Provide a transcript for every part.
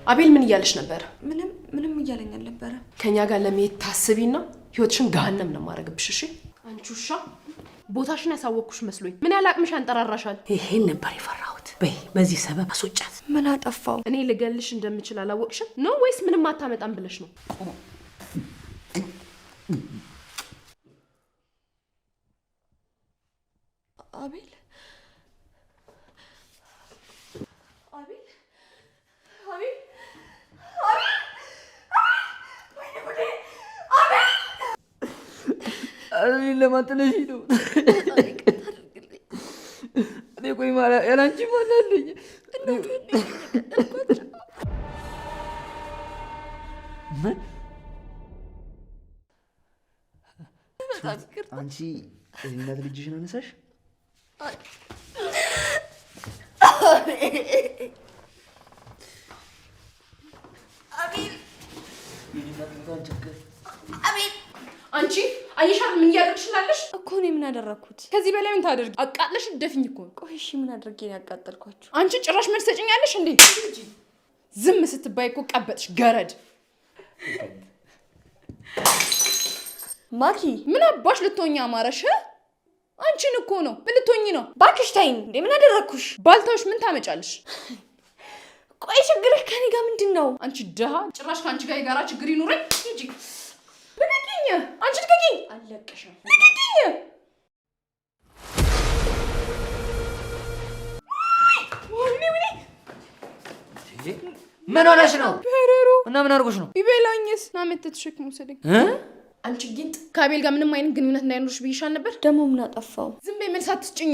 አቤል ምን እያለሽ ነበር? ምንም እያለኝ አልነበረ። ከኛ ጋር ለመሄድ ታስቢና ህይወትሽን ገሃነም ነው ማረግብሽ። እሺ አንቺ ውሻ፣ ቦታሽን ያሳወቅኩሽ መስሎኝ ምን ያላቅምሽ አንጠራራሻል። ይሄን ነበር የፈራሁት። በይ በዚህ ሰበብ አስወጫት። ምን አጠፋው? እኔ ልገልሽ እንደምችል አላወቅሽም ነው ወይስ ምንም አታመጣም ብለሽ ነው? አቤል أنا لما تنشيدو أنا كوي مالا يلانشي مالا لي من أنتي إذا نادي جيشنا نساش أبيل أبيل አንቺ አይሻል ምን ያደርግሽላለሽ እኮ ነው? ምን አደረኩት? ከዚህ በላይ ምን ታደርጊ? አቃጥለሽ ደፍኝ እኮ። ቆይ እሺ ምን አድርጌ ነው ያቃጠልኳችሁ? አንቺ ጭራሽ መልስ ሰጭኛለሽ እንዴ? ዝም ስትባይ እኮ ቀበጥሽ ገረድ። ማኪ ምን አባሽ ልትሆኚ አማረሽ? አንቺን እኮ ነው። ምን ልትሆኚ ነው? ባክሽ ተይኝ እንዴ! ምን አደረኩሽ? ባልታውሽ ምን ታመጫለሽ? ቆይ ችግርሽ ከኔ ጋር ምንድነው? አንቺ ደሃ፣ ጭራሽ ካንቺ ጋር የጋራ ችግር ይኑረኝ እንጂ ልቀቂኝ! አንቺ ልቀቂኝ! አለቀሽም። ልቀቂኝ! ምን ሆነሽ ነው? ፔሬሮ እና ምን አድርጎሽ ነው? ቢበላኝስ? ና መተህ ተሸክሞ ወሰደኝ። አንቺ ጊንጥ፣ ከአቤል ጋር ምንም አይነት ግንኙነት እንዳይኖርሽ ብዬሻል ነበር። ደግሞ ምን አጠፋው? ዝም በይ፣ መልስ አትስጭኝ።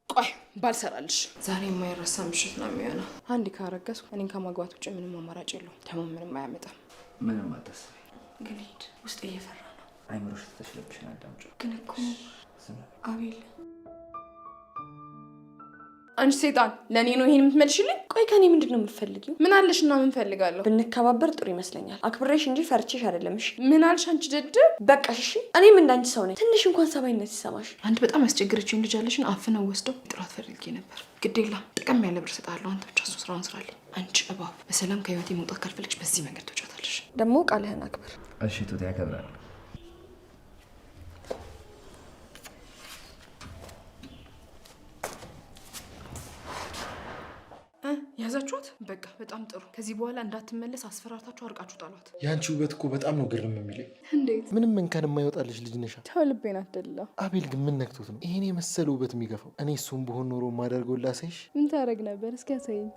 ቆይ ባልሰራልሽ። ዛሬ የማይረሳ ምሽት ነው የሚሆነው። አንዴ ካረገዝኩ እኔን ከማግባት ውጭ ምንም አማራጭ የለውም። ደግሞ ምንም አያመጣም። ምንም አታስቢ። ግን ሂድ፣ ውስጥ እየፈራ ነው። አይምሮሽ ተሽለብሽና አዳምጪው። ግን እኮ አቤል፣ አንቺ ሰይጣን፣ ለኔ ነው ይሄን የምትመልሽልኝ? ቆይ ከኔ ምንድነው የምትፈልጊው? ምን አለሽና ምን ፈልጋለሁ? ብንከባበር ጥሩ ይመስለኛል። አክብሬሽ እንጂ ፈርቼሽ አይደለም። እሺ ምን አልሽ አንቺ ደደብ? በቃሽ። እሺ እኔም እንዳንቺ ሰው ነኝ። ትንሽ እንኳን ሰባይነት ይሰማሽ። አንድ በጣም ያስቸገረችኝ ልጅ አለሽን አፍነው ወስደው ጥራት ፈልጌ ነበር። ግዴላ ጥቅም ያለ ብር ሰጣለሁ። አንተ ብቻ ስራውን ስራልኝ። አንቺ እባብ፣ በሰላም ከህይወቴ መውጣት ካልፈልግሽ በዚህ መንገድ ትወጫታለሽ። ደግሞ ቃልህን አክብር። እሺ ቱት ያከብራል። ያዛችኋት? በቃ በጣም ጥሩ። ከዚህ በኋላ እንዳትመለስ አስፈራርታችሁ አርቃችሁ ጣሏት። ያንቺ ውበት እኮ በጣም ነው ግርም የሚለኝ። እንዴት? ምንም እንከን የማይወጣልሽ ልጅ ነሻ። ተው፣ ልቤን አትደላ። አቤል ግን ምን ነክቶት ነው ይሄን የመሰለ ውበት የሚገፋው? እኔ እሱም በሆን ኖሮ ማደርገው ላሳይሽ። ምን ታረግ ነበር? እስኪ ያሳይኝ።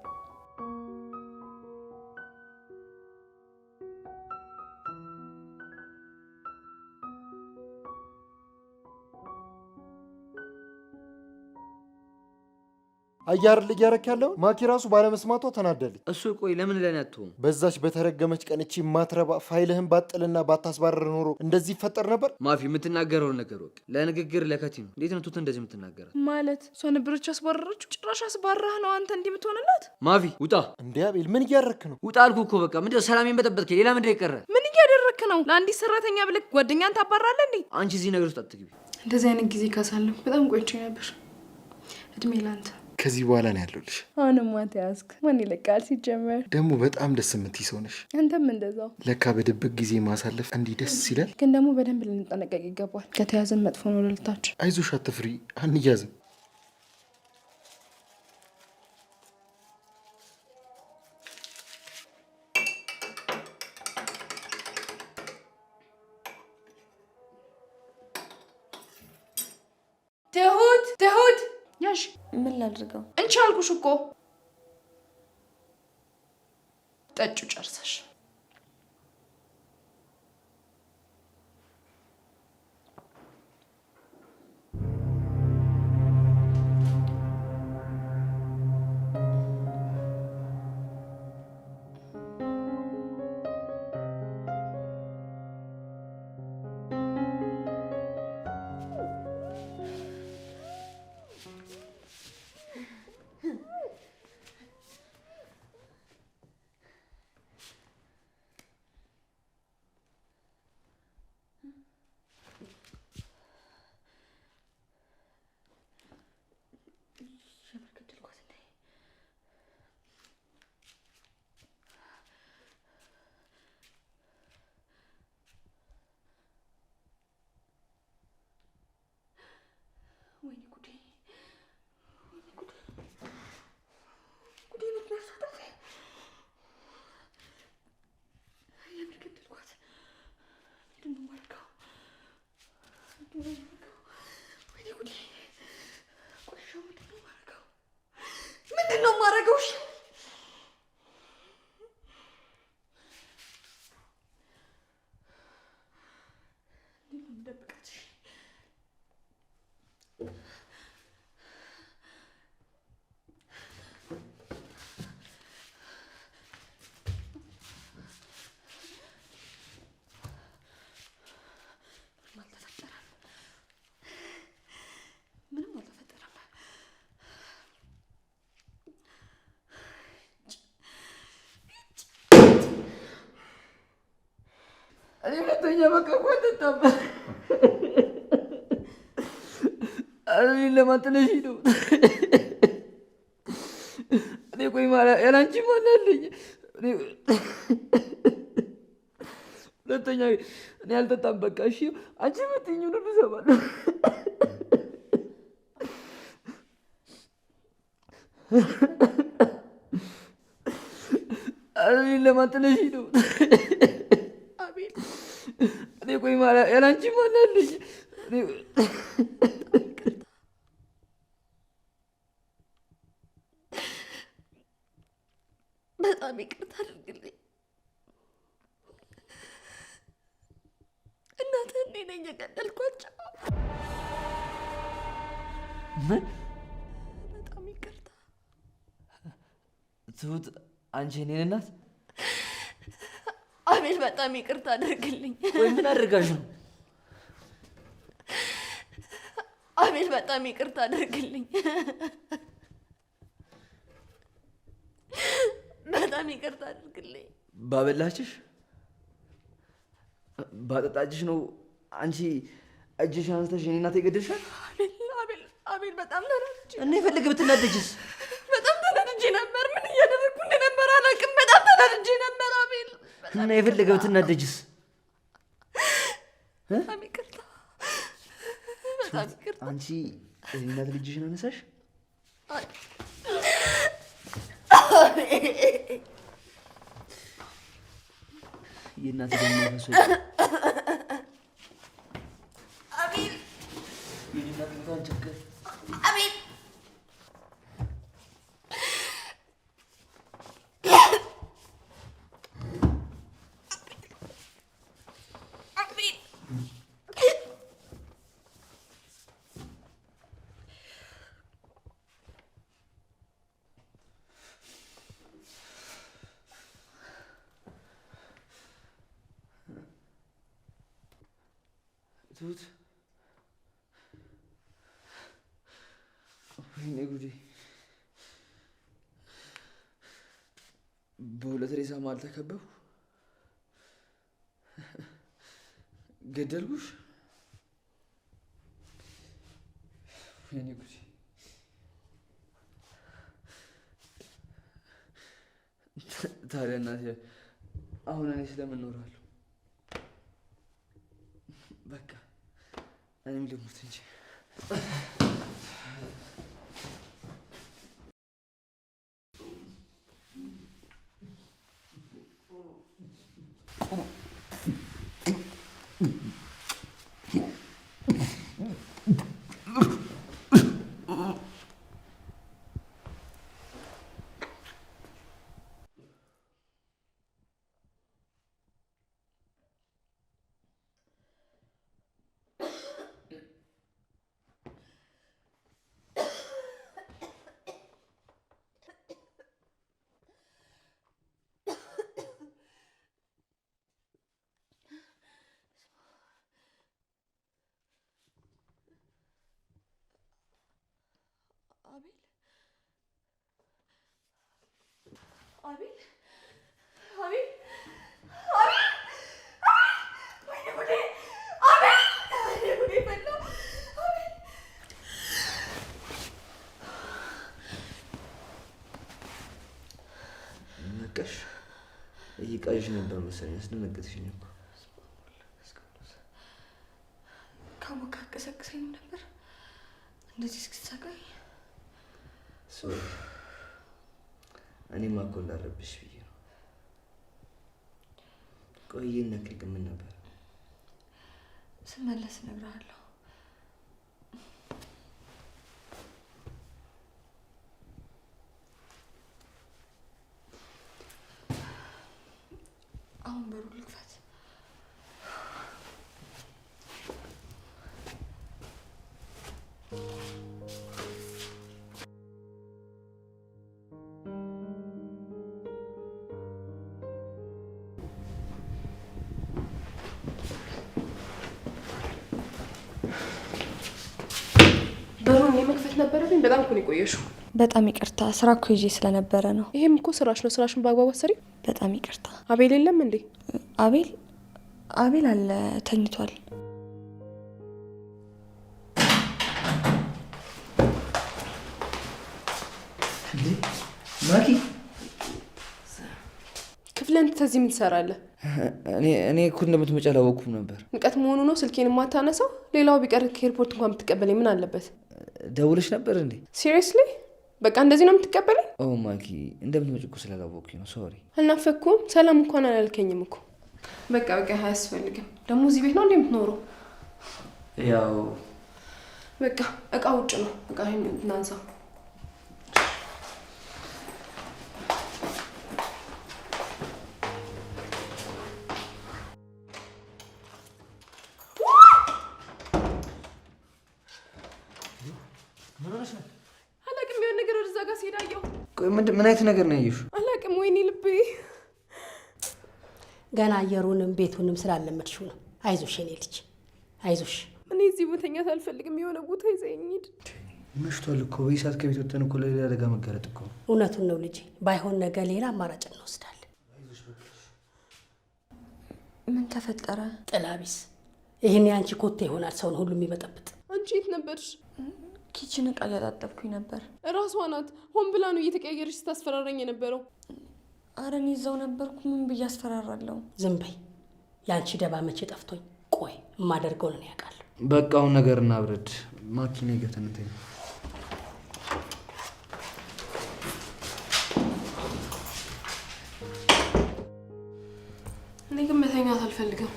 አያር ልጅ ያረክ ያለው ማኪ ራሱ ባለመስማቷ ተናደለች። እሱ ቆይ ለምን ለኔ አትሆን? በዛች በተረገመች ቀን እቺ ማትረባ ፋይልህን ባጥልና ባታስባረር ኖሮ እንደዚህ ይፈጠር ነበር። ማፊ የምትናገረው ነገር ወቅ ለንግግር ለከቲ ነው። እንዴት ነው ቱት እንደዚህ የምትናገረው? ማለት እሷ ነበረች አስባረረችው። ጭራሽ አስባራህ ነው አንተ እንዲህ የምትሆንላት? ማፊ ውጣ! እንዴ አቤል ምን እያረክ ነው? ውጣ አልኩህ እኮ በቃ። ምንድነው ሰላሜን በጠበጥከኝ? ሌላ ምንድነው የቀረ? ምን እያደረክ ነው? ለአንዲት ሰራተኛ ብለህ ጓደኛን ታባራለህ እንዴ? አንቺ እዚህ ነገር ውስጥ አትግቢ። እንደዚህ አይነት ጊዜ ካሳለሁ በጣም ቆይቼ ነበር። እድሜ ላንተ። ከዚህ በኋላ ነው ያለውልሽ። አሁንማ ተያዝክ። ማን ይለቃል? ሲጀመር ደግሞ በጣም ደስ የምትይ ሰው ነሽ። አንተም እንደዛው። ለካ በድብቅ ጊዜ ማሳለፍ እንዲህ ደስ ይላል። ግን ደግሞ በደንብ ልንጠነቀቅ ይገባል። ከተያዘን መጥፎ ነው ለልታችን። አይዞሽ አትፍሪ፣ አንያዝም። ትሁት ያሽ ምን ላድርገው? እንቺ አልኩሽ እኮ ጠጩ ጨርሰሽ። እኔ ሁለተኛ በቃ እኮ አልጠጣም። እኔን ለማጥለሽ ነው። እኔ ቆይ ያላንቺ ማን አለኝ? ሁለተኛ እኔ አልጠጣም በቃ እሺ። አንቺ የምትይኝ ሁሉ እሰማለሁ። እኔን ለማጥለሽ ነው። አቤል እኔ ቆይ ያላንቺ ማን አለኝ? በጣም ይቅርታ አድርግልኝ። እናትህ እኔ ነኝ የገደልኳቸው። ምን? በጣም ይቅርታ ትሁት፣ አንቺ የእኔን እናት? አቤል በጣም ይቅርታ አድርግልኝ። ወይ ምን አድርጋሽ ነው? አቤል በጣም ይቅርታ አድርግልኝ። በጣም ይቅርታ አድርግልኝ። ባበላችሽ ባጠጣችሽ ነው አንቺ እጅሽ አንስተሽ የኔ እናት የገደልሻል? አቤል በጣም ተናድጄ እና የፈለገ ብትናደጅስ? በጣም ተናድጄ ነበር። ምን እያደረግኩ እንደነበር አላውቅም። በጣም ተናድጄ ነበር አቤል። እና የፈለገ ብትናደጅስ? በጣም ይቅርታ፣ በጣም ይቅርታ። አንቺ የኔ እናት ልጅሽን አነሳሽ? የእናት ደም ፈሶ አቤል የእናት እንኳን ቸገር አቤል ትሁት፣ ወይኔ ጉዴ! በሁለት ሬሳ መሀል ተከበቡ። ገደልኩሽ? ወይኔ ጉዴ! ታዲያ እናቴ አሁን እኔ ስለምን እኖራለሁ? በቃ እኔም ልሙት እንጂ። ነቃሽ? እየቃዥሽ ነበር መሰለኝ። አስደነገጥሽኝ እኮ። ካወካ ቀሰቅሰኝ ነበር እንደዚህ እስክትሰቃይ። እኔማ እኮ እንዳለብሽ ብዬ ነው። ቆይ ነክልክ ምን ነበር? ስመለስ እነግርሃለሁ። አሁን በሩ ልክፈት። በሩን የመክፈት ነበረብኝ። በጣም እኮ ነው የቆየሽው። በጣም ይቅርታ፣ ስራ እኮ ይዤ ስለነበረ ነው። ይሄም እኮ ስራሽ ነው። ስራሽን በአግባቡ አሰሪ። በጣም ይቅርታ። አቤል የለም እንዴ? አቤል አለ ተኝቷል። ማኪ ክፍለን ተዚህ ምን ትሰራለህ? እኔ እኮ እንደምትመጪ አላወኩም ነበር። ንቀት መሆኑ ነው ስልኬን የማታነሳው? ሌላው ቢቀር ከኤርፖርት እንኳን ብትቀበለኝ ምን አለበት? ደውለሽ ነበር እንዴ? ሲሪየስሊ? በቃ እንደዚህ ነው የምትቀበለኝ? ኦ ማኪ እንደምትመጪ እኮ ስላላወኩኝ ነው። ሶሪ። አልናፈኩም። ሰላም እንኳን አላልከኝም እኮ። በቃ አያስፈልግም። ደግሞ እዚህ ቤት ነው እንዴ የምትኖረው? ያው በቃ እቃ ውጭ ነው። እቃ ይሄን እናንሳው። ምን አይነት ነገር ነው ያየሽው? አላውቅም። ወይኔ ልቤ። ገና አየሩንም ቤቱንም ስላለመድሽው ነው። አይዞሽ የኔ ልጅ አይዞሽ። እኔ እዚህ ቦተኛት አልፈልግም። የሆነ ቦታ ይዘኝ ሂድ። መሽቷል እኮ በዚህ ሰዓት ከቤት ወጥተን እኮ ለሌላ አደጋ መጋለጥ እኮ። እውነቱን ነው ልጄ። ባይሆን ነገ ሌላ አማራጭ እንወስዳለን። ምን ተፈጠረ? ጥላቢስ ይሄን ያንቺ ኮቴ ይሆናል ሰውን ሁሉ የሚበጠብጥ። አንቺ የት ነበርሽ? ኪችን እቃ እያጣጠብኩኝ ነበር። እራሷ ናት ሆን ብላ ነው እየተቀያየረች ስታስፈራራኝ የነበረው። ኧረ እኔ እዛው ነበርኩ። ምን ብዬ አስፈራራለሁ? ዝም በይ። ያንቺ ደባ መቼ ጠፍቶኝ። ቆይ የማደርገውን እኔ ያውቃለሁ። በቃ አሁን ነገር እናብረድ። ማኪኔ ገተንተ እኔ ግን መተኛት አልፈልግም።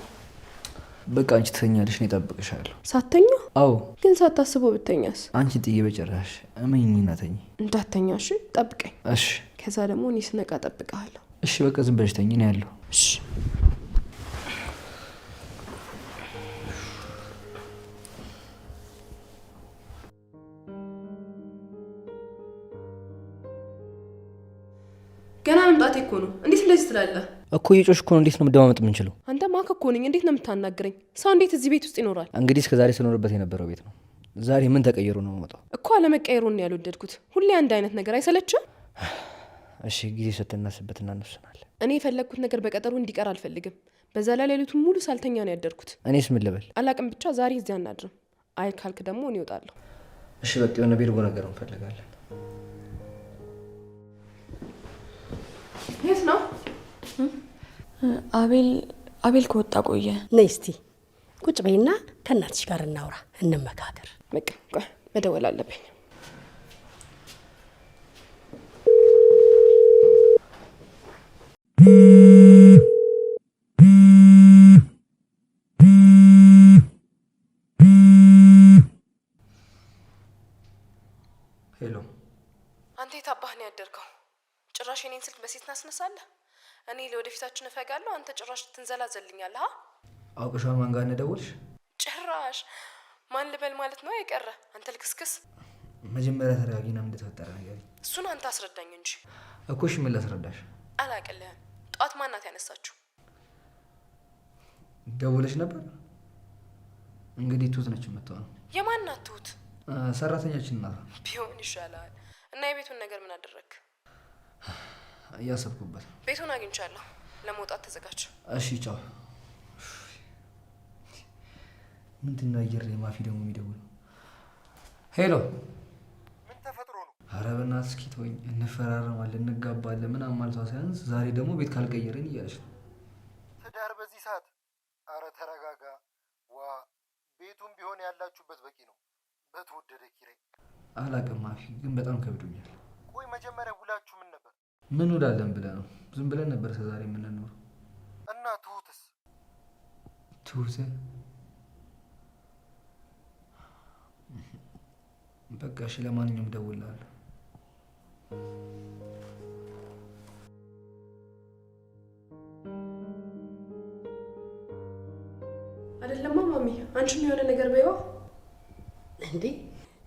በቃ አንቺ ትተኛለሽ፣ እኔ እጠብቅሻለሁ። ሳተኛ? አዎ። ግን ሳታስበው ብተኛስ? አንቺ ጥዬ በጭራሽ። እመኚኝና ተኝ። እንዳተኛ እሺ? ጠብቀኝ። እሺ። ከዛ ደግሞ እኔ ስነቃ እጠብቅሃለሁ። እሺ በቃ ዝም ብለሽ ተኝ፣ ነው ያለው። እሺ። ገና መምጣቴ እኮ ነው። እንዴት እንደዚህ ትላለህ? እኮ እየጮሽ እኮ ነው። እንዴት ነው መደማመጥ የምንችለው? አንተ ማክ እኮ ነኝ። እንዴት ነው የምታናግረኝ? ሰው እንዴት እዚህ ቤት ውስጥ ይኖራል? እንግዲህ እስከዛሬ ስኖርበት የነበረው ቤት ነው። ዛሬ ምን ተቀይሮ ነው የምመጣው? እኮ አለመቀየሩን ያልወደድኩት። ሁሌ አንድ አይነት ነገር አይሰለችም? እሺ ጊዜ ሰጥተናስበትና እንወስናለን። እኔ የፈለግኩት ነገር በቀጠሮ እንዲቀር አልፈልግም። በዛ ላይ ሌሊቱን ሙሉ ሳልተኛ ነው ያደርኩት። እኔስ ምን ልበል? አላቅም። ብቻ ዛሬ እዚያ እናድርም። አይ ካልክ ደግሞ እኔ እወጣለሁ። እሺ በቃ የሆነ ቢርቦ ነገር እንፈልጋለን። የት ነው? አቤል ከወጣ ቆየ። ነይ እስቲ ቁጭ በይና ከእናትሽ ጋር እናውራ፣ እንመካከር። በቃ ቆይ መደወል አለብኝ። ሄሎ። አንተ የት አባህ ነው ያደርከው? ጭራሽ የኔን ስልክ በሴት እናስነሳለህ? እኔ ለወደፊታችን እፈጋለሁ፣ አንተ ጭራሽ ትንዘላዘልኛለህ። አውቅሻው ማን ጋር እንደደወልሽ? ጭራሽ ማን ልበል ማለት ነው የቀረ? አንተ ልክስክስ። መጀመሪያ ተረጋጊና ምን ተፈጠረ ነገር። እሱን አንተ አስረዳኝ እንጂ። እኮ እሺ ምን ላስረዳሽ? አላቅልህም። ጠዋት ማናት ያነሳችሁ? ደውለሽ ነበር? እንግዲህ ትሁት ነች የምትሆነው። የማናት ትሁት? ሰራተኛችን ናት። ቢሆን ይሻላል። እና የቤቱን ነገር ምን አደረግ? እያሰብኩበት። ቤቱን አግኝቻለሁ። ለመውጣት ተዘጋጅ። እሺ ቻው። ምንድነው አየር ላይ ማፊ ደግሞ የሚደውለው? ሄሎ። ምን ተፈጥሮ ነው? ኧረ በእናትህ እስኪ ተወኝ። እንፈራረማለን፣ እንጋባለን ምናምን ማለቷ ሳያንስ ዛሬ ደግሞ ቤት ካልቀየረኝ እያለች ነው። ትዳር በዚህ ሰዓት? አረ ተረጋጋ። ዋ ቤቱም ቢሆን ያላችሁበት በቂ ነው። በተወደደ ኪራይ። አላውቅም ማፊ፣ ግን በጣም ከብዶኛል። ቆይ መጀመሪያ ውላችሁ ምን ነበር? ምን ውላለን ብለህ ነው? ዝም ብለን ነበር እስከዛሬ የምንኖረው። እና ትሁትስ? ትሁት በቃ እሺ፣ ለማንኛውም እደውልልሃለሁ። አይደለማ ማሚ፣ አንቺም የሆነ ነገር በይዋ። እንዴ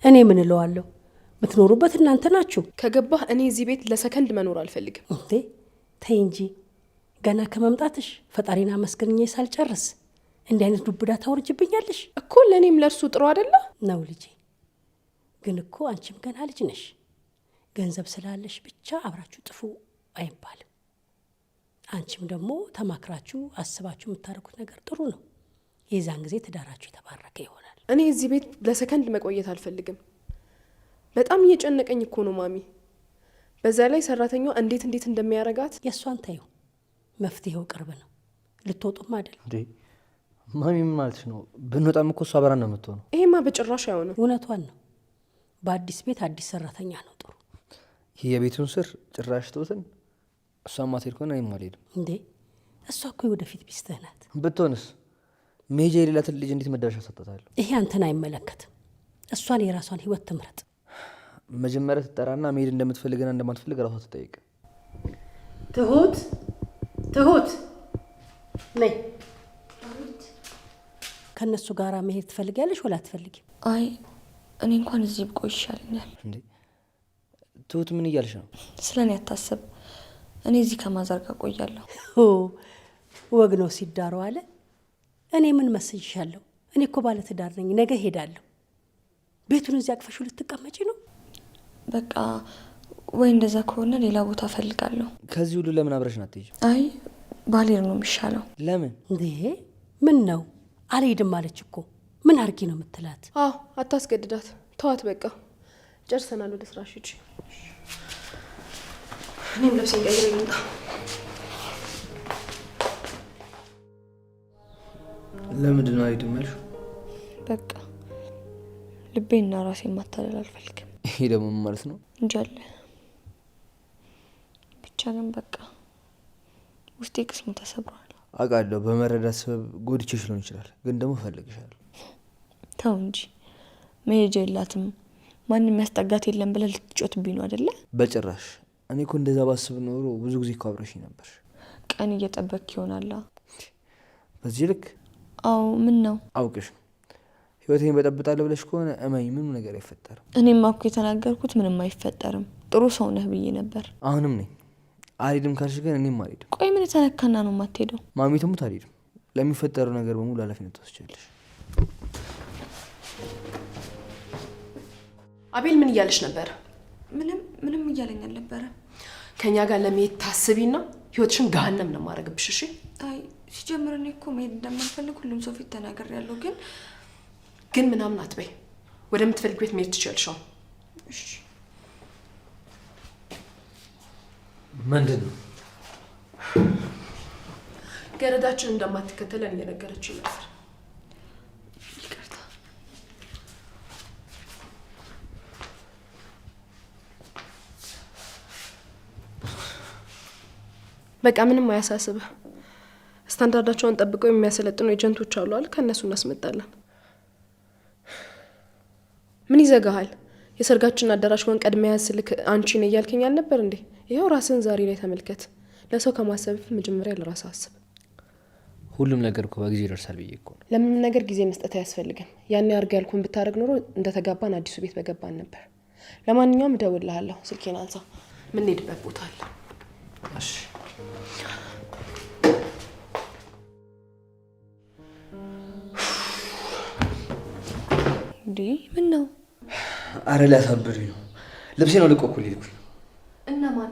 እኔ ምን እለዋለሁ? የምትኖሩበት እናንተ ናችሁ። ከገባህ እኔ እዚህ ቤት ለሰከንድ መኖር አልፈልግም። እንዴ ተይ እንጂ ገና ከመምጣትሽ ፈጣሪና መስገንኜ ሳልጨርስ እንዲህ አይነት ዱብዳ ታወርጅብኛለሽ እኮ። ለእኔም ለእርሱ ጥሩ አይደለ ነው ልጄ። ግን እኮ አንቺም ገና ልጅ ነሽ። ገንዘብ ስላለሽ ብቻ አብራችሁ ጥፉ አይባልም። አንቺም ደግሞ ተማክራችሁ አስባችሁ የምታደርጉት ነገር ጥሩ ነው። የዛን ጊዜ ትዳራችሁ የተባረከ ይሆናል። እኔ እዚህ ቤት ለሰከንድ መቆየት አልፈልግም። በጣም እየጨነቀኝ እኮ ነው ማሚ። በዛ ላይ ሰራተኛዋ እንዴት እንደሚያረጋት የእሷን ታዩ። መፍትሄው ቅርብ ነው። ልትወጡም አይደል እንዴ? ማሚ ምን ማለት ነው? ብንወጣም እኮ እሷ አብራን ነው የምትሆነው። ይሄማ በጭራሽ አይሆንም። እውነቷን ነው። በአዲስ ቤት አዲስ ሰራተኛ ነው ጥሩ። ይህ የቤቱን ስር ጭራሽ ተውትን። እሷም ማትሄድ ከሆነ እኔም አልሄድም። እንዴ እሷ እኮ የወደፊት ሚስትህ ናት። ብትሆንስ ሜጃ የሌላትን ልጅ እንዴት መዳረሻ ሰጣታለሁ? ይሄ አንተን አይመለከትም። እሷን የራሷን ህይወት ትምረጥ። መጀመሪያ ትጠራና መሄድ እንደምትፈልግና እንደማትፈልግ ራሷ ትጠይቅ። ትሁት ነይ። ከእነሱ ጋር መሄድ ትፈልጊያለሽ ወላ አትፈልጊም? አይ እኔ እንኳን እዚህ ብቆይ ይሻለኛል። እንዴ ትሁት ምን እያልሽ ነው? ስለ እኔ አታስብ። እኔ እዚህ ከማዘር ጋር ቆያለሁ። ወግ ነው ሲዳሩ አለ። እኔ ምን መስልሻለሁ? እኔ እኮ ባለ ትዳር ነኝ። ነገ ሄዳለሁ። ቤቱን እዚህ አቅፈሽ ልትቀመጪ ነው? በቃ ወይ እንደዛ ከሆነ ሌላ ቦታ እፈልጋለሁ። ከዚህ ሁሉ ለምን አብረሽን አትሄጂም? አይ ባሌር ነው የሚሻለው። ለምን? እንዴ ምን ነው አልሄድም አለች እኮ። ምን አርጊ ነው የምትላት? አዎ አታስገድዳት፣ ተዋት በቃ። ጨርሰናል፣ ወደ ስራሽ ሂጂ። እኔም ልብሴን ቀይሬ ልምጣ። ለምንድን ነው አልሄድም ያልሽው? በቃ ልቤና ራሴን ማታለል አልፈልግም። ይሄ ደግሞ ምን ማለት ነው? እንጃለ ብቻ ግን በቃ ውስጤ ቅስሙ ተሰብሯል። አውቃለሁ፣ በመረዳት ሰበብ ጎድቼሽ ሊሆን ይችላል፣ ግን ደግሞ እፈልግሻለሁ። ተው እንጂ መሄጃ የላትም ማንም ያስጠጋት የለም ብለህ ልትጮትብኝ ነው አይደለ? በጭራሽ። እኔ እኮ እንደዛ ባስብ ኖሮ ብዙ ጊዜ እኮ አብረሽኝ ነበር። ቀን እየጠበቅክ ይሆናል። በዚህ ልክ? አዎ ምን ነው? አውቅሽ ህይወቴን በጠብጣለሁ ብለሽ ከሆነ እመኝ፣ ምንም ነገር አይፈጠርም። እኔማ እኮ የተናገርኩት ምንም አይፈጠርም፣ ጥሩ ሰው ነህ ብዬ ነበር። አሁንም ነኝ። አልሄድም ካልሽ ግን እኔም አልሄድም። ቆይ ምን የተነካና ነው የማትሄደው? ማሚ ትሙት አልሄድም። ለሚፈጠረው ነገር በሙሉ ኃላፊነት ትወስጃለሽ። አቤል ምን እያለሽ ነበር? ምንም እያለኝ አልነበረ። ከኛ ጋር ለመሄድ ታስቢና ህይወትሽን ገሃነም ነው ማድረግብሽ። እሺ? አይ ሲጀምር እኔ እኮ መሄድ እንደማልፈልግ ሁሉም ሰው ፊት ተናግሬያለሁ። ግን ምናምን አትበይ። ወደምትፈልግ ቤት መሄድ ትችያለሽ። እሺ ምንድን ነው? ገረዳችን እንደማትከተለን እየነገረችኝ ነበር። ይቅርታ። በቃ ምንም አያሳስብህ። ስታንዳርዳቸውን ጠብቀው የሚያሰለጥኑ ኤጀንቶች አሉ አይደል? ከእነሱ እናስመጣለን። ምን ይዘጋሃል? የሰርጋችን አዳራሽ ወን ቀድመ ያስልክ አንቺ ነው እያልከኝ አልነበር እንዴ? ይኸው ራስን ዛሬ ላይ ተመልከት። ለሰው ከማሰብ መጀመሪያ ለራስ አስብ። ሁሉም ነገር እኮ በጊዜ ይደርሳል ብዬ እኮ ነው። ለምንም ነገር ጊዜ መስጠት አያስፈልግም። ያኔ አርግ ያልኩን ብታረግ ኖሮ እንደተጋባን አዲሱ ቤት በገባን ነበር። ለማንኛውም እደውልልሃለሁ። ስልኬን አንሳ። ምን ሄድበት ቦታ አለ። እሺ እንዴ ምን ነው? አረ ሊያሳብሪ ነው። ልብሴ ነው ልቆኩል ይልኩኝ። እነማን?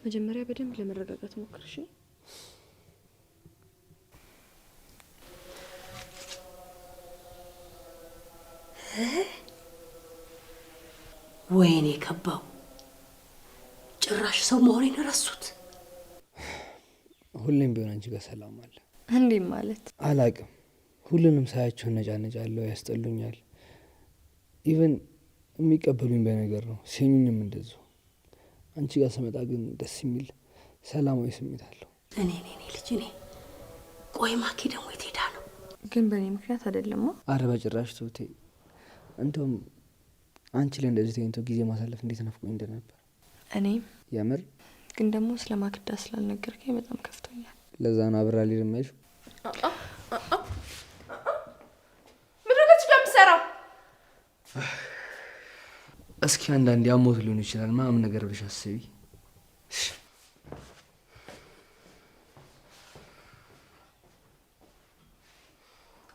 መጀመሪያ በደንብ ለመረጋጋት ሞክር። እሺ? ወይኔ ከባው ጭራሽ ሰው መሆኔን ረሱት። ሁሌም ቢሆን አንቺ ጋር ሰላም አለ። እንዴ ማለት አላቅም። ሁሉንም ሳያቸው ነጫነጫለሁ፣ ያስጠሉኛል። ኢቨን የሚቀበሉኝ በነገር ነው፣ ሲኙኝም እንደዚሁ። አንቺ ጋር ስመጣ ግን ደስ የሚል ሰላማዊ ስሜት አለው። እኔ ልጅ እኔ ቆይ ማኪ ደግሞ የት ሄዳ ነው? ግን በእኔ ምክንያት አይደለማ። አረ በጭራሽ ትውቴ። እንደውም አንቺ ላይ እንደዚህ ተኝቶ ጊዜ ማሳለፍ እንዴት ነፍቆኝ እንደነበር። እኔም የምር ግን ደግሞ ስለ ማክዳ ስላልነገርከኝ በጣም ከፍቶኛል። ለዛ ነው አብራ ሊርማይሽ። ምድረገች ለምሰራው እስኪ አንዳንዴ አሞት ሊሆን ይችላል ምናምን ነገር ብለሽ አስቢ።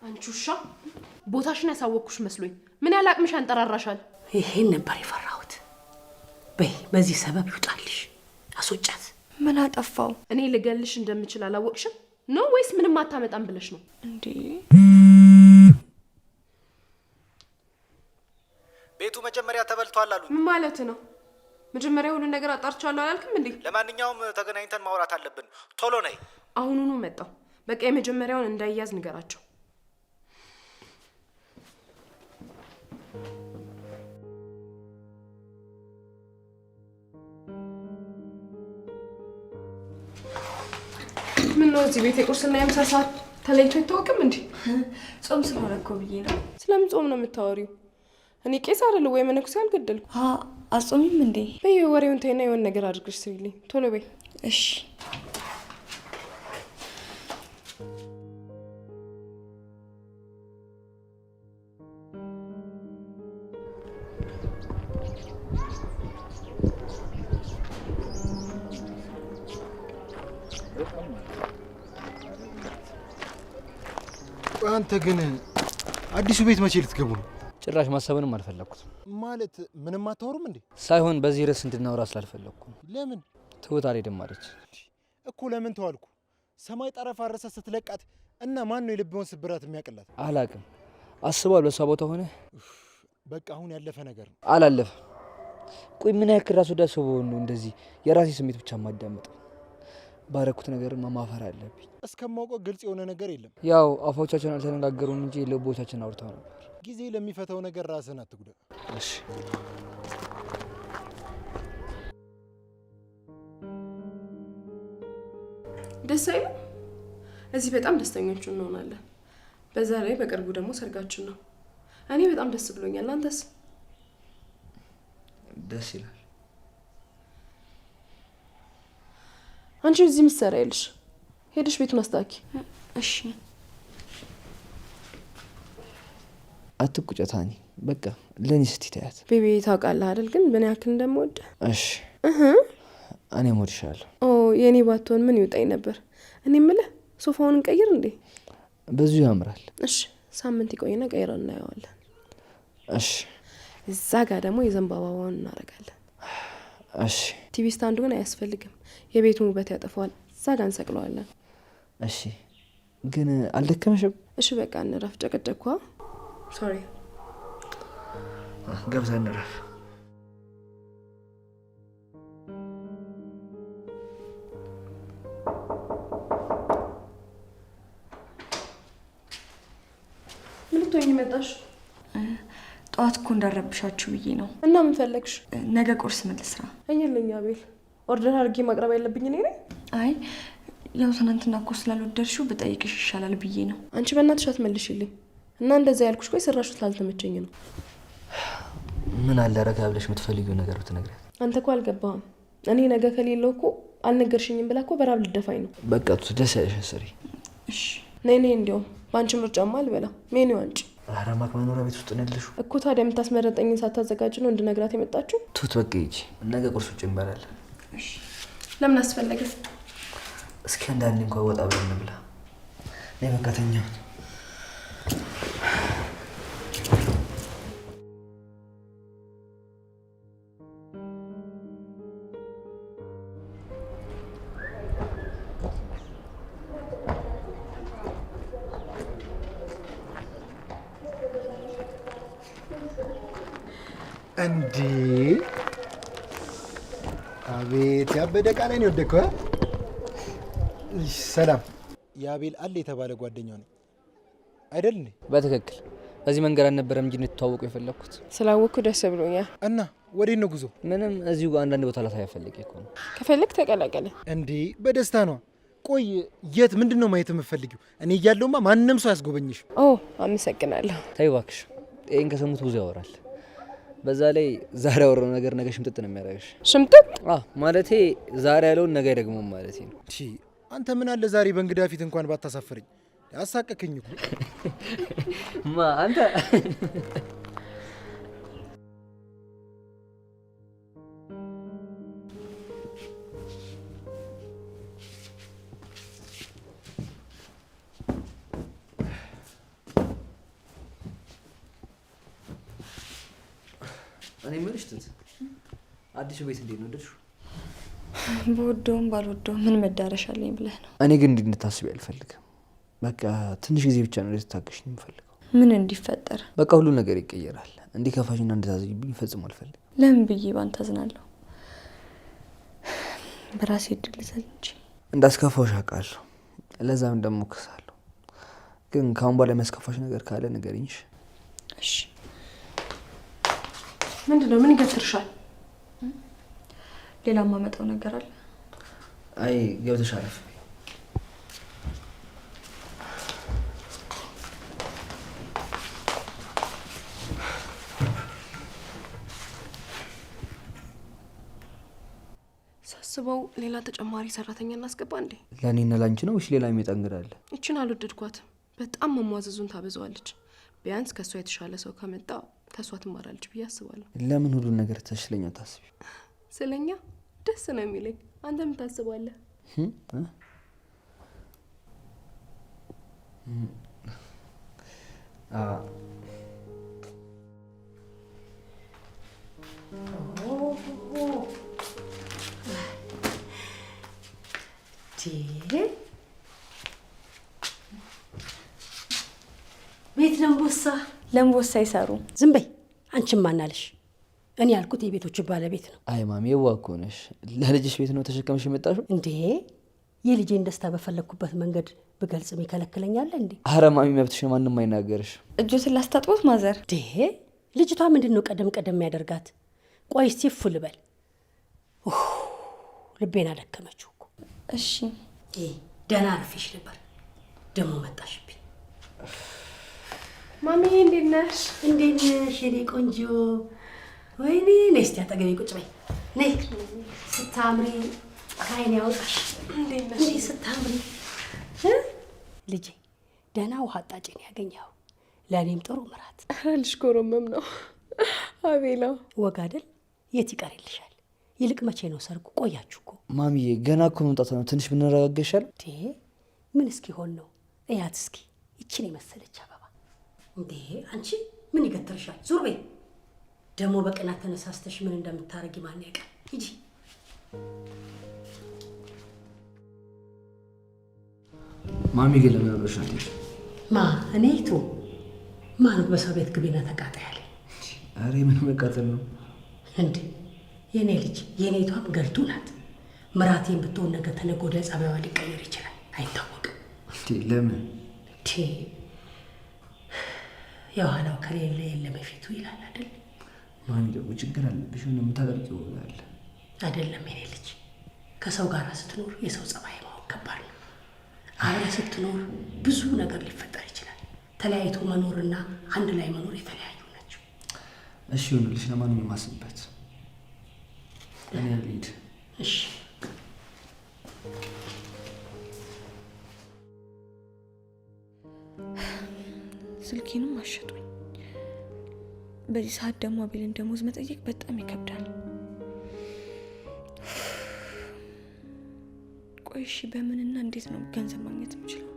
አንቹሻ ቦታሽን ያሳወቅኩሽ መስሎኝ ምን ያህል አቅምሽ አንጠራራሻል። ይሄን ነበር የፈራሁት። በይ በዚህ ሰበብ ይውጣልሽ፣ አስወጫት። ምን አጠፋው? እኔ ልገልሽ እንደምችል አላወቅሽም ነው ወይስ ምንም አታመጣም ብለሽ ነው እንዴ? ቤቱ መጀመሪያ ተበልቷል አሉ። ምን ማለት ነው? መጀመሪያ ሁሉ ነገር አጣርቻለሁ አላልክም እንዴ? ለማንኛውም ተገናኝተን ማውራት አለብን። ቶሎ ነይ። አሁኑኑ መጣው። በቃ የመጀመሪያውን እንዳይያዝ ንገራቸው። ምን ነው እዚህ ቤት የቁርስና የምሳ ሰዓት ተለይቶ አይታወቅም እንዴ? ጾም ስለሆነ እኮ ብዬ ነው። ስለምን ጾም ነው የምታወሪው? እኔ ቄስ አይደለሁ ወይ መነኩሴ አልገደልኩ። አጾሚም እንዴ? በይ ወሬውን ተይና የሆነ ነገር አድርገሽ ስሪልኝ ቶሎ በይ። እሺ አንተ ግን አዲሱ ቤት መቼ ልትገቡ ነው? ጭራሽ ማሰብንም አልፈለኩትም። ማለት ምንም አታወሩም እንዴ? ሳይሆን በዚህ ርዕስ እንድናወራ ስላልፈለኩ። ለምን? ትሁት አልሄድም አለች እኮ። ለምን ተዋልኩ? ሰማይ ጠረፍ አረሰ ስትለቃት እና ማን ነው የልብውን ስብራት የሚያቀላት? አላቅም። አስባለሁ በሷ ቦታ ሆነ። በቃ አሁን ያለፈ ነገር ነው። አላለፈ። ቆይ ምን ያክል ራሱ ዳሰው ነው እንደዚህ የራሴ ስሜት ብቻ ማዳመጥ? ባረኩት ነገር ማማፈር አለብኝ። እስከማውቀው ግልጽ የሆነ ነገር የለም። ያው አፎቻችን አልተነጋገሩም እንጂ ልቦቻችን አውርተው ነበር። ጊዜ ለሚፈታው ነገር ራስን አትጉዳ። እሺ ደስ አይልም? እዚህ በጣም ደስተኞች እንሆናለን። በዛ ላይ በቅርቡ ደግሞ ሰርጋችን ነው። እኔ በጣም ደስ ብሎኛል። አንተስ? ደስ ይላል። አንቺ እዚህ ምሰራ ያለሽ ሄደሽ ቤቱን አስተካኪ። እሺ አትቁጨታኒ። በቃ ለኔ ስትታያት ቤቢ ታውቃለህ አይደል ግን ምን ያክል እንደምወድ። እሺ እኔ ሞድሻለሁ። ኦ የኔ ባትሆን ምን ይውጣኝ ነበር። እኔ የምልህ ሶፋውን እንቀይር እንዴ? በዚሁ ያምራል። እሺ ሳምንት ይቆይና ቀይረን እናየዋለን። እሺ እዛ ጋር ደግሞ የዘንባባውን እናደርጋለን። እሺ ቲቪ ስታንዱ ግን አያስፈልግም፣ የቤቱን ውበት ያጠፋዋል። እዛ ጋር እንሰቅለዋለን። እሺ ግን አልደከመሽም? እሺ በቃ እንረፍ። ጨቀጨኳ። ሶሪ ገብታ እንረፍ። ምን ልትሆኚ መጣሽ? ጠዋት እኮ እንዳረብሻችሁ ብዬ ነው። እና ምን ፈለግሽ? ነገ ቁርስ ምን ልስራ? እኝልኛ ቤል ኦርደር አድርጌ ማቅረብ ያለብኝ እኔ ነኝ። አይ ያው ትናንትና እኮ ስላልወደድሽው ብጠይቅሽ ይሻላል ብዬ ነው። አንቺ በእናትሽ አትመልሽልኝ እና እንደዛ ያልኩሽ ቆይ ስራሹ ስላልተመቸኝ ነው። ምን አለ ረጋ ብለሽ የምትፈልጊው ነገር ብትነግሪያት። አንተ እኮ አልገባህም። እኔ ነገ ከሌለው እኮ አልነገርሽኝም ብላ እኮ በራብ ልደፋኝ ነው። በቃ ደስ ያለሽን ስሪ። እሺ ነይ ነይ። እንዲያውም በአንቺ ምርጫማ አልበላ። ሜኒው አንቺ። ኧረ ማክ መኖሪያ ቤት ውስጥ ነው ያለሽው እኮ። ታዲያ የምታስመረጠኝን ሳታዘጋጅ ነው እንድነግራት የመጣችሁ? ትሁት በቃ ሂጂ። ነገ ቁርስ ውጭ እንበላለን። እሺ ለምን አስፈለገ? እስኪ አንዳንዴ እንኳን ወጣ ብለን እንብላ። ነይ በቃ ተኛ። እንዴ አቤት ያበደ ቃል ነው የወደድከው። ሰላም የአቤል አለ የተባለ ጓደኛው ነኝ አይደል እንዴ? በትክክል በዚህ መንገድ አልነበረም እንጂ እንድትተዋወቁ የፈለኩት። ስላወቅኩ ደስ ብሎኛል። እና ወዴት ነው ጉዞ? ምንም እዚሁ ጋር አንዳንድ ቦታ ላሳይ ፈልጌ እኮ ነው። ከፈለግ ተቀላቀለ። እንዴ በደስታ ነው። ቆይ የት ምንድን ነው ማየት የምትፈልጊው? እኔ እያለሁማ ማንንም ሰው ያስጎበኝሽ። ኦ አመሰግናለሁ። ተይ እባክሽ፣ ይሄን ከሰሙት ብዙ ያወራል። በዛ ላይ ዛሬ ያወራው ነገር ነገ ሽምጥጥ ነው የሚያደርግሽ። ሽምጥጥ? ማለቴ ዛሬ ያለውን ነገ አይደግሞም ማለት ነው። አንተ ምን አለ ዛሬ በእንግዳ ፊት እንኳን ባታሳፍረኝ። አሳቀከኝ እኮ አንተ። እኔ የምልሽ ትት አዲሱ ቤት እንዴት ነው ደርሹ? በወደውም ባልወደውም ምን መዳረሻ አለኝ ብለህ ነው? እኔ ግን እንድታስቢ አልፈልግም። በቃ ትንሽ ጊዜ ብቻ ነው ልታገሽኝ የምፈልገው። ምን እንዲፈጠር? በቃ ሁሉ ነገር ይቀየራል። እንዲከፋሽና እንድታዝኝብኝ ፈጽሞ አልፈልግም። ለምን ብዬ ባንተ አዝናለሁ? በራሴ እድል ልዘል እንጂ እንዳስከፋሽ አውቃለሁ። ለዛም ደግሞ እከሳለሁ። ግን ካሁን በኋላ የሚያስከፋሽ ነገር ካለ ንገሪኝ። እሺ። ምንድነው? ምን ይገትርሻል? ሌላ ማመጣው ነገር አለ? አይ ገብተሽ አረፍ። ሳስበው ሌላ ተጨማሪ ሰራተኛ እናስገባ እንዴ? ለእኔና ላንቺ ነው ወይስ ሌላ የሚመጣ እንግዳ አለ? እችን አልወደድኳትም። በጣም መሟዘዙን ታበዛዋለች። ቢያንስ ከእሷ የተሻለ ሰው ከመጣ ከእሷ ትማራለች ብዬ አስባለሁ። ለምን ሁሉን ነገር ተሽለኛ ታስቢ? ስለኛ ደስ ነው የሚለኝ። አንተ ምን ታስባለህ? ቤት ለምቦሳ ለምቦሳ ይሰሩ። ዝም በይ አንቺም ማናለሽ? እኔ ያልኩት የቤቶቹ ባለቤት ነው። አይ ማሚ የዋህ እኮ ነሽ። ለልጅሽ ቤት ነው ተሸከምሽ የመጣሽው እንዴ? የልጄን ደስታ በፈለግኩበት መንገድ ብገልጽም ይከለክለኛል እንዴ? ኧረ ማሚ መብትሽ ነው፣ ማንም አይናገርሽ። እጆትን ላስታጥቦት ማዘር። እንዴ ልጅቷ ምንድን ነው ቀደም ቀደም ያደርጋት? ቆይ እስቲ ፉ ልበል። ልቤን አደከመችው እኮ። እሺ ደህና አርፌሽ ነበር፣ ደግሞ መጣሽብኝ። ማሚዬ እንዴት ነሽ? እንዴት ነሽ የኔ ቆንጆ? ወይኔ ነይ እስቲ አጠገቤ ቁጭ በይ። ነይ ስታምሪ ከዓይኔ ያውጣሽ። እንዴት ነሽ? ነይ ስታምሪ። ልጄ ደህና ውሃ አጣጭን ያገኘኸው፣ ለእኔም ጥሩ ምራት። ልጅ ኮረመም ነው አቤላ። ወግ አይደል? የት ይቀርልሻል? ይልቅ መቼ ነው ሰርጉ? ቆያችሁ እኮ። ማሚዬ ገና እኮ መምጣት ነው። ትንሽ ብንረጋጋ ይሻላል። ምን እስኪሆን ነው? እያት እስኪ ይችን የመሰለች አበባ። እንዴ አንቺ ምን ይገትርሻል? ዙር በይ። ደግሞ በቅናት ተነሳስተሽ ምን እንደምታረጊ ማን ያውቃል? ሂጂ። ማሚ ግን ለምን አብረሽ አትሄጂ? ማ እኔ ቱ ማን በሰው ቤት ግቢና ተቃጣይ አለ? ኧረ ምን መቃጠል ነው እንዴ? የኔ ልጅ የኔቷም ገልቱ ናት። ምራቴን ብትሆን ነገ ተነገ ወዲያ ጸባይዋ ሊቀየር ይችላል፣ አይታወቅም። ለምን የኋላው ከሌለ የለም የፊቱ ይላል አይደል? ማሚ ደግሞ ችግር አለብሽ። ሆነ የምታደርጊው አለ አይደለም? የኔ ልጅ ከሰው ጋር ስትኖር የሰው ጸባይ ማወቅ ከባድ ነው። አብረህ ስትኖር ብዙ ነገር ሊፈጠር ይችላል። ተለያይቶ መኖርና አንድ ላይ መኖር የተለያዩ ናቸው። እሺ ይሁንልሽ። ለማንም የማስብበት እኔ ልሂድ። እሺ ስልኬንም አሸጡኝ። በዚህ ሰዓት ደግሞ አቤልን ደሞዝ መጠየቅ በጣም ይከብዳል። ቆይ እሺ በምንና እንዴት ነው ገንዘብ ማግኘት የምችለው?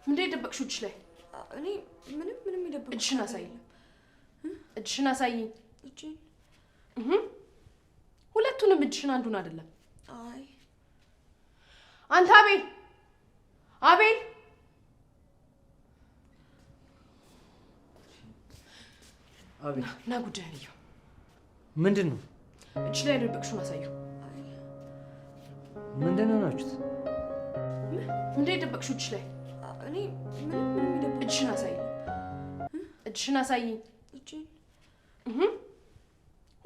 ምንድን የደበቅሽው እጅሽ ላይ? እኔ ምንም የደበቅኩት። እጅሽን አሳይ። እጅሽን አሳይ። እጅን? ሁለቱንም እጅሽን፣ አንዱን አይደለም። አይ አንተ አቤል፣ አቤል አቤል፣ ና ጉዳይህን እየው። ምንድን ነው? እጅሽ ላይ የደበቅሽውን አሳየው። ምንድን ነው ናችሁት? ምንድን የደበቅሽው እጅሽ ላይ? እኔ ምንም የደበቅኩት። እጅሽን አሳይ። እጅሽን አሳይ። እጅን?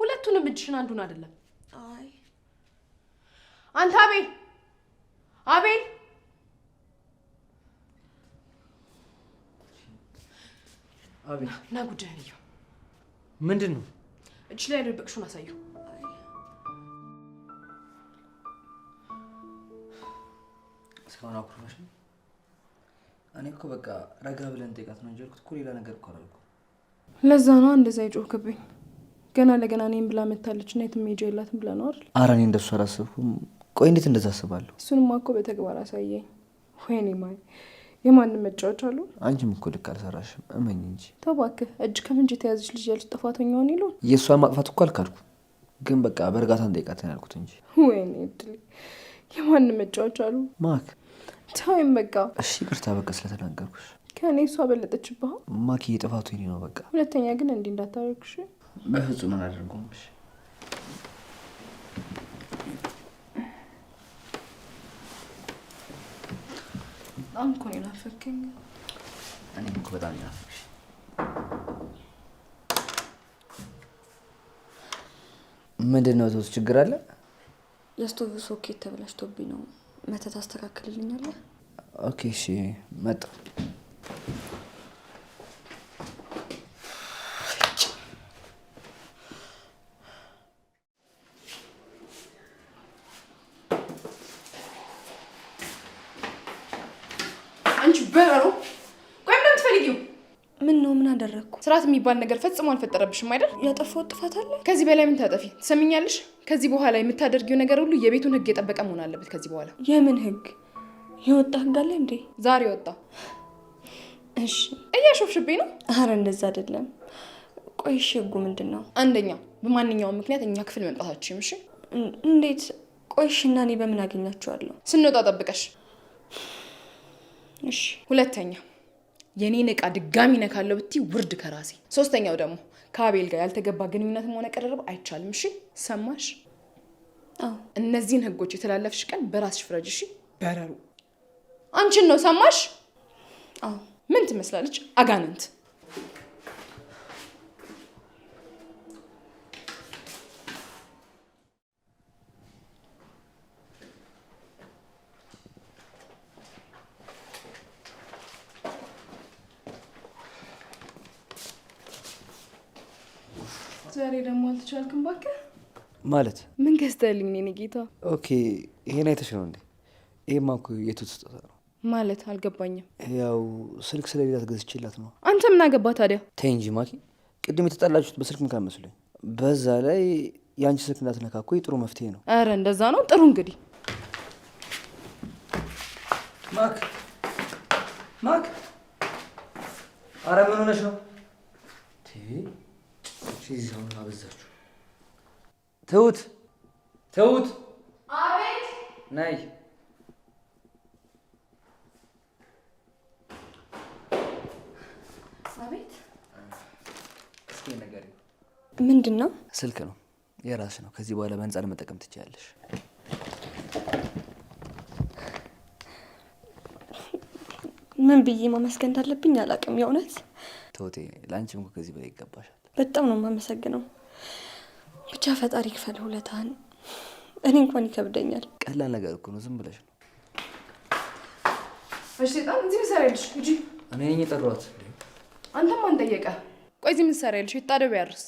ሁለቱንም እጅሽን፣ አንዱን አይደለም። አይ አንተ አቤል፣ አቤል አቤል፣ ና ጉዳይህን እየው። ምንድን ነው? እጅሽ ላይ የደበቅሽውን አሳየው። እስካሁን አኩርፈሽ ነው? እኔ እኮ በቃ ረጋ ብለን እንጠይቃት ነው እንጂ ያልኩት እኮ ሌላ ነገር እኮ አላልኩም። ለዛ ነው እንደዛ ይጮህክብኝ። ገና ለገና እኔም ብላ መታለች እና የትም ሄጃ የላትም ብላ ነው አይደል? ኧረ እኔ እንደሱ አላሰብኩም። ቆይ እንዴት እንደዛ አስባለሁ? እሱንማ እኮ በተግባር አሳየኝ። ወይኔ ማይ የማንም መጫወቻ አሉ። አንቺም እኮ ልክ አልሰራሽም፣ እመኝ እንጂ። ተው እባክህ፣ እጅ ከፍንጅ የተያዘች ልጅ ያለች ጥፋተኛውን ይሉን። የእሷን ማጥፋት እኮ አልካድኩ፣ ግን በቃ በእርጋታ እንጠይቃት ነው ያልኩት እንጂ። ወይኔ እድሌ፣ የማንም መጫወቻ አሉ። ማክ ተወይም በቃ። እሺ ይቅርታ በቃ ስለተናገርኩሽ። ከእኔ እሷ በለጠችብህ። ማኪ የጥፋቱ የኔ ነው በቃ። ሁለተኛ ግን እንዲህ እንዳታደርግሽ። በፍጹም አላደርገውም። እሺ በጣም እኮ ነው የናፈከኝ። እኔም እኮ በጣም ናፈቅሽ። ምንድን ነው ተውስ? ችግር አለ? የስቶቭ ሶኬት ተበላሽቶብኝ ነው። መተት አስተካክልልኛለህ? ኦኬ እሺ፣ መጣሁ። አንቺ በረሮ፣ ቆይ ምን ትፈልጊው? ምን ነው? ምን አደረግኩ? ስርዓት የሚባል ነገር ፈጽሞ አልፈጠረብሽም አይደል? ያጠፋሁት ጥፋት አለ? ከዚህ በላይ ምን ታጠፊ? ትሰሚኛለሽ? ከዚህ በኋላ የምታደርጊው ነገር ሁሉ የቤቱን ህግ የጠበቀ መሆን አለበት። ከዚህ በኋላ የምን ህግ? የወጣ ህግ አለ እንዴ? ዛሬ ወጣ። እሺ፣ እያሾፍሽብኝ ነው? አረ እንደዛ አይደለም። ቆይ እሺ፣ ህጉ ምንድን ነው? አንደኛ፣ በማንኛውም ምክንያት እኛ ክፍል መምጣታችሁም። እሺ። እንዴት? ቆይ እሺ፣ እና እኔ በምን አገኛችኋለሁ? ስንወጣ ጠብቀሽ። እሺ። ሁለተኛ፣ የኔን ዕቃ ድጋሚ ነካለው ብትይ ውርድ ከራሴ። ሶስተኛው ደግሞ ከአቤል ጋር ያልተገባ ግንኙነትም ሆነ ቅርርብ አይቻልም። እሺ ሰማሽ? አዎ። እነዚህን ህጎች የተላለፍሽ ቀን በራስሽ ፍረጅ። እሺ በረሩ። አንቺን ነው ሰማሽ? አዎ። ምን ትመስላለች? አጋንንት። ዛሬ ደግሞ አልተቻልክም እባክህ። ማለት ምን ገዝተህልኝ ነው የኔ ጌታ? ኦኬ፣ ይሄን አይተሽ ነው እንዴ? ይሄማ እኮ የቱት ስጦታ ነው ማለት አልገባኝም። ያው ስልክ ስለሌላት ገዝቼላት ነው። አንተ ምን አገባ ታዲያ? ተይ እንጂ ማኪ፣ ቅድም የተጣላችሁት በስልክ ምካን መስሎኝ። በዛ ላይ የአንቺ ስልክ እንዳትነካ እኮ ጥሩ መፍትሄ ነው። አረ እንደዛ ነው። ጥሩ እንግዲህ ማክ ማክ፣ አረ ምን ሆነሽ ነው? ዛውን አበዛችሁ። ትሁት ትሁት! አቤት። ነይ። አቤት። እስኪ ነገር ምንድን ነው? ስልክ ነው፣ የራስሽ ነው። ከዚህ በኋላ በነፃ ለመጠቀም ትችያለሽ። ምን ብዬ ማመስገን እንዳለብኝ አላውቅም። የእውነት ትሁቴ፣ ለአንቺም እኮ ከዚህ በላይ ይገባሻል። በጣም ነው የማመሰግነው። ብቻ ፈጣሪ ክፈል ውለታህን። እኔ እንኳን ይከብደኛል። ቀላል ነገር እኮ ነው፣ ዝም ብለሽ ነው። እሺ ሴጣን፣ እዚህ ምን ሰራልሽ? እጂ እኔ ነኝ የጠራኋት። አንተም ማን ጠየቀ? ቆይ እዚህ ምን ሰራልሽ? ይጣደብ ያርስ።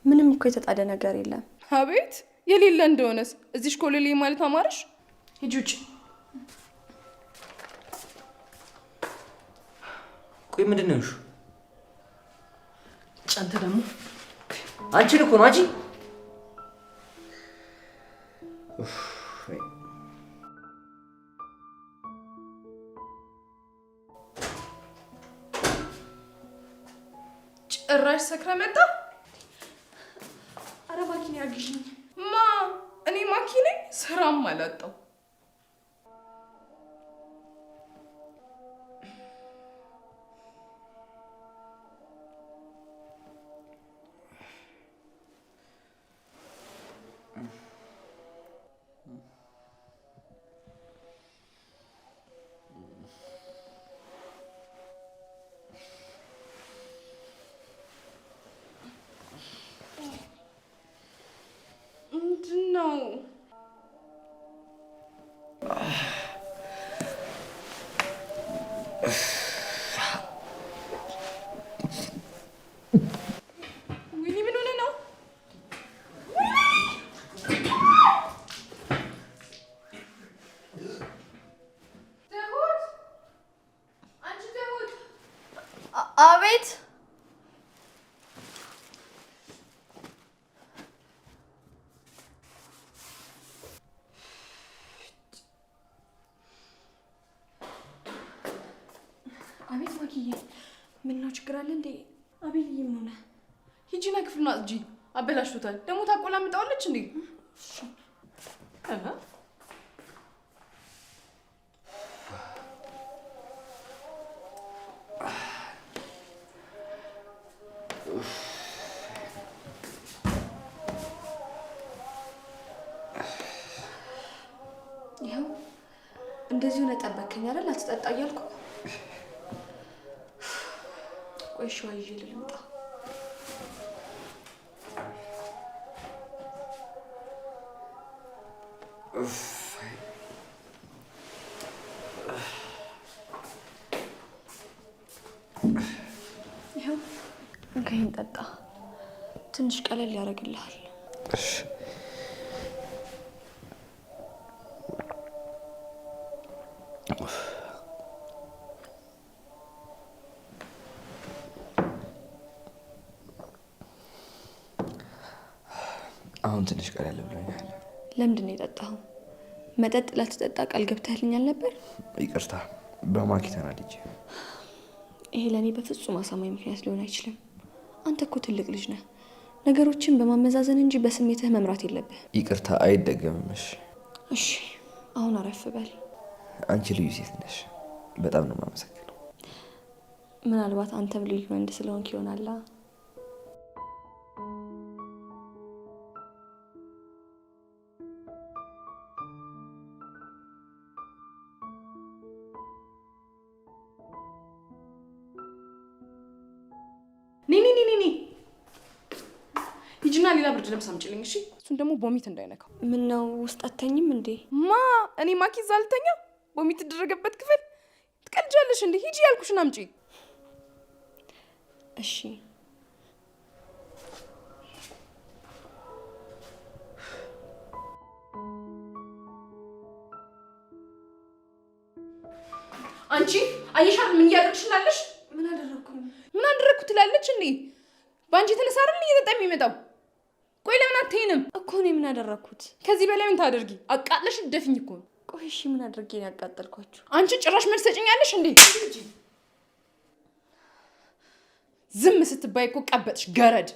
ምንም እኮ የተጣደ ነገር የለም። አቤት፣ የሌለ እንደሆነስ እዚህ ኮሌሌ ማለት አማረሽ? ሂጂ ውጪ። ቆይ ምንድን ነው? አንተ ደግሞ አንቺን እኮ ነው አንቺ። ጭራሽ ሰክረ መጣ። አረ ማኪን ያግዥኝ። ማ እኔ ማኪ ነኝ? ስራም አላጣው። አቤት። አቤት ማኪዬ፣ ምን ነው ችግር አለ እንዴ? አቤልዬ ምን ሆነ? ሂጂና ክፍሉን አጽጂ። አበላሽቶታል። ደግሞ ታቆላምጣዋለች እንዴ? ይኸው እንደዚህ ሆነ ጠበከኝ አይደል? አትጠጣ እያልኩ። ቆይ ሸዋ ይዤ ልምጣ። ይኸው እንከይን ጠጣ። ትንሽ ቀለል ያደርግልሃል። አሁን ትንሽ ቀለል ብሎኛል። ለምንድን ነው የጠጣኸው? መጠጥ ላትጠጣ ቃል ገብተህልኛል ነበር። ይቅርታ በማኪ ተናድጄ። ይሄ ለእኔ በፍጹም አሳማኝ ምክንያት ሊሆን አይችልም። አንተ እኮ ትልቅ ልጅ ነህ። ነገሮችን በማመዛዘን እንጂ በስሜትህ መምራት የለብህ። ይቅርታ አይደገምምሽ። እሺ አሁን አረፍ በል። አንቺ ልዩ ሴት ነሽ። በጣም ነው የማመሰግነው። ምናልባት አንተም ልዩ ወንድ ስለሆንክ ይሆናላ። ሂጂና ሌላ ብርድ ልብስ አምጪልኝ እሺ። እሱን ደግሞ ቦሚት እንዳይነካው። ምን ነው ውስጥ አተኝም እንዴ? እኔ ማኪ እዛ አልተኛ? ቦሚት የተደረገበት ክፍል ትቀልጃለሽ እንዴ? ሂጂ ያልኩሽን አምጪ። እሺ አንቺ አየሻል ምን እያደረግሽ? ምን አደረኩ? ምን አደረኩ ትላለች እንዴ? ባንቺ የተነሳ አይደል እየጠጣ የሚመጣው? ቆይ ለምን አትይንም? እኮ እኔ ምን አደረኩት? ከዚህ በላይ ምን ታደርጊ? አቃጥለሽ ደፍኝ እኮ። ቆይ እሺ ምን አድርጌ ነው ያቃጠልኳችሁ? አንቺ ጭራሽ መልስ ሰጭኛለሽ እንዴ? ዝም ስትባይ እኮ ቀበጥሽ ገረድ።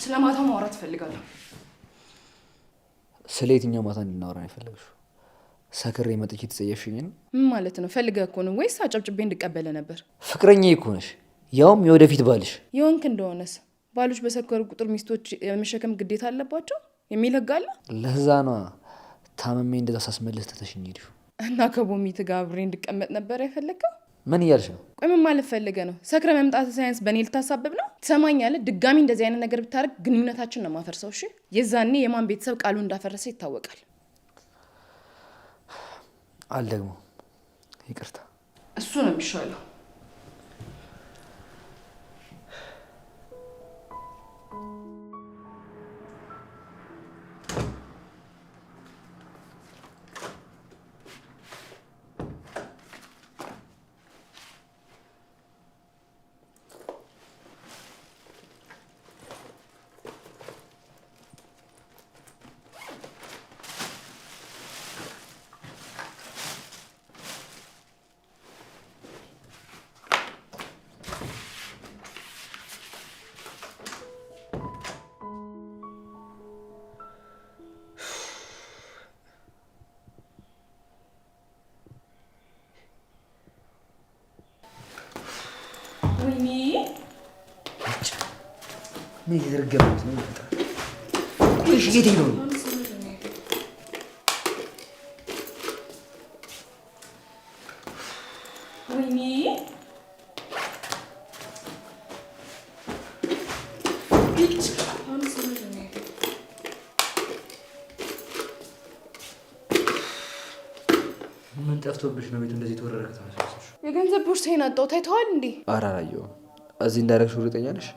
ስለ ማታ ማውራት እፈልጋለሁ። ስለ የትኛው ማታ እንድናወራ ነው የፈለግሽው? ሰክሬ መጥቼ የተጸየፍሽኝ ነው? ምን ማለት ነው? ፈልገህ እኮ ነው ወይስ አጨብጭቤ እንድቀበለ ነበር? ፍቅረኛዬ እኮ ነሽ፣ ያውም የወደፊት ባልሽ። የሆንክ እንደሆነስ ባሎች በሰከሩ ቁጥር ሚስቶች የመሸከም ግዴታ አለባቸው የሚል ህግ አለ። ለዛ ነዋ ታመሜ እንደዛ ሳስመልስ ትተሽኝ ሄድሽው። እና ከቦሚት ጋር አብሬ እንድቀመጥ ነበር የፈለግከው? ምን እያልሽ ነው? ቆይ ምን ማለት ፈልገህ ነው? ሰክረ መምጣት ሳይንስ በእኔ ልታሳብብ ነው? ትሰማኛለህ? ድጋሚ እንደዚህ አይነት ነገር ብታደርግ ግንኙነታችን ነው ማፈርሰው። እሺ የዛኔ የማን ቤተሰብ ቃሉ እንዳፈረሰ ይታወቃል። አልደግሞ ይቅርታ። እሱ ነው የሚሻለው። ምን እየተረገምኩት ነው? ቆይሽ ጌቴ ነው። ወይኔ ምን ጠፍቶብሽ ነው ቤቱ እንደዚህ ተወረረ? ከተመሰለሽ የገንዘብ ቦርሳዬን አጣሁት። ታይተዋል እንዴ? ኧረ አላየሁም። እዚህ እንዳደረግሽው እርግጠኛ ነሽ?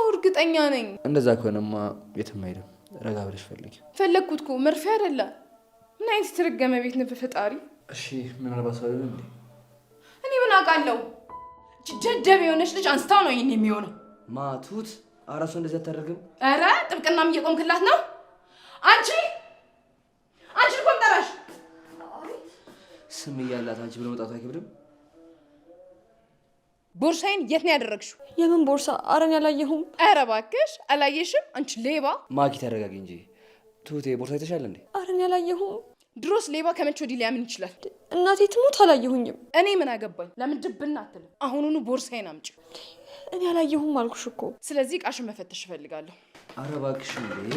እርግጠኛ ነኝ። እንደዛ ከሆነማ የትም አይደለም። ረጋ ብለሽ ፈልጊ። ፈለግኩት እኮ መርፌ አይደለ። ምን አይነት የተረገመ ቤት ነው በፈጣሪ። እሺ ምናልባት ሰው አይደል እንዴ? እኔ ምን አውቃለሁ? ደደብ የሆነች ልጅ አንስታው ነው ይሄን የሚሆነው። ማቱት አራሱ እንደዚህ አታደርግም። ኧረ ጥብቅናም እየቆምክላት ነው አንቺ እኮ ጠራሽ። ስም እያላት አንቺ ብሎ መጣቱ አይከብድም? ቦርሳዬን የት ነው ያደረግሽው? የምን ቦርሳ? አረን ያላየሁም። ኧረ እባክሽ አላየሽም አንቺ ሌባ። ማኪ ተረጋጊ እንጂ ትሁቴ፣ ቦርሳ ይተሻል እንዴ? አረን ያላየሁም። ድሮስ ሌባ ከመቼ ወዲህ ሊያምን ይችላል? እናቴ ትሙት አላየሁኝም። እኔ ምን አገባኝ? ለምን ድብና አትልም? አሁኑኑ ቦርሳዬን አምጪ። እኔ አላየሁም አልኩሽ እኮ። ስለዚህ እቃሽን መፈተሽ እፈልጋለሁ። ኧረ እባክሽ እንዴ!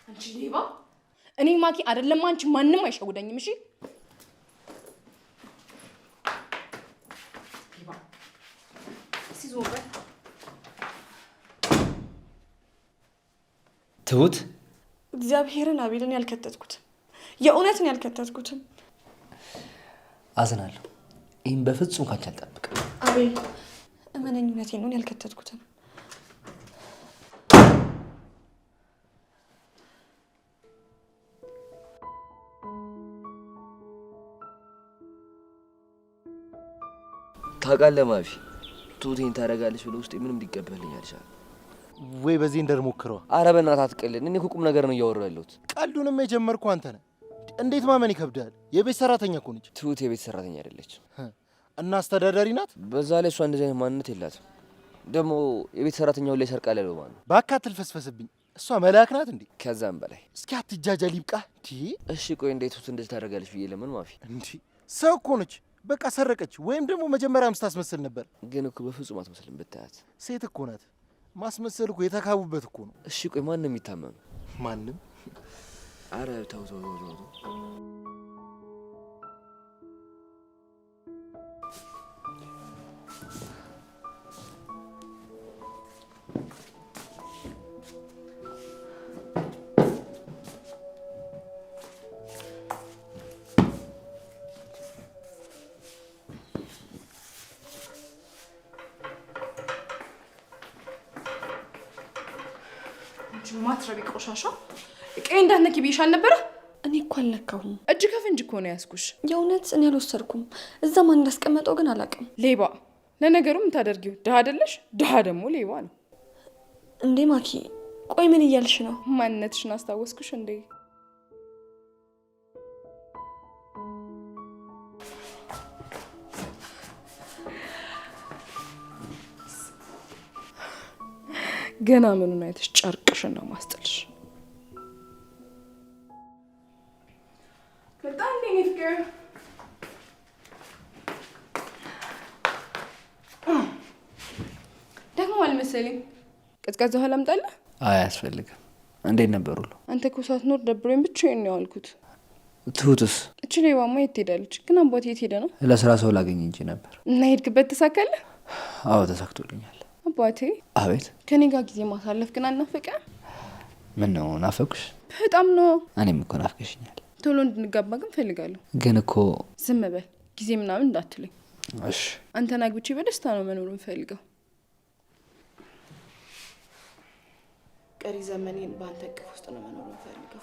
አንቺ ሌባ! እኔ ማኪ አይደለም አንቺ ማንንም አይሸውደኝም። እሺ ሌባ ሲዞበት ትሁት፣ እግዚአብሔርን አቤልን ያልከተትኩትም የእውነትን ያልከተትኩትም። አዝናለሁ። ይህም በፍጹም ካንቺ አልጠብቅም። አቤል እመነኝ፣ እውነቴን ነው ያልከተትኩትም። ታውቃለህ ማፊ፣ ትሁቴን ታደርጋለች ብለው ውስጤ ምንም ሊቀበልኝ አልቻለም። ወይ በዚህ እንደርሞክረዋ። ኧረ በእናትህ አትቀልድ። እኔ እኮ ቁም ነገር ነው እያወራሁ ያለሁት። ቀልዱንም የጀመርኩ አንተ ነህ። እንዴት ማመን ይከብዳል? የቤት ሰራተኛ እኮ ነች። ትሁት የቤት ሰራተኛ አይደለችም እና አስተዳዳሪ ናት። በዛ ላይ እሷ እንደዚህ አይነት ማንነት የላትም። ደግሞ የቤት ሰራተኛውን ላይ ሰርቃል ያለው ማን ነው? እባክህ አትልፈስፈስብኝ። እሷ መልአክ ናት እንዴ? ከዛም በላይ እስኪ አትጃጃል፣ ይብቃ። እሺ ቆይ እንዴት ትሁት እንደዚህ ታደርጋለች ብዬ ለምን ማፊ? እንዴ ሰው እኮ ነች። በቃ ሰረቀች፣ ወይም ደግሞ መጀመሪያም ስታስመስል ነበር። ግን እኮ በፍጹም አትመስልም ብታያት። ሴት እኮ ናት። ማስመሰል እኮ የተካቡበት እኮ ነው። እሺ ቆይ ማን ነው የሚታመኑ? ማንም። አረ ተው ተው ተው ተው። ማትረቢ ቆሻሻ እቄ እንዳትነኪ ብዬሽ አልነበረ? እኔ እኮ አልነካሁም። እጅ ከፍንጅ እኮ ነው ያዝኩሽ። የእውነት እኔ አልወሰድኩም። እዛ ማን እንዳስቀመጠው ግን አላውቅም። ሌባ። ለነገሩ ምን ታደርጊው? ድሃ አይደለሽ? ድሃ ደግሞ ሌባ ነው እንዴ? ማኪ ቆይ ምን እያልሽ ነው? ማንነትሽን አስታወስኩሽ እንዴ? ገና ምኑን አይተሽ ጨርቅሽን ነው ማስጠልሽ። በጣም እንዴ ፍቅር ደግሞ አልመሰለኝ። ቀዝቃዛ ውሃ ላምጣልህ? አይ አያስፈልግም። እንዴት ነበር ሁሉ? አንተ እኮ ሳትኖር ደብሮኝ ብቻዬን ነው ያልኩት። ትሁትስ? እቺ ሌባማ የት ሄዳለች? ግን አባቴ የት ሄደ ነው? ለስራ ሰው ላገኝ እንጂ ነበር። እና ሄድክበት ተሳካለህ? አዎ ተሳክቶልኛል። አባቴ። አቤት። ከኔ ጋር ጊዜ ማሳለፍ ግን አልናፈቀም? ምን ነው ናፈኩሽ? በጣም ነው። እኔም እኮ ናፍቀሽኛል። ቶሎ እንድንጋባ ግን ፈልጋለሁ። ግን እኮ ዝም በል፣ ጊዜ ምናምን እንዳትለኝ። እሺ። አንተን አግብቼ በደስታ ነው መኖር የምፈልገው። ቀሪ ዘመኔን በአንተ እቅፍ ውስጥ ነው መኖር የምፈልገው።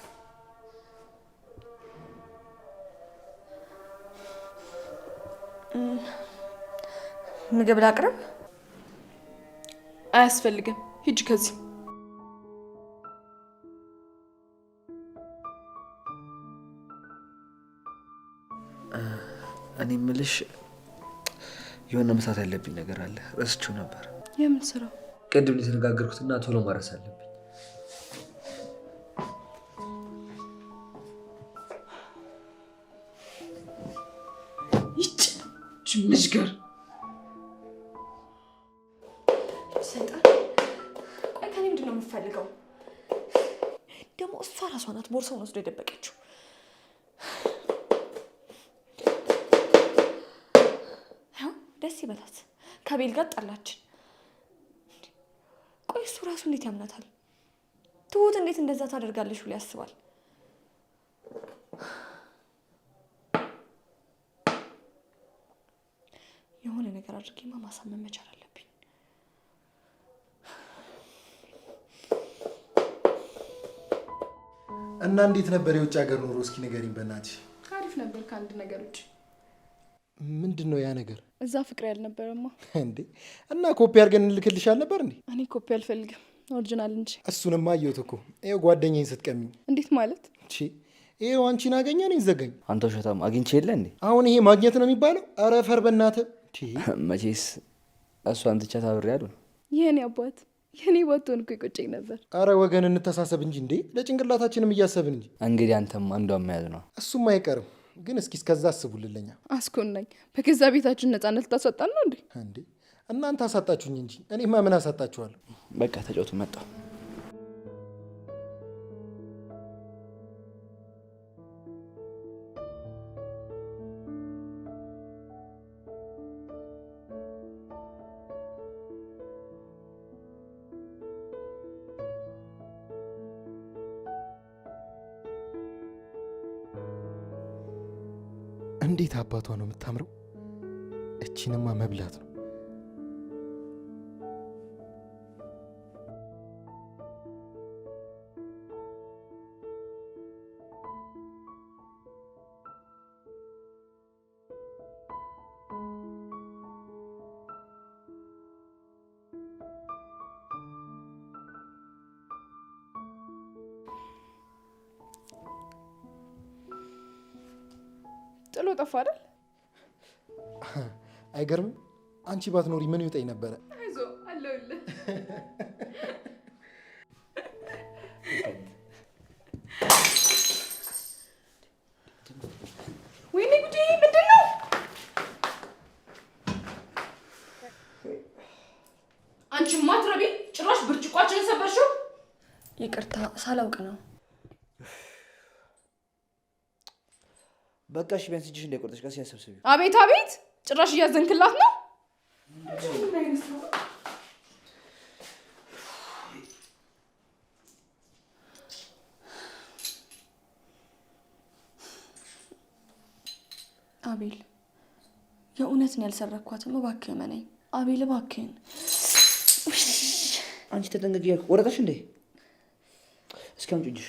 ምግብ ላቅርብ? አያስፈልግም፣ ሂጅ ከዚህ። እኔ የምልሽ የሆነ መስራት ያለብኝ ነገር አለ፣ ረስቼው ነበር። የምን ስራ? ቅድም የተነጋገርኩትና ቶሎ ማድረስ አለብኝ። ይጭ ምሽገር ሰይጣን። ቆይ ከኔ ምንድን ነው የምፈልገው? ደግሞ እሷ ራሷ ናት ቦርሳውን ወስዶ የደበቀችው። ደስ ይበላት። ከአቤል ጋር ጣላችን። ቆይ እሱ ራሱ እንዴት ያምናታል? ትሁት እንዴት እንደዛ ታደርጋለች ብሎ ያስባል? የሆነ ነገር አድርጌማ ማሳመን መቻል አለብኝ። እና እንዴት ነበር የውጭ ሀገር ኑሮ? እስኪ ንገሪኝ በእናትሽ። አሪፍ ነበር ከአንድ ነገር ውጭ። ምንድን ነው ያ ነገር? እዛ ፍቅር ያልነበረማ እንዴ። እና ኮፒ አድርገን እንልክልሻል ነበር እንዴ? እኔ ኮፒ አልፈልግም፣ ኦሪጂናል እንጂ። እሱንማ አየሁት እኮ። ይኸው ጓደኛዬን ስትቀሚኝ። እንዴት ማለት? ይኸው አንቺን አገኘ እኔን ዘጋኝ። አንተ ውሸታም፣ አግኝቼ የለ እንዴ? አሁን ይሄ ማግኘት ነው የሚባለው? ኧረ ፈር በእናትህ። መቼስ እሷን ትቻት አብሬያለሁ። የኔ አባት የኔ ባትሆን እኮ ይቆጨኝ ነበር። አረ ወገን እንተሳሰብ እንጂ እንዴ! ለጭንቅላታችንም እያሰብን እንጂ። እንግዲህ አንተም አንዷን መያዝ ነው። እሱም አይቀርም፣ ግን እስኪ እስከዛ አስቡልለኛ። አስኮናኝ በገዛ ቤታችን ነፃነት ታሳጣን ነው እንዴ? እንዴ እናንተ አሳጣችሁኝ እንጂ እኔማ ምን አሳጣችኋለሁ? በቃ ተጫውቱ፣ መጣሁ። እንዴት አባቷ ነው የምታምረው! እቺንማ መብላት ነው። ጥሎ ጠፋ አይደል? አይገርምም? አንቺ ባትኖሪ ምን ይውጠኝ ነበረ? አይዞህ አለሁልህ። ወይኔ ጉዴ! ምንድን ነው? አንቺ ማትረቢ! ጭራሽ ብርጭቋችንን ሰበርሽው። ይቅርታ ሳላውቅ ነው። በቃ እሺ፣ ቢያንስ እጅሽ እንዳይቆርጥሽ ቀስ ያሰብስቢ። አቤት አቤት! ጭራሽ እያዘንክላት ነው። አቤል የእውነት ነው ያልሰረኳትም። እባክህ መነኝ አቤል፣ እባክህን። አንቺ ተጠንቀቂ። ወረቀሽ እንዴ? እስኪ አምጪ እጅሽ።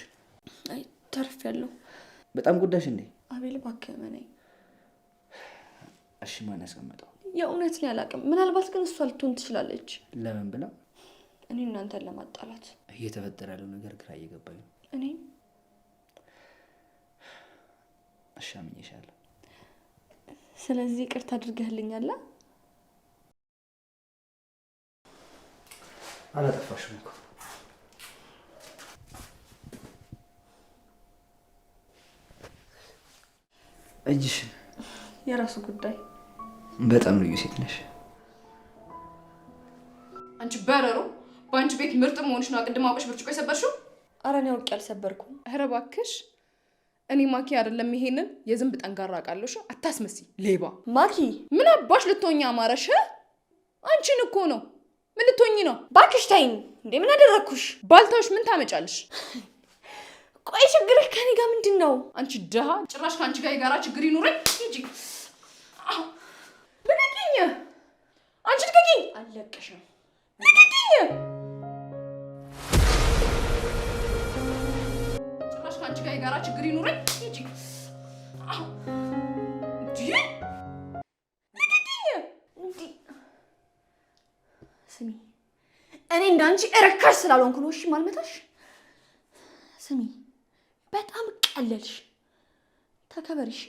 አይ ተርፌያለሁ። በጣም ጉዳሽ እንዴ? አቤል እባክህ መነኝ። እሺ ማን ያስቀመጠው? የእውነት ነው ያላቅም። ምናልባት ግን እሷ ልትሆን ትችላለች። ለምን ብላ? እኔ እናንተን ለማጣላት። እየተፈጠረ ያለው ነገር ግራ እየገባኝ ነው። እኔም እሺ አምኜሻለሁ። ስለዚህ ይቅርታ አድርገህልኛል? አላጠፋሽም እኮ። እጅሽን። የራሱ ጉዳይ። በጣም ልዩ ሴት ነሽ አንቺ በረሮ። በአንቺ ቤት ምርጥ መሆንሽ ነው ቅድም አውቀሽ ብርጭቆ የሰበርሽው። ኧረ እኔ አውቄ አልሰበርኩም። ኧረ እባክሽ፣ እኔ ማኪ አይደለም ይሄንን የዝንብ ጠንጋራ አውቃለሽ። አታስመስይ ሌባ። ማኪ ምን አባሽ ልትሆኚ አማረሽ? አንቺን እኮ ነው። ምን ልትሆኚ ነው? እባክሽ ተይኝ። እንዴ ምን አደረግኩሽ? ባልታውሽ ምን ታመጫለሽ? ቆይ ችግርህ ከኔ ጋር ምንድን ነው? አንቺ ደሃ! ጭራሽ ከአንቺ ጋር የጋራ ችግር ይኑረኝ እንጂ። ልቀቂኝ! አንቺ ልቀቂኝ! አልለቅሽም። ልቀቂኝ! ጭራሽ ከአንቺ ጋር የጋራ ችግር ይኑረኝ እንጂ። ስሚ፣ እኔ እንዳንቺ እረካሽ ስላልሆንኩ ነው። እሺ ማልመታሽ። ስሚ፣ በጣም ቀለልሽ። ተከበሪሽ።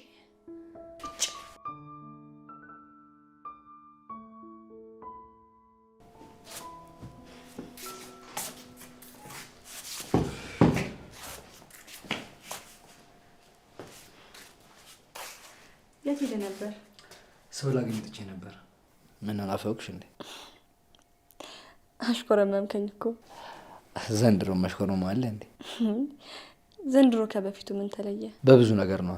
የት ሄደ ነበር? ሰው ላገኝ ጥቼ ነበር። ምን አላፈውክሽ እንዴ? አሽኮረመምከኝ እኮ። ዘንድሮ መሽኮረም አለ እንዴ? ዘንድሮ ከበፊቱ ምን ተለየ? በብዙ ነገር ነው።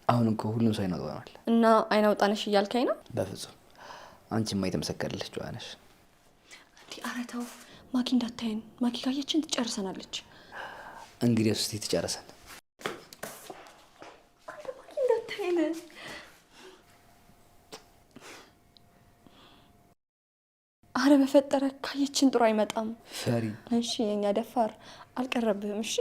አሁን እኮ ሁሉም ሰው ይናውጣናል። እና አይናውጣነሽ እያልከኝ ነው? በፍጹም አንቺማ የተመሰከረልሽ ጨዋ ነሽ። እንዲህ ኧረ ተው ማኪ እንዳታየን። ማኪ ካየችን ትጨርሰናለች። እንግዲህ እስቲ ትጨርሰን። ማኪ እንዳታየን። አረ በፈጠረ ካየችን ጥሩ አይመጣም። ፈሪ። እሺ የኛ ደፋር አልቀረብህም። እሺ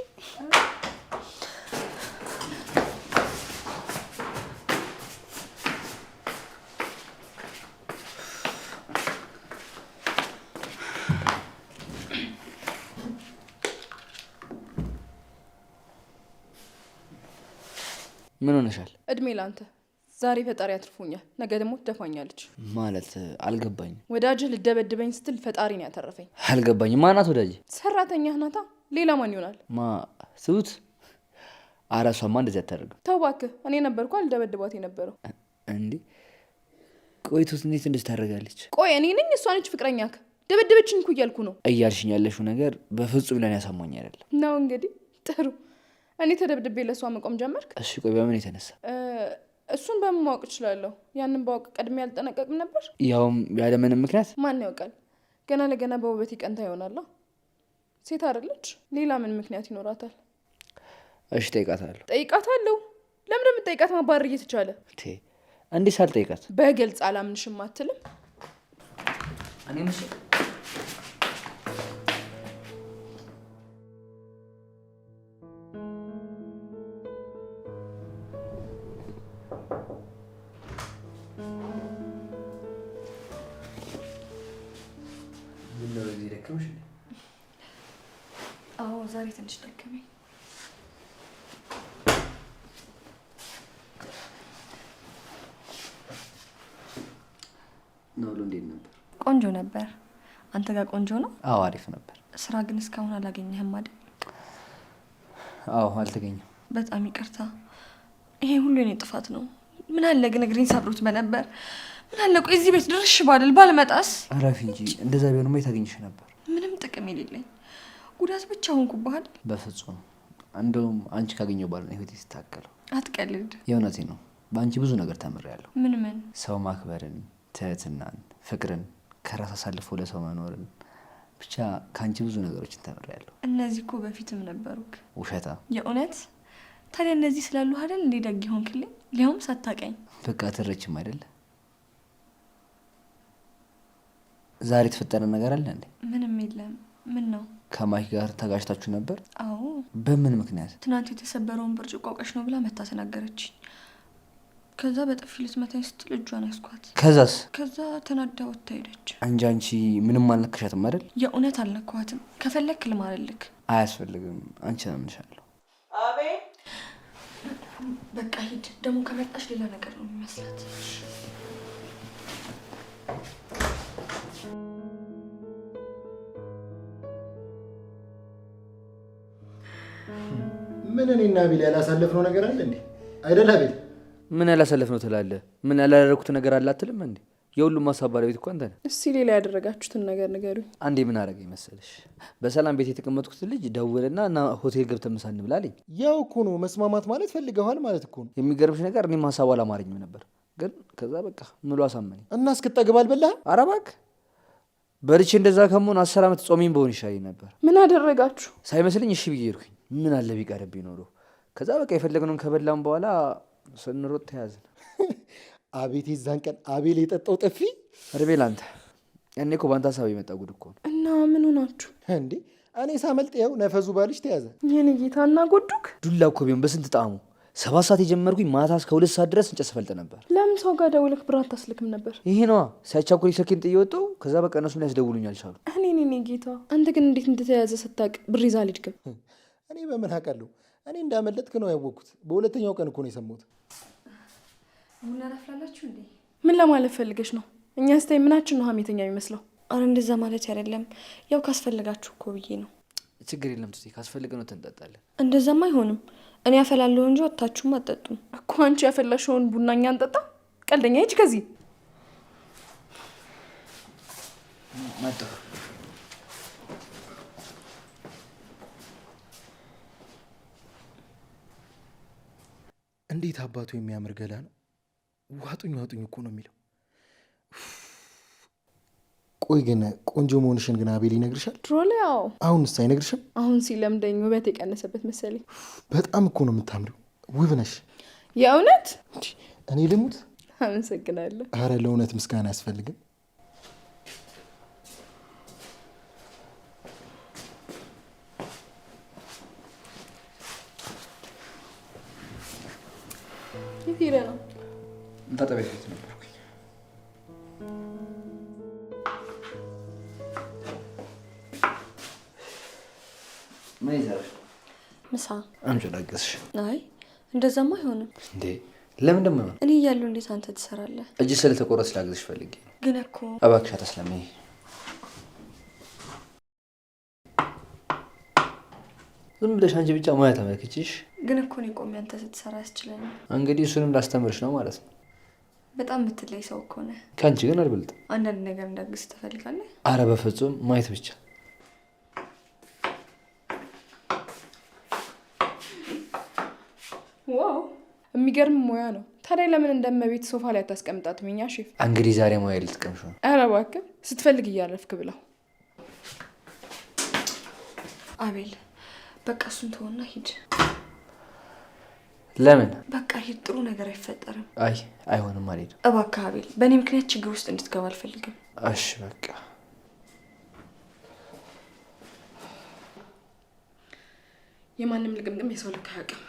ምን ሆነሻል? እድሜ ላንተ። ዛሬ ፈጣሪ አትርፎኛል፣ ነገ ደግሞ ትደፋኛለች። ማለት አልገባኝም። ወዳጅህ ልደበድበኝ ስትል ፈጣሪ ነው ያተረፈኝ። አልገባኝም። ማናት ወዳጅ? ሰራተኛህ ናታ። ሌላ ማን ይሆናል? ትሁት? ኧረ እሷማ እንደዚህ አታደርግም። ተው እባክህ፣ እኔ ነበርኩ ልደበድባት የነበረው። እንዴ ቆይ ትሁት እንዴት እንደዚህ ታደርጋለች? ቆይ እኔ ነኝ እሷ ነች ፍቅረኛክ? ደበደበችኝ እኮ እያልኩ ነው። እያልሽኝ ያለሽው ነገር በፍጹም ለኔ ያሳማኝ አይደለም ነው። እንግዲህ ጥሩ፣ እኔ ተደብድቤ ለእሷ መቆም ጀመርክ? እሺ ቆይ በምን የተነሳ? እሱን በምን ማወቅ እችላለሁ? ያንን ባወቅ ቀድሜ ያልጠነቀቅም ነበር? ያውም ያለምንም ምክንያት? ማን ያውቃል? ገና ለገና በውበት ይቀንታ ይሆናላ። ሴት አይደለች? ሌላ ምን ምክንያት ይኖራታል? እሺ ጠይቃታለሁ። ጠይቃታለሁ? ለምን እንደምትጠይቃት ማባረር እየተቻለ እንዴት ሳልጠይቃት? በግልጽ አላምንሽም አትልም? እኔ ምሽ አዎ ዛሬ ትንሽ ደከመኝ። ነውሉ እንዴት ነበር? ቆንጆ ነበር። አንተ ጋር ቆንጆ ነው? አዎ አሪፍ ነበር። ስራ ግን እስካሁን አላገኘህም አይደል? አዎ አልተገኘም። በጣም ይቅርታ። ይሄ ሁሉ የኔ ጥፋት ነው። ምን አለ ግን እግሬን ሰብሮት በነበር። ምን አለ ቆይ እዚህ ቤት ድርሽ ባልል ባልመጣስ? አረፍ እንጂ እንደዛ ቢሆንማ የታገኝሽ ነበር። ምንም ጥቅም የሌለኝ ጉዳት ብቻ ሆንኩብህ አይደል? በፍጹም እንደውም አንቺ ካገኘው ባል ነው ህይወቴ ሲታከለው። አትቀልድ። የእውነቴ ነው። በአንቺ ብዙ ነገር ተምሬያለሁ። ምን? ሰው ማክበርን፣ ትህትናን፣ ፍቅርን፣ ከራስ አሳልፎ ለሰው መኖርን፣ ብቻ ከአንቺ ብዙ ነገሮችን ተምሬያለሁ። እነዚህ እኮ በፊትም ነበሩክ። ውሸታ። የእውነት ታዲያ እነዚህ ስላሉ አይደል እንዴ ደግ ሆንክልኝ? ሊያውም ሳታቀኝ። በቃ ትረችም አይደለ? ዛሬ የተፈጠረ ነገር አለ እንዴ? ምንም የለም። ምን ነው? ከማኪ ጋር ተጋጭታችሁ ነበር? አዎ። በምን ምክንያት? ትናንት የተሰበረውን ብርጭቆ አውቀሽ ነው ብላ መታ ተናገረችኝ። ከዛ በጥፊ ልትመታኝ ስትል እጇን ያስኳት። ከዛስ? ከዛ ተናዳ ወጥታ ሄደች። እንጂ አንቺ ምንም አልነካሻትም አይደል? የእውነት አልነካኋትም። ከፈለክ ልማልልክ። አያስፈልግም። አንቺ አምንሻለሁ። አቤት። በቃ ሂድ። ደግሞ ከመጣሽ ሌላ ነገር ነው የሚመስላት። ምን እኔና አቤል ያላሳለፍነው ነገር አለ እንዴ? አይደል አቤል? ምን ያላሳለፍነው ትላለህ? ምን ያላደረኩት ነገር አለ አትልም እንዴ? የሁሉም ሀሳብ ባለቤት እኮ አንተ ነህ። እስቲ ሌላ ያደረጋችሁትን ነገር ንገሩኝ። አንዴ ምን አደረገኝ መሰለሽ? በሰላም ቤት የተቀመጥኩት ልጅ ደውልና እና ሆቴል ገብተን ምሳ እንብላ አለኝ። ያው እኮ ነው መስማማት ማለት ፈልገዋል ማለት እኮ ነው። የሚገርምሽ ነገር እኔም ሀሳቡ አላማረኝም ነበር፣ ግን ከዛ በቃ ምሎ አሳመነኝ። እና እስክጠግብ አልበላህም? ኧረ እባክህ በልቼ እንደዛ ከመሆን 10 ዓመት ጾሜን በሆን ይሻለኝ ነበር። ምን አደረጋችሁ? ሳይመስልኝ እሺ ብዬ ሄድኩኝ። ምን አለ ቢቀርብኝ ኖሮ። ከዛ በቃ የፈለግነውን ከበላም በኋላ ስንሮጥ ተያዝን። አቤት የዛን ቀን አቤል የጠጣው ጥፊ! እርቤል አንተ እኔ እኮ በአንተ ሀሳብ የመጣ ጉድ እኮ ነው። እና ምን ሆናችሁ እንዴ? እኔ ሳመልጥ ያው ነፈዙ ባልሽ ተያዘ። ይህን ጌታ እና ጎዱክ። ዱላ እኮ ቢሆን በስንት ጣዕሙ። 7 ሰዓት የጀመርኩኝ ማታ እስከ 2 ሰዓት ድረስ እንጨት ስፈልጥ ነበር። ለምን ሰው ጋር ደውለክ ብር አታስልክም ነበር? ይሄ ነዋ ሲያቻኩሪ ስልኬን ጥዬ ወጣሁ። ከዛ በቃ እነሱም ሊያስደውሉኝ አልቻሉ። እኔ ጌታ። አንተ ግን እንዴት እንደተያዘ ስታውቅ ብር ይዛ አልሄድክም? እኔ በምን አውቃለሁ? እኔ እንዳመለጥክ ነው ያወቅኩት። በሁለተኛው ቀን እኮ ነው የሰማሁት። ቡና ላፍላላችሁ እንዴ? ምን ለማለት ፈልገሽ ነው? እኛ ስታይ ምናችን ነው ሀሜተኛ የሚመስለው? አረ እንደዛ ማለት አይደለም። ያው ካስፈልጋችሁ እኮ ብዬ ነው። ችግር የለም ትሴ፣ ካስፈልገ ነው እንጠጣለን። እንደዛም አይሆንም። እኔ ያፈላለሁ እንጂ ወጣችሁም አትጠጡም እኮ። አንቺ ያፈላሽውን ቡና እኛ እንጠጣ? ቀልደኛ ሂጅ ከዚህ። መጣሁ። እንዴት አባቱ የሚያምር ገላ ነው! ዋጡኝ ዋጡኝ እኮ ነው የሚለው። ቆይ ግን ቆንጆ መሆንሽን ግን አቤል ይነግርሻል? ድሮ ላይ አዎ። አሁንስ አይነግርሽም? አሁን ሲለምደኝ ውበት የቀነሰበት መሰለኝ። በጣም እኮ ነው የምታምሪው፣ ውብ ነሽ። የእውነት? እኔ ልሙት? አመሰግናለሁ። አረ ለእውነት ምስጋና አያስፈልግም። የት ሄደህ ነው? መታጠቢያ ቤት ነበርኩኝ። ምን ይሰራል? ምሳ አምጪ ላግዝሽ። አይ እንደዛማ አይሆንም። እንዴ ለምን ደሞ? እኔ እያለሁ እንዴት አንተ ትሰራለህ? እጅ ስለተቆረጠ ላግዝሽ ፈልጌ። ግን እኮ እባክሽ አታስለምኝ። ዝም ብለሽ አንቺ ብቻ ሙያ ተመልክችሽ። ግን እኮ እኔ ቆሜ አንተ ስትሰራ ያስችለኛል። እንግዲህ እሱንም ላስተምርሽ ነው ማለት ነው። በጣም የምትለይ ሰው እኮ ነህ። ከአንቺ ግን አልበልጥም። አንዳንድ ነገር እንዳግዝ ትፈልጋለህ? አረ በፍጹም ማየት ብቻ። ዋው የሚገርም ሙያ ነው። ታዲያ ለምን እንደመቤት ሶፋ ላይ አታስቀምጣትም? እኛ ሼፍ እንግዲህ ዛሬ ሙያ ልትቀምሹ ነው። ኧረ እባክህ ስትፈልግ እያረፍክ ብላው። አቤል በቃ እሱን ተወና ሂድ። ለምን? በቃ ሂድ፣ ጥሩ ነገር አይፈጠርም። አይ አይሆንም፣ አልሄድም። እባክህ አቤል፣ በእኔ ምክንያት ችግር ውስጥ እንድትገባ አልፈልግም። እሺ በቃ የማንም ልቅምቅም የሰው ልክ አያውቅም።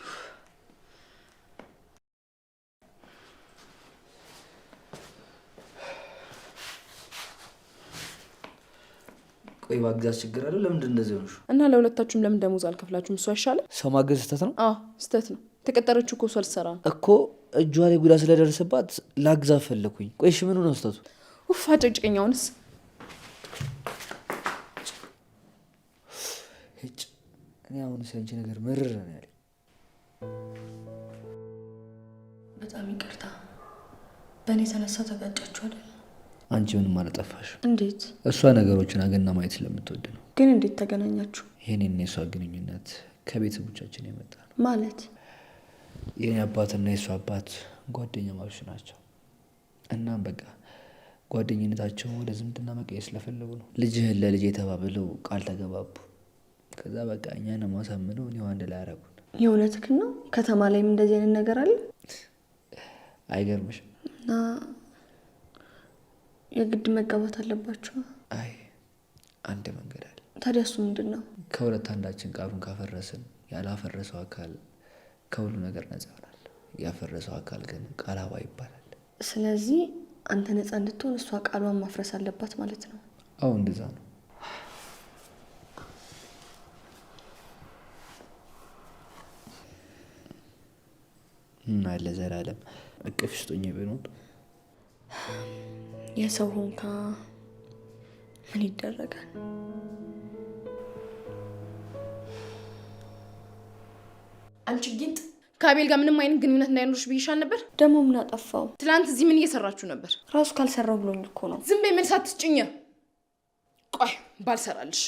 ቆይ ማገዝ ችግር አለው? ለምንድን እንደዚህ ሆነሽ? እና ለሁለታችሁም ለምን ደሞዝ አልከፍላችሁም? እሱ አይሻልም? ሰው ማገዝ ስህተት ነው? አዎ ስህተት ነው። ተቀጠረችው እኮ እሷ ልትሰራ ነው እኮ። እጇ ላይ ጉዳት ስለደረሰባት ላግዛ ፈለኩኝ። ቆይ እሺ ምን ነው ስህተቱ? ኡፍ አጨቅጭቀኝ። አሁንስ እኔ አሁንስ ያንቺ ነገር ምርር ነው ያለኝ። በጣም ይቅርታ። በእኔ የተነሳ ተጋጫችሁ አይደል? አንቺ ምንም አላጠፋሽ። እንዴት? እሷ ነገሮችን አገና ማየት ስለምትወድ ነው። ግን እንዴት ተገናኛችሁ? የኔና የሷ ግንኙነት ከቤተሰቦቻችን የመጣ ነው። ማለት? የኔ አባትና የሷ አባት ጓደኛ ማች ናቸው። እናም በቃ ጓደኝነታቸው ወደ ዝምድና መቀየር ስለፈለጉ ነው። ልጅህን ለልጅ የተባብለው ቃል ተገባቡ። ከዛ በቃ እኛን ማሳምነው እኔው አንድ ላይ አረጉን። የእውነትህን ነው? ከተማ ላይም እንደዚህ አይነት ነገር አለ? አይገርምሽም? እና የግድ መጋባት አለባችሁ? አይ አንድ መንገድ አለ። ታዲያ እሱ ምንድን ነው? ከሁለት አንዳችን ቃሉን ካፈረስን ያላፈረሰው አካል ከሁሉ ነገር ነፃ ይሆናል። ያፈረሰው አካል ግን ቃላባ ይባላል። ስለዚህ አንተ ነፃ እንድትሆን እሷ ቃሏን ማፍረስ አለባት ማለት ነው? አዎ እንደዛ ነው። እና ለዘላለም እቅፍ ስጦኝ ቢሆን የሰው ሆንካ ምን ይደረጋል? አንቺ ጊንጥ ከአቤል ጋር ምንም አይነት ግንኙነት እንዳይኖርሽ ብይሻል ነበር። ደግሞ ምን አጠፋው? ትላንት እዚህ ምን እየሰራችሁ ነበር? ራሱ ካልሰራው ብሎኝ እኮ ነው። ዝም በይ፣ መልስ አትስጭኝ። ቆይ ባልሰራልሽ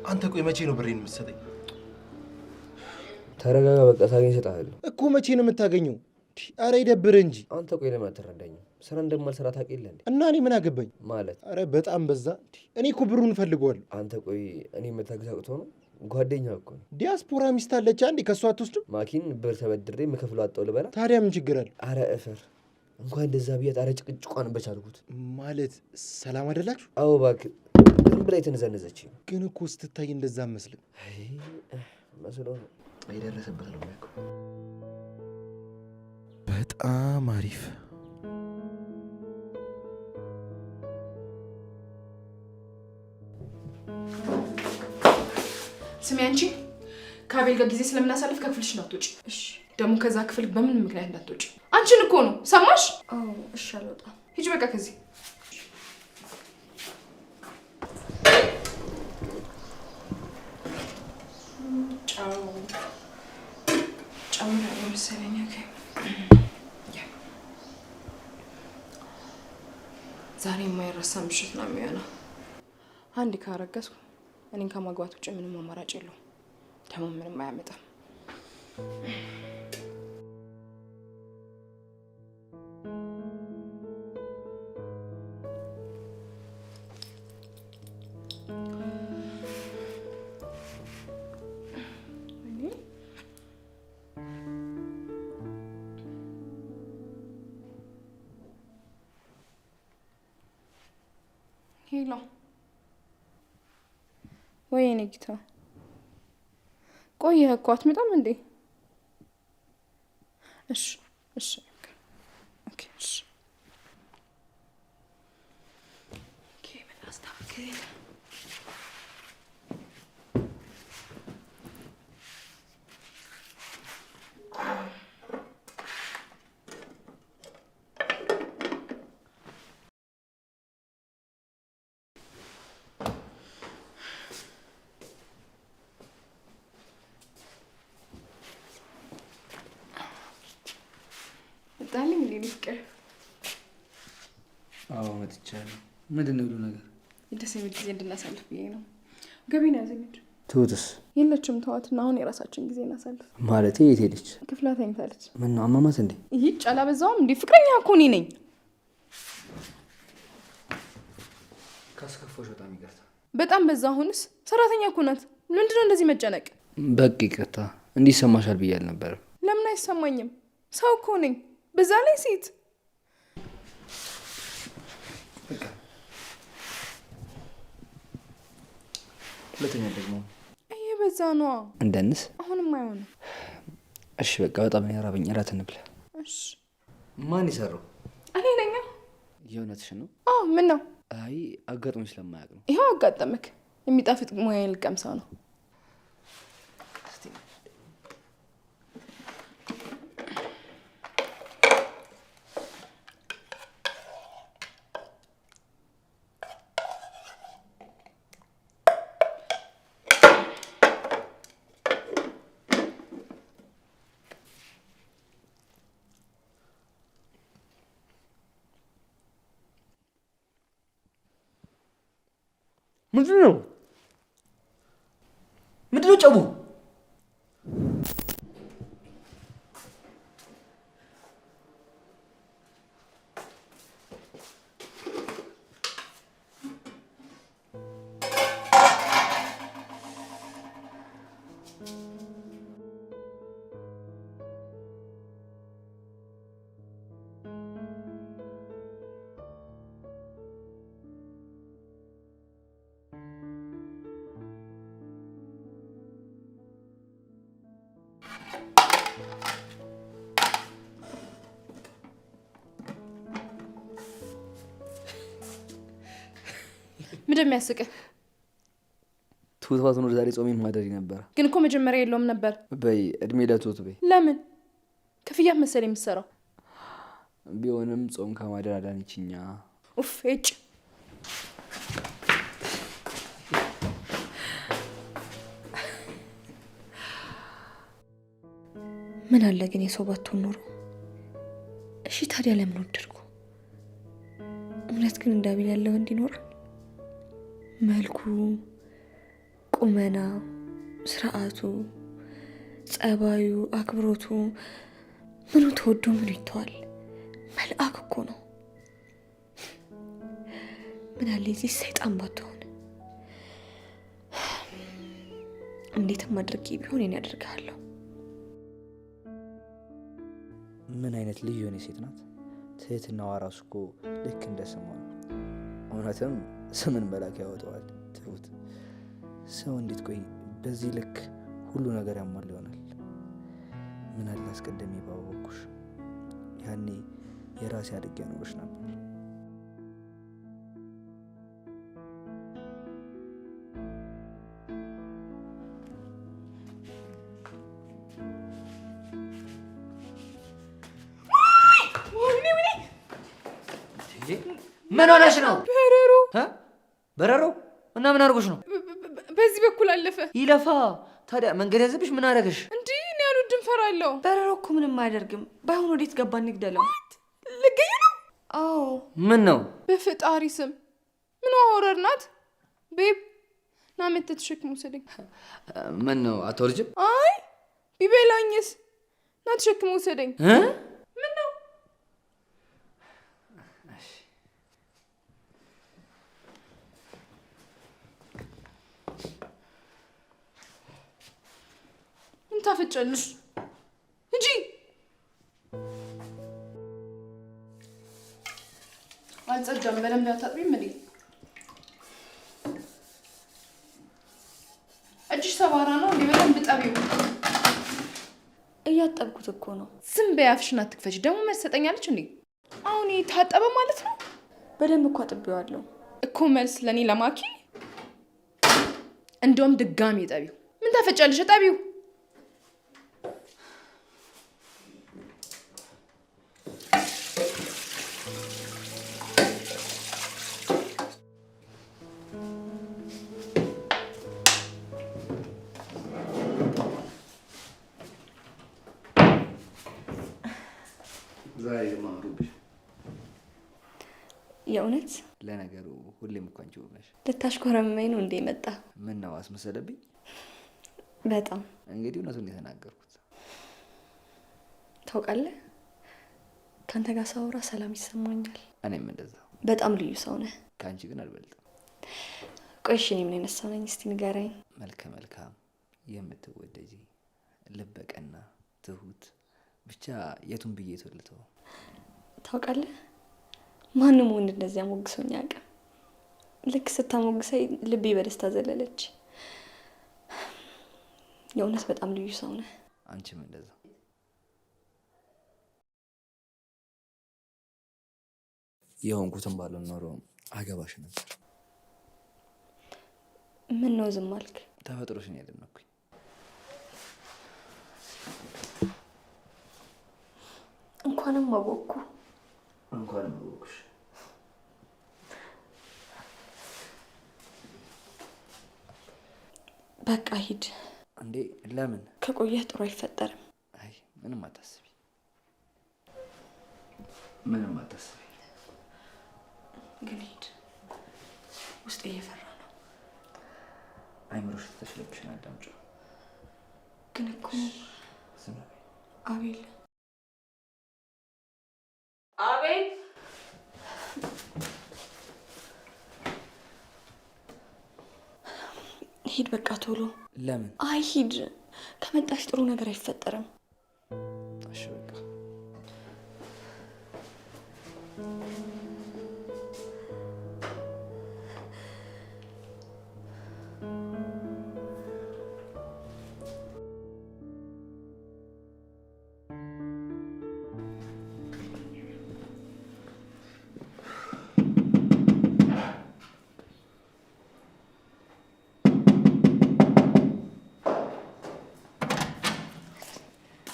አንተ ቆይ መቼ ነው ብሬን የምትሰጠኝ? ተረጋጋ። በቃ ሳገኝ እሰጥሃለሁ እኮ። መቼ ነው የምታገኘው? አረ ይደብርህ እንጂ። አንተ ቆይ ለምን አትረዳኝም? ስራ እንደማልሰራ ታውቅ የለ እንዴ? እና እኔ ምን አገባኝ ማለት? አረ በጣም በዛ። እኔ እኮ ብሩን እፈልገዋለሁ። አንተ ቆይ እኔ መታገዛቅቶ ነው? ጓደኛ እኮ ነው። ዲያስፖራ ሚስት አለች አንዴ፣ ከሷ አትወስድም? ማኪን ብር ተበድሬ የምከፍለው አጣው ልበላ? ታዲያ ምን ችግር አለ? አረ እፈር እንኳን እንደዛ ብያት። አረ ጭቅጭቋን በቻልኩት። ማለት ሰላም አይደላችሁ? አዎ እባክህ፣ ዝም ብላ የተነዘነዘች። ግን እኮ ስትታይ እንደዛ መስልም መስሎ ነው። የደረሰበት ነው የሚያውቀው። በጣም አሪፍ። ስሚ አንቺ፣ ከአቤል ጋር ጊዜ ስለምናሳልፍ ከክፍልሽ እንዳትወጪ እሺ? ደግሞ ከዛ ክፍል በምን ምክንያት እንዳትወጪ። አንቺን እኮ ነው፣ ሰማሽ? አዎ እሺ፣ አልወጣም። ሂጂ በቃ ከዚህ። ጫው ነው መሰለኝ። ዛሬ የማይረሳ ምሽት ነው የሚሆነው። አንድ ካረገዝኩ እኔን ከማግባት ውጭ ምንም አማራጭ የለውም። ደግሞ ምንም አያመጣም። ሄሎ ወይ የኔ ጌታ፣ ቆየህ እኮ አትመጣም እንዴ? እሺ እሺ ኦኬ እሺ ኦኬ ምን አስተካክል። ዳልኝ እንዴ ልፍቀር? አዎ መጥቻለሁ። ምንድን ነው ሁሉ ነገር? ደስ የሚል ጊዜ እንድናሳልፍ ብዬ ነው። ገቢ ነው ያዘጋጅ። ትሁትስ? የለችም ተዋትና አሁን የራሳችን ጊዜ እናሳልፍ። ማለቴ የት ሄደች? ክፍላ ተኝታለች። ምን ነው አማማት እንዴ? ይህ ጫላ በዛውም እንዴ ፍቅረኛ እኮ እኔ ነኝ። ካስከፋሽ በጣም ይቅርታ። በጣም በዛ። አሁንስ ሰራተኛ እኮ ናት። ምንድነው እንደዚህ መጨነቅ? በቃ ይቅርታ። እንዲሰማሻል ብዬ አልነበረም። ለምን አይሰማኝም? ሰው እኮ ነኝ። በዛ ላይ ሴት። በቃ ሁለተኛ ደግሞ በዛ ነው እንደንስ። አሁንም አይሆንም። እሺ በቃ በጣም ያራበኝ። እራት እንብላ። እሺ ማን ይሰራው? እኔ ነኝ። የእውነትሽ ነው? አዎ ምን ነው? አይ አጋጥሞኝ ስለማያውቅ ነው። ይኸው አጋጠመክ። የሚጣፍጥ ሙያዬን ልቀምሰው ነው። ምንድን ነው ጨቡ? ምንድን የሚያስቅህ? ትሁት ባትኖር ዛሬ ጾሜን ማደሪ ነበር። ግን እኮ መጀመሪያ የለውም ነበር። በይ እድሜ ለትሁት በይ። ለምን? ክፍያ መሰል የምትሰራው ቢሆንም ጾም ከማደር አዳነችኛ። ኡፍ እጭ። ምን አለ ግን የሰው ባትሆን ኖሮ። እሺ ታዲያ ለምን ወደድኩ? እውነት ግን እንዳቢል ያለው እንዲኖር መልኩ፣ ቁመና፣ ስርዓቱ፣ ጸባዩ፣ አክብሮቱ ምኑ ተወዶ ምኑ ይተዋል። መልአክ እኮ ነው። ምን አለ እዚህ ሰይጣን ባትሆን። እንዴትም አድርጌ ቢሆን እኔ አደርግሃለሁ። ምን አይነት ልዩ የሆነ ሴት ናት! ትህትናዋ ራሱ እኮ ልክ እንደ ስሟ ነው። እውነትም ስምን መላክ ያወጣዋል። ትሁት ሰው እንዴት ቆይ በዚህ ልክ ሁሉ ነገር ያሟል ይሆናል? ምን አለ አስቀድሜ ባወኩሽ፣ ያኔ የራሴ አድርጌ ያኖርሽ ነበር። ምን ሆነሽ ነው? በረሮ በረሮ እና ምን አድርጎሽ ነው? በዚህ በኩል አለፈ። ይለፋ ታዲያ መንገድ ያዘብሽ ምን አደረገሽ? እንዲህ እኔ አልወድም፣ ፈራለሁ። በረሮ እኮ ምንም አያደርግም። ባይሆን ወዴት ገባ? እንግደለው። ልገኝ ነው? አዎ። ምን ነው? በፈጣሪ ስም ምን ሆረር ናት? ቤብ ና መተህ ተሸክሞ ወሰደኝ። ምን ነው አትወርጅም? አይ ቢበላኝስ? ና ተሸክሞ ወሰደኝ። ምን ነው ምን ታፈጫለሽ? እንጂ አልጸዳም። በደንብ አታጥቢም እንዴ? እጅሽ ሰባራ ነው እንዴ? በደንብ ጠቢው። እያጠብኩት እኮ ነው። ዝም በይ፣ አፍሽን አትክፈች። ደግሞ መልስ ትሰጠኛለች እንዴ? አሁን ታጠበ ማለት ነው? በደንብ እኮ አጥቤዋለሁ እኮ። መልስ ለኔ ለማኪ? እንደውም ድጋሚ ጠቢው። ምን ታፈጫለሽ? ጠቢው። ዛሬ ማሩብሽ የእውነት ለነገሩ ሁሌም እኮ አንቺ ውብ ነሽ። ልታሽኮረመኝ ነው እንዴ መጣ? ምን ነው አስመሰለብኝ? በጣም እንግዲህ እውነቱን የተናገርኩት። ታውቃለህ፣ ካንተ ጋር ሳወራ ሰላም ይሰማኛል። እኔም እንደዛው። በጣም ልዩ ሰው ነህ። ከአንቺ ግን አልበልጥም። ቆይ እሺ፣ እኔ ምን አይነት ሰው ነኝ እስቲ ንገረኝ። መልከ መልካም፣ የምትወደጂ፣ ልበቀና፣ ትሁት፣ ብቻ የቱን ብዬ ተልተው። ታውቃለህ፣ ማንም ወንድ እንደዚያ ሞግሶኝ አያውቅም። ልክ ስታሞግሰኝ ልቤ በደስታ ዘለለች። የእውነት በጣም ልዩ ሰው ነህ። አንቺም እንደዛው። የሆንኩትን ባልሆን ኖሮ አገባሽ ነበር። ምን ነው ዝም አልክ? ተፈጥሮሽን ያደነኩኝ። እንኳንም አወቅኩ። እንኳንም አወቅሽ። በቃ ሂድ። እንዴ ለምን? ከቆየህ ጥሩ አይፈጠርም። አይ ምንም አታስቢ፣ ምንም አታስቢ። ግን ሂድ፣ ውስጥ እየፈራ ነው። አይምሮሽ ተሽለብሽን አዳምጪው። ግን እኮ አቤል አቤል ሂድ፣ በቃ ቶሎ። ለምን? አይ ሂድ፣ ከመጣሽ ጥሩ ነገር አይፈጠርም። እሺ በቃ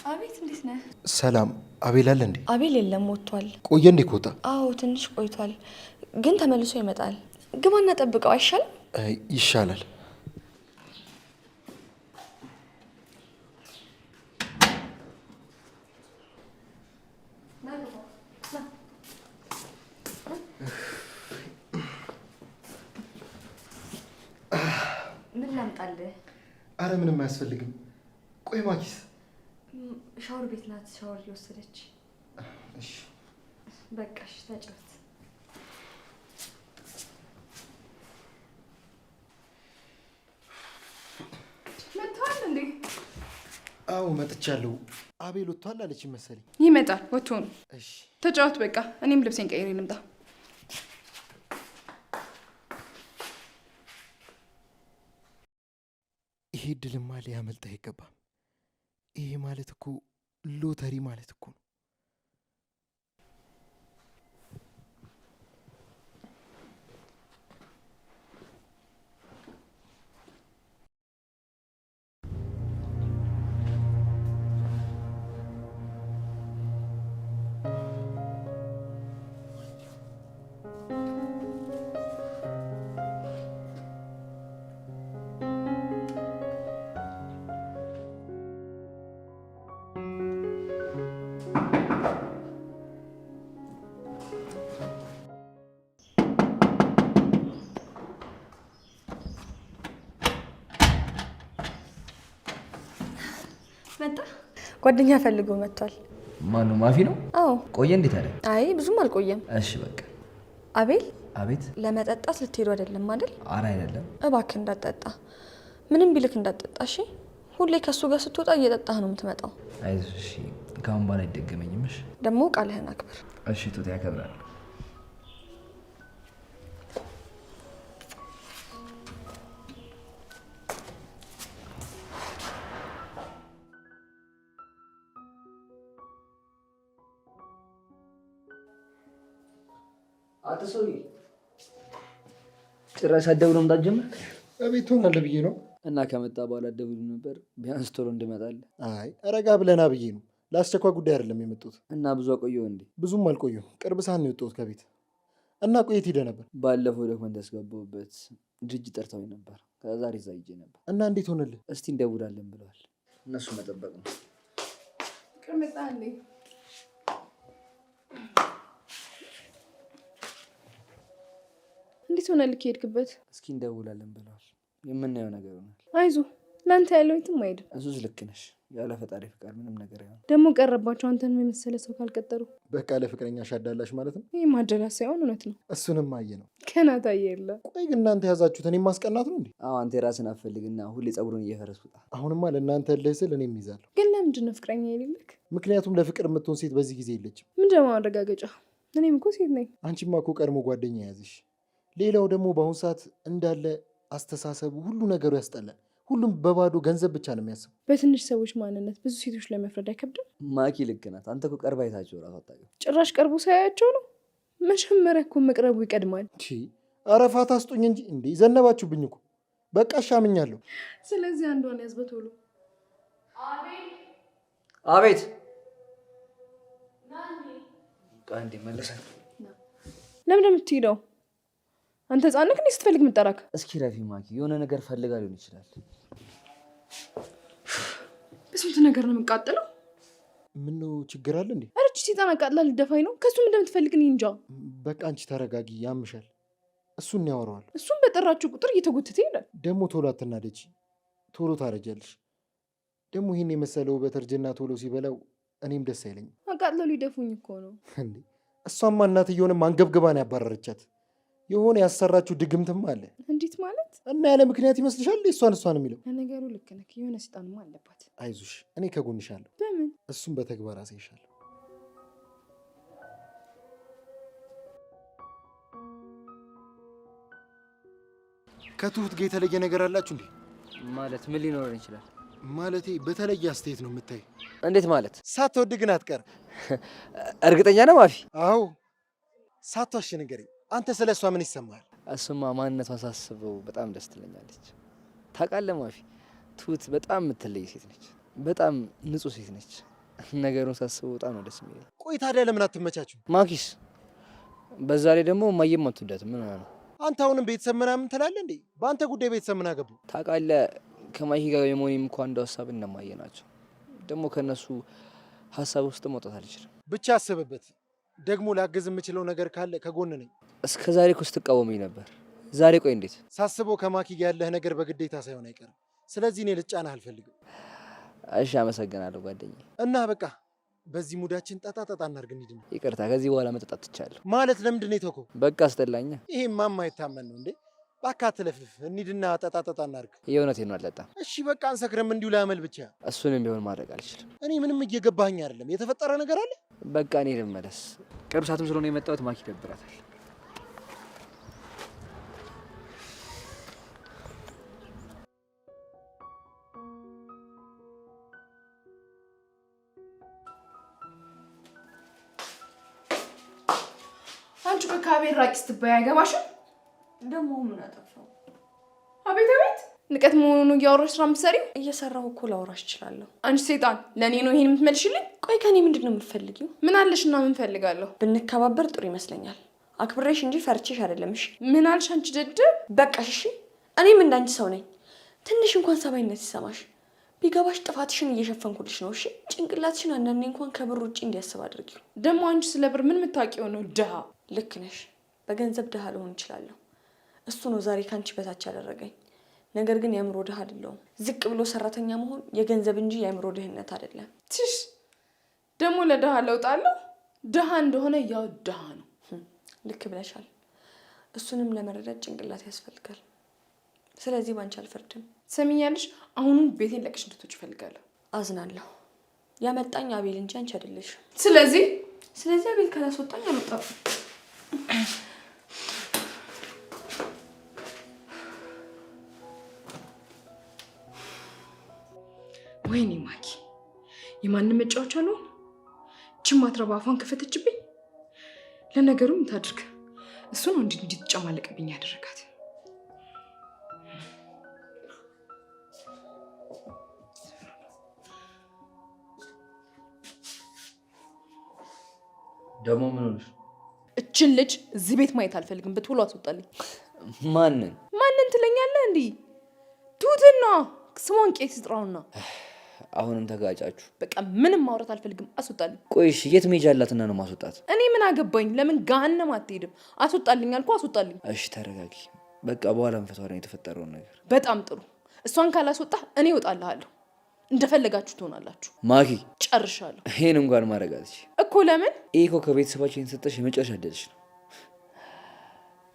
አቤት፣ እንዴት ነህ? ሰላም። አቤል አለ እንዴ? አቤል የለም፣ ወጥቷል። ቆየ እንዴ ከወጣ? አዎ ትንሽ ቆይቷል፣ ግን ተመልሶ ይመጣል። ግባና ጠብቀው አይሻልም? ይሻላል። ምን ላምጣልህ? አረ ምንም አያስፈልግም። ቆይ ማኪስ? ሻወር ቤት ናት፣ ሻወር እየወሰደች። እሺ በቃ እሺ፣ ተጫወት። መጥቷል እንዴ? አዎ መጥቻለሁ። አቤል ወጥቷል አለች መሰለኝ። ይመጣል፣ ወጥቶ ነው። እሺ ተጫወት በቃ። እኔም ልብሴን ቀይሬ ልምጣ። ይሄ ድልማ ሊያመልጥ አይገባም። ይሄ ማለት እኮ ሎተሪ ማለት እኮ ነው። ጓደኛ ፈልጎ መጥቷል። ማን ነው? ማፊ ነው? አዎ። ቆየ እንዴት አለ? አይ ብዙም አልቆየም። እሺ በቃ። አቤል። አቤት። ለመጠጣት ልትሄዱ አይደለም አይደል? ኧረ አይደለም። እባክህ እንዳትጠጣ፣ ምንም ቢልክ እንዳትጠጣ እሺ? ሁሌ ከሱ ጋር ስትወጣ እየጠጣህ ነው የምትመጣው። አይዞሽ እሺ፣ ካሁን በኋላ አይደገመኝም። እሺ ደግሞ ቃልህን አክብር። እሺ ቱት ያከብራል። አትሰውዬ ጭራሽ አትደውልም እንዳትጀምር እቤት ትሆናለህ ብዬ ነው። እና ከመጣ በኋላ አትደውልም ነበር ቢያንስ ቶሎ እንድመጣልህ? አይ ረጋ ብለና ብዬ ነው። ለአስቸኳይ ጉዳይ አይደለም የመጡት። እና ብዙ አቆየሁ እንዴ? ብዙም አልቆየሁ። ቅርብ ሰዓት ነው የወጣሁት ከቤት። እና ቆየት ሄደህ ነበር? ባለፈው ዶክመንት ያስገባሁበት ድርጅት ጠርተውኝ ነበር። ከዛሬ እዛ ሂጄ ነበር። እና እንዴት ሆነልህ? እስቲ እንደውላለን ብለዋል። እነሱ መጠበቅ ነው። ቅርምጣ እንዴ? እንዴት ሆነልህ ከሄድክበት? እስኪ እንደውላለን ብለዋል። የምናየው ነገር ይሆናል። አይዞ፣ ለአንተ ያለው የትም አይሄድም። እሱስ ልክ ነሽ። ያለ ፈጣሪ ፍቃድ ምንም ነገር አይሆንም። ደግሞ ቀረባቸው አንተን የመሰለ ሰው ካልቀጠሩ። በቃ ለፍቅረኛ ሻዳላሽ ማለት ነው። ይህ ማደላት ሳይሆን እውነት ነው። እሱንም አየ ነው። ገና ታየ የለ። ቆይ ግን እናንተ ያዛችሁት እኔ ማስቀናት ነው እንዴ? አዎ አንተ የራስን አፈልግና ሁሌ ጸጉሩን እየፈረስ ውጣ። አሁንማ ለእናንተ ልህ ስል እኔም ይዛለሁ። ግን ለምንድን ነው ፍቅረኛ የሌለክ? ምክንያቱም ለፍቅር የምትሆን ሴት በዚህ ጊዜ የለችም። ምንድን ነው ማረጋገጫ? እኔም እኮ ሴት ነኝ። አንቺማ እኮ ቀድሞ ጓደኛ ያዝሽ። ሌላው ደግሞ በአሁኑ ሰዓት እንዳለ አስተሳሰቡ ሁሉ ነገሩ ያስጠላል። ሁሉም በባዶ ገንዘብ ብቻ ነው የሚያስቡ። በትንሽ ሰዎች ማንነት ብዙ ሴቶች ለመፍረድ አይከብድም። ማኪ ልክ ናት። አንተ እኮ ቀርባ አይታቸው እራሱ አታውቅም። ጭራሽ ቀርቦ ሳያቸው ነው። መጀመሪያ እኮ መቅረቡ ይቀድማል። ኧረ ፋታ ስጡኝ እንጂ እንዴ! ዘነባችሁብኝ እኮ። በቃ እሻምኛለሁ። ስለዚህ አንዷን ያዝ በቶሎ። አቤት እንዴ መለሰ። ለምን የምትሄደው? አንተ ህፃን ነህ እንዴ ስትፈልግ የምትጠራክ? እስኪ ረፊ ማኪ የሆነ ነገር ፈልጋ ሊሆን ይችላል። በስንት ነገር ነው የምቃጠለው። ምነው ችግር አለ እንዴ? ኧረ እቺ ሴጣን አቃጥላ ልደፋኝ ነው። ከሱም እንደምትፈልግ እኔ እንጃ። በቃ አንቺ ተረጋጊ፣ ያምሻል። እሱን ያወራዋል። እሱም በጠራችሁ ቁጥር እየተጎተተ ይሄዳል። ደግሞ ቶሎ አትናደጂ፣ ቶሎ ታረጃለሽ። ደግሞ ይህን የመሰለ ውበት እርጅና ቶሎ ሲበላው እኔም ደስ አይለኝም። አቃጥለው ሊደፉኝ እኮ ነው እንዴ። እሷማ እናትየውንም አንገብግባን ያባረረቻት። የሆነ ያሰራችሁ ድግምትም አለ። እንዴት ማለት? እና ያለ ምክንያት ይመስልሻል እሷን የሚለው? ለነገሩ ልክ ነህ። የሆነ ሰይጣንማ አለባት። አይዞሽ፣ እኔ ከጎንሻለሁ። በምን? እሱም በተግባር አሳይሻለሁ። ከትሁት ጋር የተለየ ነገር አላችሁ እንዴ? ማለት ምን ሊኖረን ይችላል? ማለቴ በተለየ አስተያየት ነው የምታይ። እንዴት ማለት? ሳትወድ ግን አትቀር። እርግጠኛ ነህ ማፊ? አዎ፣ ሳትዋሽ ንገረኝ። አንተ ስለ እሷ ምን ይሰማል? እሱማ ማንነቷን ሳስበው በጣም ደስ ትለኛለች። ታውቃለህ ማፊ፣ ትሁት በጣም የምትለይ ሴት ነች። በጣም ንጹህ ሴት ነች። ነገሩን ሳስበው በጣም ነው ደስ የሚለኝ። ቆይ ታዲያ ለምን አትመቻችሁ? ማኪስ፣ በዛ ላይ ደግሞ እማዬም አትወዳትም። ምን ነው አንተ አሁንም ቤተሰብ ምናምን ትላለህ እንዴ? በአንተ ጉዳይ ቤተሰብ ምን አገቡ? ታውቃለህ፣ ከማኪ ጋር የመሆኔም እኮ አንዱ ሀሳብ እነማዬ ናቸው። ደግሞ ከእነሱ ሀሳብ ውስጥ መውጣት አልችልም። ብቻ አስብበት። ደግሞ ላግዝ የምችለው ነገር ካለ ከጎን ነኝ። እስከ ዛሬ እኮ ስትቃወመኝ ነበር። ዛሬ ቆይ እንዴት? ሳስበው ከማኪ ጋር ያለህ ነገር በግዴታ ሳይሆን አይቀርም። ስለዚህ እኔ ልጫናህ አልፈልግም። እሺ፣ አመሰግናለሁ ጓደኛዬ። እና በቃ በዚህ ሙዳችን ጠጣ እናድርግ። እንሂድ ነው። ይቅርታ፣ ከዚህ በኋላ መጠጣት ትቻለሁ። ማለት ለምንድን ነው የተውከው? በቃ አስጠላኛ። ይሄማ የማይታመን ነው እንዴ! እባክህ አትለፍልፍ። እንሂድና ጠጣ እናድርግ። የእውነቴን ነው፣ አልጠጣም። እሺ በቃ አንሰክረም፣ እንዲሁ ላመል ብቻ። እሱንም ቢሆን ማድረግ አልችልም። እኔ ምንም እየገባኝ አይደለም። የተፈጠረ ነገር አለ? በቃ እኔ ልመለስ። ቅርብ ሰዓትም ስለሆነ የመጣሁት ማኪ ይደብራታል። አንቺ ከካቤል ራቂ ስትባይ አይገባሽም? ደግሞ ምን አጠፋው? አቤት አቤት! ንቀት መሆኑን እያወራሽ ስራ የምትሰሪው? እየሰራሁ እኮ ላወራሽ እችላለሁ። አንቺ ሴጣን፣ ለእኔ ነው ይሄን የምትመልሽልኝ? ቆይ ከኔ ምንድን ነው የምትፈልጊው? ምን አለሽና ምን ፈልጋለሁ? ብንከባበር ጥሩ ይመስለኛል። አክብሬሽ እንጂ ፈርቼሽ አይደለም። እሺ? ምን አልሽ አንቺ ደደብ? በቃሽ። እሺ? እኔም እንዳንቺ ሰው ነኝ። ትንሽ እንኳን ሰባይነት ይሰማሽ። ቢገባሽ ጥፋትሽን እየሸፈንኩልሽ ነው። እሺ? ጭንቅላትሽን አንዳንዴ እንኳን ከብር ውጭ እንዲያስብ አድርጊው። ደግሞ አንቺ ስለ ብር ምን የምታውቂው ነው? ድሃ። ልክ ነሽ። በገንዘብ ድሃ ልሆን እችላለሁ። እሱ ነው ዛሬ ካንቺ በታች ያደረገኝ። ነገር ግን የአእምሮ ድሃ አይደለሁም። ዝቅ ብሎ ሰራተኛ መሆን የገንዘብ እንጂ የአእምሮ ድህነት አይደለም። ትሽ ደግሞ ለድሃ ለውጣለሁ። ድሃ እንደሆነ ያው ድሃ ነው። ልክ ብለሻል። እሱንም ለመረዳት ጭንቅላት ያስፈልጋል። ስለዚህ ባንቺ አልፈርድም። ሰሚኛለሽ? አሁንም ቤቴን ለቅሽ እንድትወጪ እፈልጋለሁ። አዝናለሁ። ያመጣኝ አቤል እንጂ አንቺ አይደለሽም። ስለዚህ አቤል ካላስወጣኝ አልወጣም። ወይኔ ማኪ የማንም መጫወቻ ነው። ችም ማትረባ አፏን ከፈተችብኝ። ለነገሩም ታድርግ እሱ ነው እንድትጨማለቅብኝ ያደረጋት። ደግሞ ምን ሆነሽ? እችን ልጅ እዚህ ቤት ማየት አልፈልግም። ብትውሉ አስወጣልኝ። ማንን ትለኛለህ? እንዲህ ትሁትና ስሟን ቄስ ጥራውና አሁንም ተጋጫችሁ። በቃ ምንም ማውራት አልፈልግም። አስወጣልኝ። ቆይ እሺ የት መሄጃ አላትና ነው ማስወጣት? እኔ ምን አገባኝ? ለምን ገሃነም አትሄድም? አስወጣልኝ አልኩ። አስወጣልኝ። እሺ ተረጋጊ። በቃ በኋላ እንፈታዋለን የተፈጠረውን ነገር። በጣም ጥሩ። እሷን ካላስወጣ እኔ እወጣልሃለሁ። እንደፈለጋችሁ ትሆናላችሁ። ማኪ ጨርሻለሁ። ይሄን እንኳን ማረጋት እኮ ለምን? ይሄ እኮ ከቤተሰባችን የተሰጠሽ የመጨረሻ እድልሽ ነው።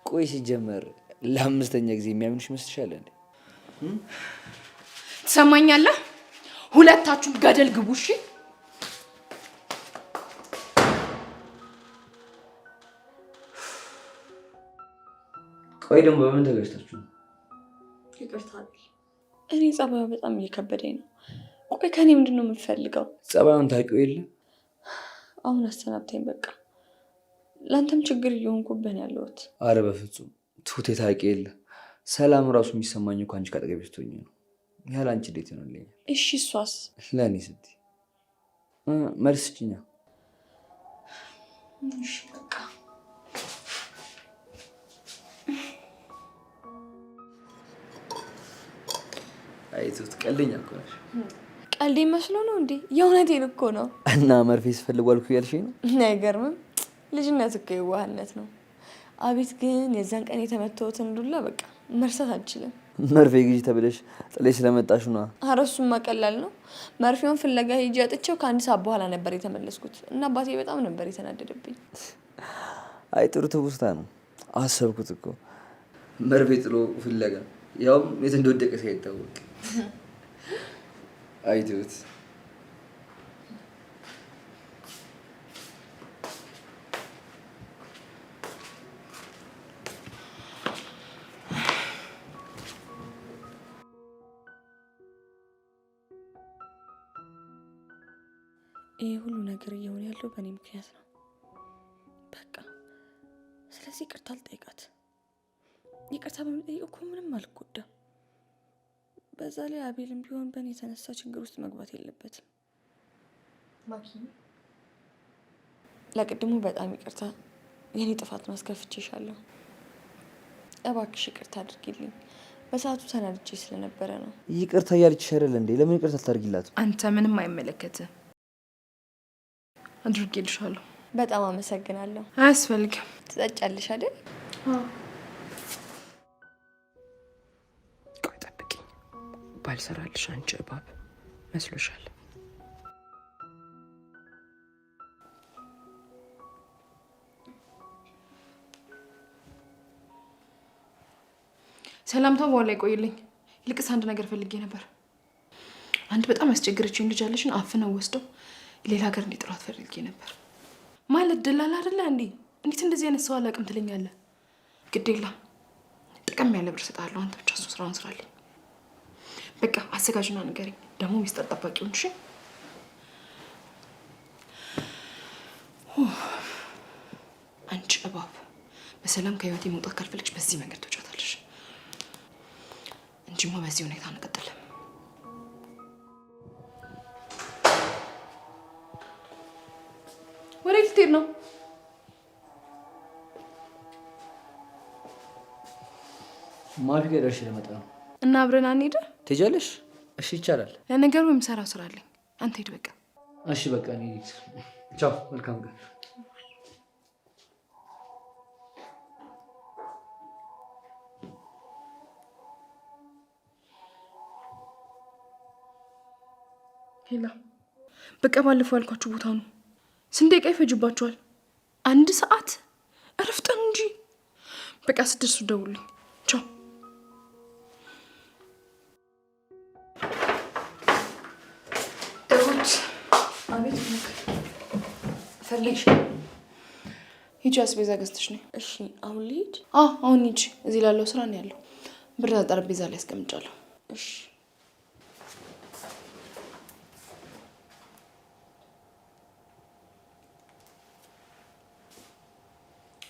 ቆይ ሲጀመር ለአምስተኛ ጊዜ የሚያምንሽ ይመስልሻል እንዴ? ትሰማኛለህ? ሁለታችሁም ገደል ግቡ። እሺ ቆይ ደግሞ በምን ተገጭታችሁ? ይቅርታ እኔ ጸባዩ በጣም እየከበደኝ ነው። ቆይ ከኔ ምንድን ነው የምትፈልገው? ጸባዩን ታውቂው የለ? አሁን አሰናብተኝ በቃ። ለአንተም ችግር እየሆንኩብህ ነው ያለሁት። አረ በፍጹም ትሁቴ፣ ታውቂ የለ ሰላም ራሱ የሚሰማኝ እኮ አንቺ ካጠገቤ ስትሆኚ ነው። ያለ አንቺ እንዴት ይሆንልኛል? እሺ እሷስ? ለእኔ ስትይ መልስ ስጪኛ። እሺ በቃ አይ ትሁት ቀልደኛ እኮ ነሽ። ቀልዴ መስሎ ነው እንዴ? የእውነቴን እኮ ነው። እና መርፌ ስፈልጓል እኮ ያልሽኝ ነው? አይገርምም? ልጅነት እኮ የዋህነት ነው። አቤት ግን የዛን ቀን የተመተውትን ዱላ በቃ መርሳት አልችልም። መርፌ ግዢ ተብለሽ ጥለሽ ስለመጣሽ ነው። ኧረ እሱማ ቀላል ነው። መርፌውን ፍለጋ ሄጄ አጥቼው ከአንድ ሰዓት በኋላ ነበር የተመለስኩት እና አባቴ በጣም ነበር የተናደደብኝ። አይ ጥሩ ትውስታ ነው። አሰብኩት እኮ መርፌ ጥሎ ፍለጋ፣ ያውም የት እንደወደቀ ሳይታወቅ። አይ ትሁት ይሄ ሁሉ ነገር እየሆነ ያለው በእኔ ምክንያት ነው። በቃ ስለዚህ ይቅርታ አልጠይቃት። ይቅርታ በመጠየቅ እኮ ምንም አልጎዳም። በዛ ላይ አቤልም ቢሆን በእኔ የተነሳ ችግር ውስጥ መግባት የለበትም። ማኪ ለቅድሙ በጣም ይቅርታ። የኔ ጥፋት ነው፣ አስከፍቼሻለሁ። እባክሽ ይቅርታ አድርጊልኝ። በሰዓቱ ተናድጄ ስለነበረ ነው። ይቅርታ እያለችሽ አይደል እንዴ? ለምን ይቅርታ አታደርጊላት? አንተ ምንም አይመለከትህ። አድርጌልሻለሁ። በጣም አመሰግናለሁ። አያስፈልግም። ትጠጫለሽ አይደል? ቆይ ጠብቂኝ። ባልሰራልሽ አንቺ እባብ መስሎሻል? ሰላምታ በኋላ ይቆይልኝ። ይልቅስ አንድ ነገር ፈልጌ ነበር። አንድ በጣም ያስቸገረችኝ ልጅ አለሽን አፍነው ወስደው ሌላ ሀገር እንዲጥሏት ፈልጌ ነበር። ማለት ደላላ አይደለ እንዴ? እንዴት እንደዚህ አይነት ሰው አላውቅም ትለኛለህ? ግዴላ ጥቅም ያለ ብር እሰጥሃለሁ። አንተ ብቻ እሱ ስራውን ስራልኝ። በቃ አዘጋጅና ንገረኝ። ደግሞ ሚስጥር ጠባቂውን። እሺ? አንቺ እባብ በሰላም ከህይወቴ መውጣት ካልፈለግሽ በዚህ መንገድ ትወጫታለሽ እንጂማ በዚህ ሁኔታ አንቀጥልም። ወዴት ልትሄድ ነው? ማፊ ጋር ደርሼ ልመጣ ነው። እና አብረን አንሄድ? ትሄጃለሽ? እሺ ይቻላል። ለነገሩ የምሰራው ስራ አለኝ። አንተ ሂድ በቃ። እሺ በቃ እኔ ቻው። መልካም ቀን። ሄላ በቃ ባለፈው ያልኳችሁ ቦታ ነው። ስንት ደቂቃ ይፈጅባችኋል? 1 ሰዓት? እረፍጠን እንጂ። በቃ ስትደርሱ ደውሉልኝ። ቻው። ደውች። አቤት ፈልግሽ? ሂጂ አስቤዛ ገዝተሽ ነይ። እሺ አሁን ልሂድ? አሁን ሂጂ። እዚህ ላለው ስራ ነው ያለው። ብር ጠረጴዛ ላይ አስቀምጫለሁ። እሺ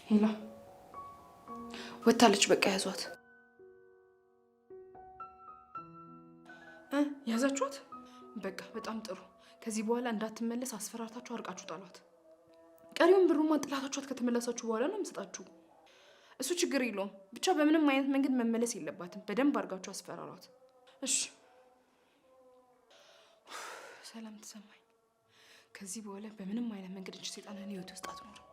ሄላ ወታለች። በቃ ያዟት። ያዛችኋት? በቃ በጣም ጥሩ። ከዚህ በኋላ እንዳትመለስ አስፈራርታችሁ አርቃችሁ ጣሏት። ቀሪውን ብሩማ ጥላታችኋት ከተመለሳችሁ በኋላ ነው የምሰጣችሁ። እሱ ችግር የለውም። ብቻ በምንም አይነት መንገድ መመለስ የለባትም። በደንብ አድርጋችሁ አስፈራሯት። እሺ። ሰላም ተሰማኝ። ከዚህ በኋላ በምንም አይነት መንገድ እንጂ ሰይጣንን ህይወት ውስጥ አትኖርም።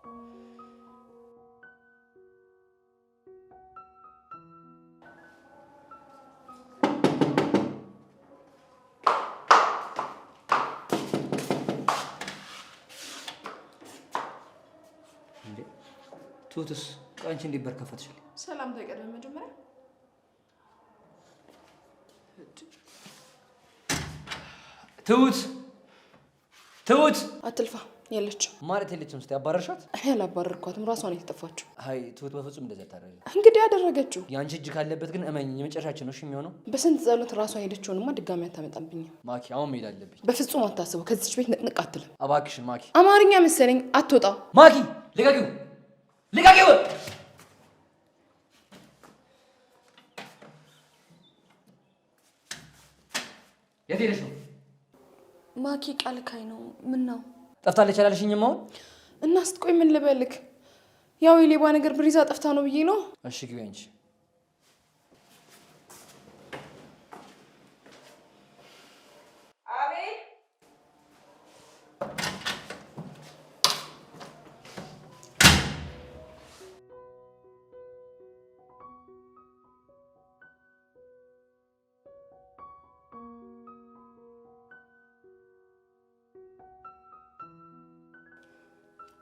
ትሁትስ ቃንቺ እንዴት በር ከፈትሽልኝ? ሰላም ተቀደም። መጀመሪያ ትሁት አትልፋ። የለችም ማለት የለችም። እስቲ አባረርሻት? እኔ አላባረርኳትም። ራሷን የተጠፋችው። አይ ትሁት በፍጹም እንደዛ ታደርጊ። እንግዲህ ያደረገችው የአንቺ እጅ ካለበት ግን እመኝ የመጨረሻችን ነው እሺ የሚሆነው። በስንት ጸሎት ራሷ ሄደችውንማ ድጋሚ አታመጣብኝም። ማኪ አሁን መሄድ አለብኝ። በፍጹም አታስበው። ከዚች ቤት ንቅንቅ አትልም። እባክሽን ማኪ። አማርኛ መሰለኝ አትወጣም። ማኪ ልቀቂው! ልቀቂው! የት ሄደሽ ነው? ማኪ ቃልካይ ነው። ምን ነው ጠፍታለች አላልሽኝም? አሁን እና ስትቆይ ምን ልበልክ? ያው የሌባ ነገር ብሪዛ ጠፍታ ነው ብዬ ነው። እሺ ግቢ አንቺ። አቤት።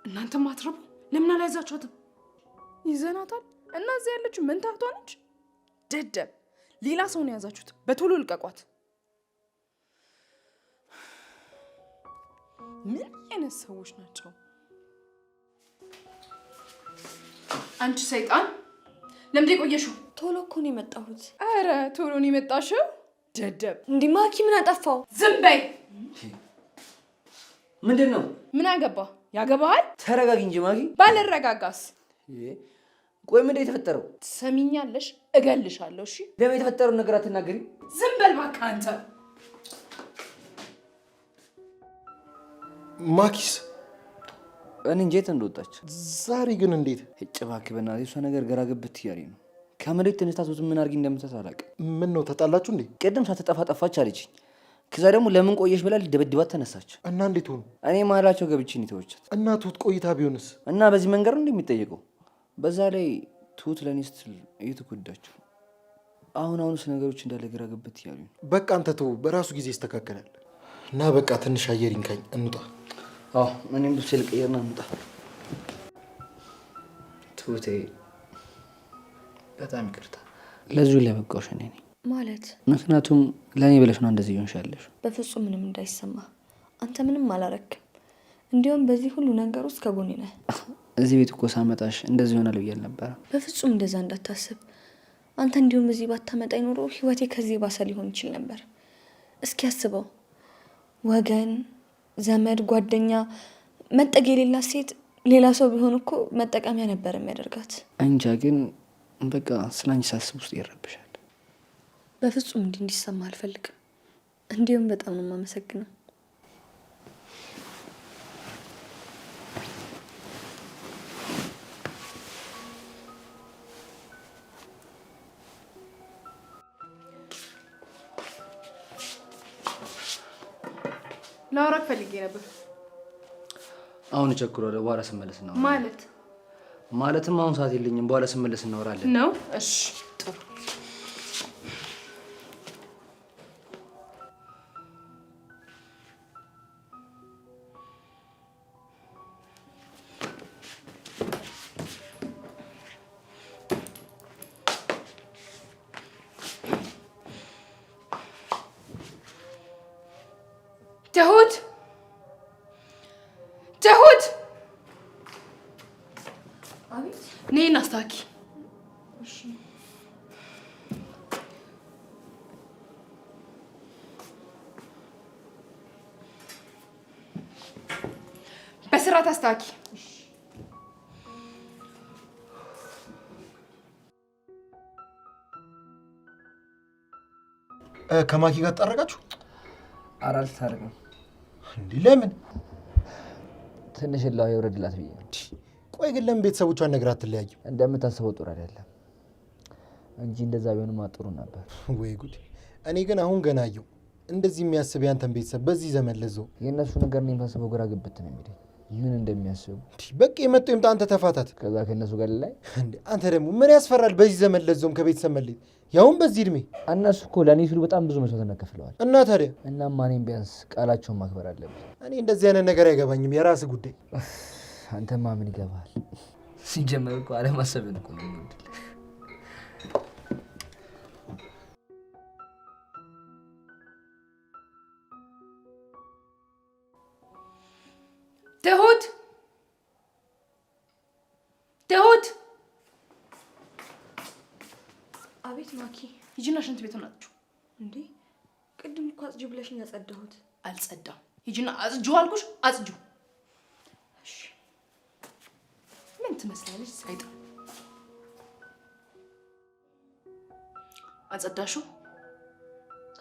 እናንተም አትረቡ። ለምን አላያዛችኋትም? ይዘናታል። እና እዚህ ያለችው ምን ታህቷ ነች? ደደብ ሌላ ሰው ነው የያዛችሁት። በቶሎ ልቀቋት። ምን አይነት ሰዎች ናቸው? አንቺ ሰይጣን ለምን የቆየሽው? ቶሎ እኮ ነው የመጣሁት። አረ ቶሎ ነው የመጣሽው? ደደብ። እንዲህ ማኪ ምን አጠፋው? ዝም በይ። ምንድን ነው? ምን አገባ? ያገባሃል? ተረጋጊ እንጂ ማኪ። ባልረጋጋስ? ቆይ ምንድን ነው የተፈጠረው? ትሰሚኛለሽ? እገልሻለሁ። እሺ ለምን የተፈጠረውን ነገር አትናገሪ? ዝም በል እባክህ አንተ። ማኪስ እኔ እንጃ የት እንደወጣች። ዛሬ ግን እንዴት? እጭ እባክህ በእናትህ እሷ ነገር ግራ ገብት እያለኝ ነው። ከመሬት ተነስታ ሶስት ምን አድርጊ እንደምትሰራ አላውቅም። ምን ነው ተጣላችሁ እንዴ? ቅድም ሳትጠፋ ጠፋች አለችኝ። ከዛ ደግሞ ለምን ቆየሽ ብላ ሊደበድባት ተነሳች። እና እንዴት ሆኑ? እኔ መሀላቸው ገብቼ ነው የተወቻት። እና ትሁት ቆይታ ቢሆንስ? እና በዚህ መንገድ ነው እንደሚጠየቀው። በዛ ላይ ትሁት ለእኔ ስትል እየተጎዳችው። አሁንስ ነገሮች እንዳለ ግራ ገብት እያሉኝ ነው። በቃ አንተ ተው፣ በራሱ ጊዜ ይስተካከላል። እና በቃ ትንሽ አየር ይንካኝ፣ እንውጣ። አዎ እኔም ልብሴ ልቀይርና እንውጣ። ትሁቴ በጣም ይቅርታ። ለዚሁ ለበቃሽ እኔ ነኝ ማለት። ምክንያቱም ለእኔ ብለሽ ነው እንደዚህ ይሆንሽ ያለሽ። በፍጹም ምንም እንዳይሰማ። አንተ ምንም አላረክም። እንዲሁም በዚህ ሁሉ ነገር ውስጥ ከጎኔ ነህ። እዚህ ቤት እኮ ሳመጣሽ እንደዚህ ይሆናል ብዬ አልነበረም። በፍጹም እንደዛ እንዳታስብ። አንተ እንዲሁም እዚህ ባታመጣኝ ኖሮ ህይወቴ ከዚህ ባሰ ሊሆን ይችል ነበር። እስኪ አስበው፣ ወገን፣ ዘመድ፣ ጓደኛ፣ መጠግ የሌላት ሴት ሌላ ሰው ቢሆን እኮ መጠቀሚያ ነበር የሚያደርጋት። እንጃ ግን በቃ ስላንቺ ሳስብ ውስጥ ይረብሻል። በፍጹም እንዲሰማ አልፈልግም። እንዲሁም በጣም ነው የማመሰግነው። ላውራክ ፈልጌ ነበር። አሁን እቸኩላለሁ። በኋላ ስመለስ እናወራለን። ማለትም አሁን ሰዓት የለኝም። በኋላ ስመለስ እናወራለን ነው? እሺ ጥሩ። አቤት። ነይና አስታኪ። እሺ በስርዓት አስታኪ። ከማኪ ጋር ተጣረቃችሁ? ኧረ አልተጣረቅንም። እንዴ ለምን? ትንሽ ላው ይወረድላት ብዬ ነው። ቆይ ግን ለምን ቤተሰቦቿን ነገር አትለያይም? እንደምታስበው ጥሩ አይደለም እንጂ እንደዛ ቢሆንማ ጥሩ ነበር። ወይ ጉድ! እኔ ግን አሁን ገና አየሁ እንደዚህ የሚያስብ ያንተን ቤተሰብ በዚህ ዘመን ለዘው። የእነሱ ነገር እኔን ሳስበው ግራ ግብት ነው የሚለኝ ምን እንደሚያስቡ። በቃ የመጣው ይምጣ፣ አንተ ተፋታት። ከዛ ከእነሱ ጋር ላይ አንተ ደግሞ ምን ያስፈራል? በዚህ ዘመን ለዘውም ከቤተሰብ መለየት ያውም በዚህ እድሜ። እነሱ እኮ ለእኔ ሲሉ በጣም ብዙ መስዋዕትነት ከፍለዋል። እና ታዲያ እናማ እኔም ቢያንስ ቃላቸውን ማክበር አለብኝ። እኔ እንደዚህ አይነት ነገር አይገባኝም። የራስህ ጉዳይ። አንተማ ምን ይገባል? ሲጀመር እኮ አለማሰብን እኮ ነው። ትሁት ትሁት! አቤት ማኪ። ሂጂና ሽንት ቤቱን አጽጁ። እንዴ ቅድም እኮ አጽጁ ብለሽኝ ያጸዳሁት። አልጸዳም። ሂጂና አጽጁ አልኩሽ፣ አጽጁ። እሺ ምን ትመስላለች? ሳይጣን አጸዳሽው?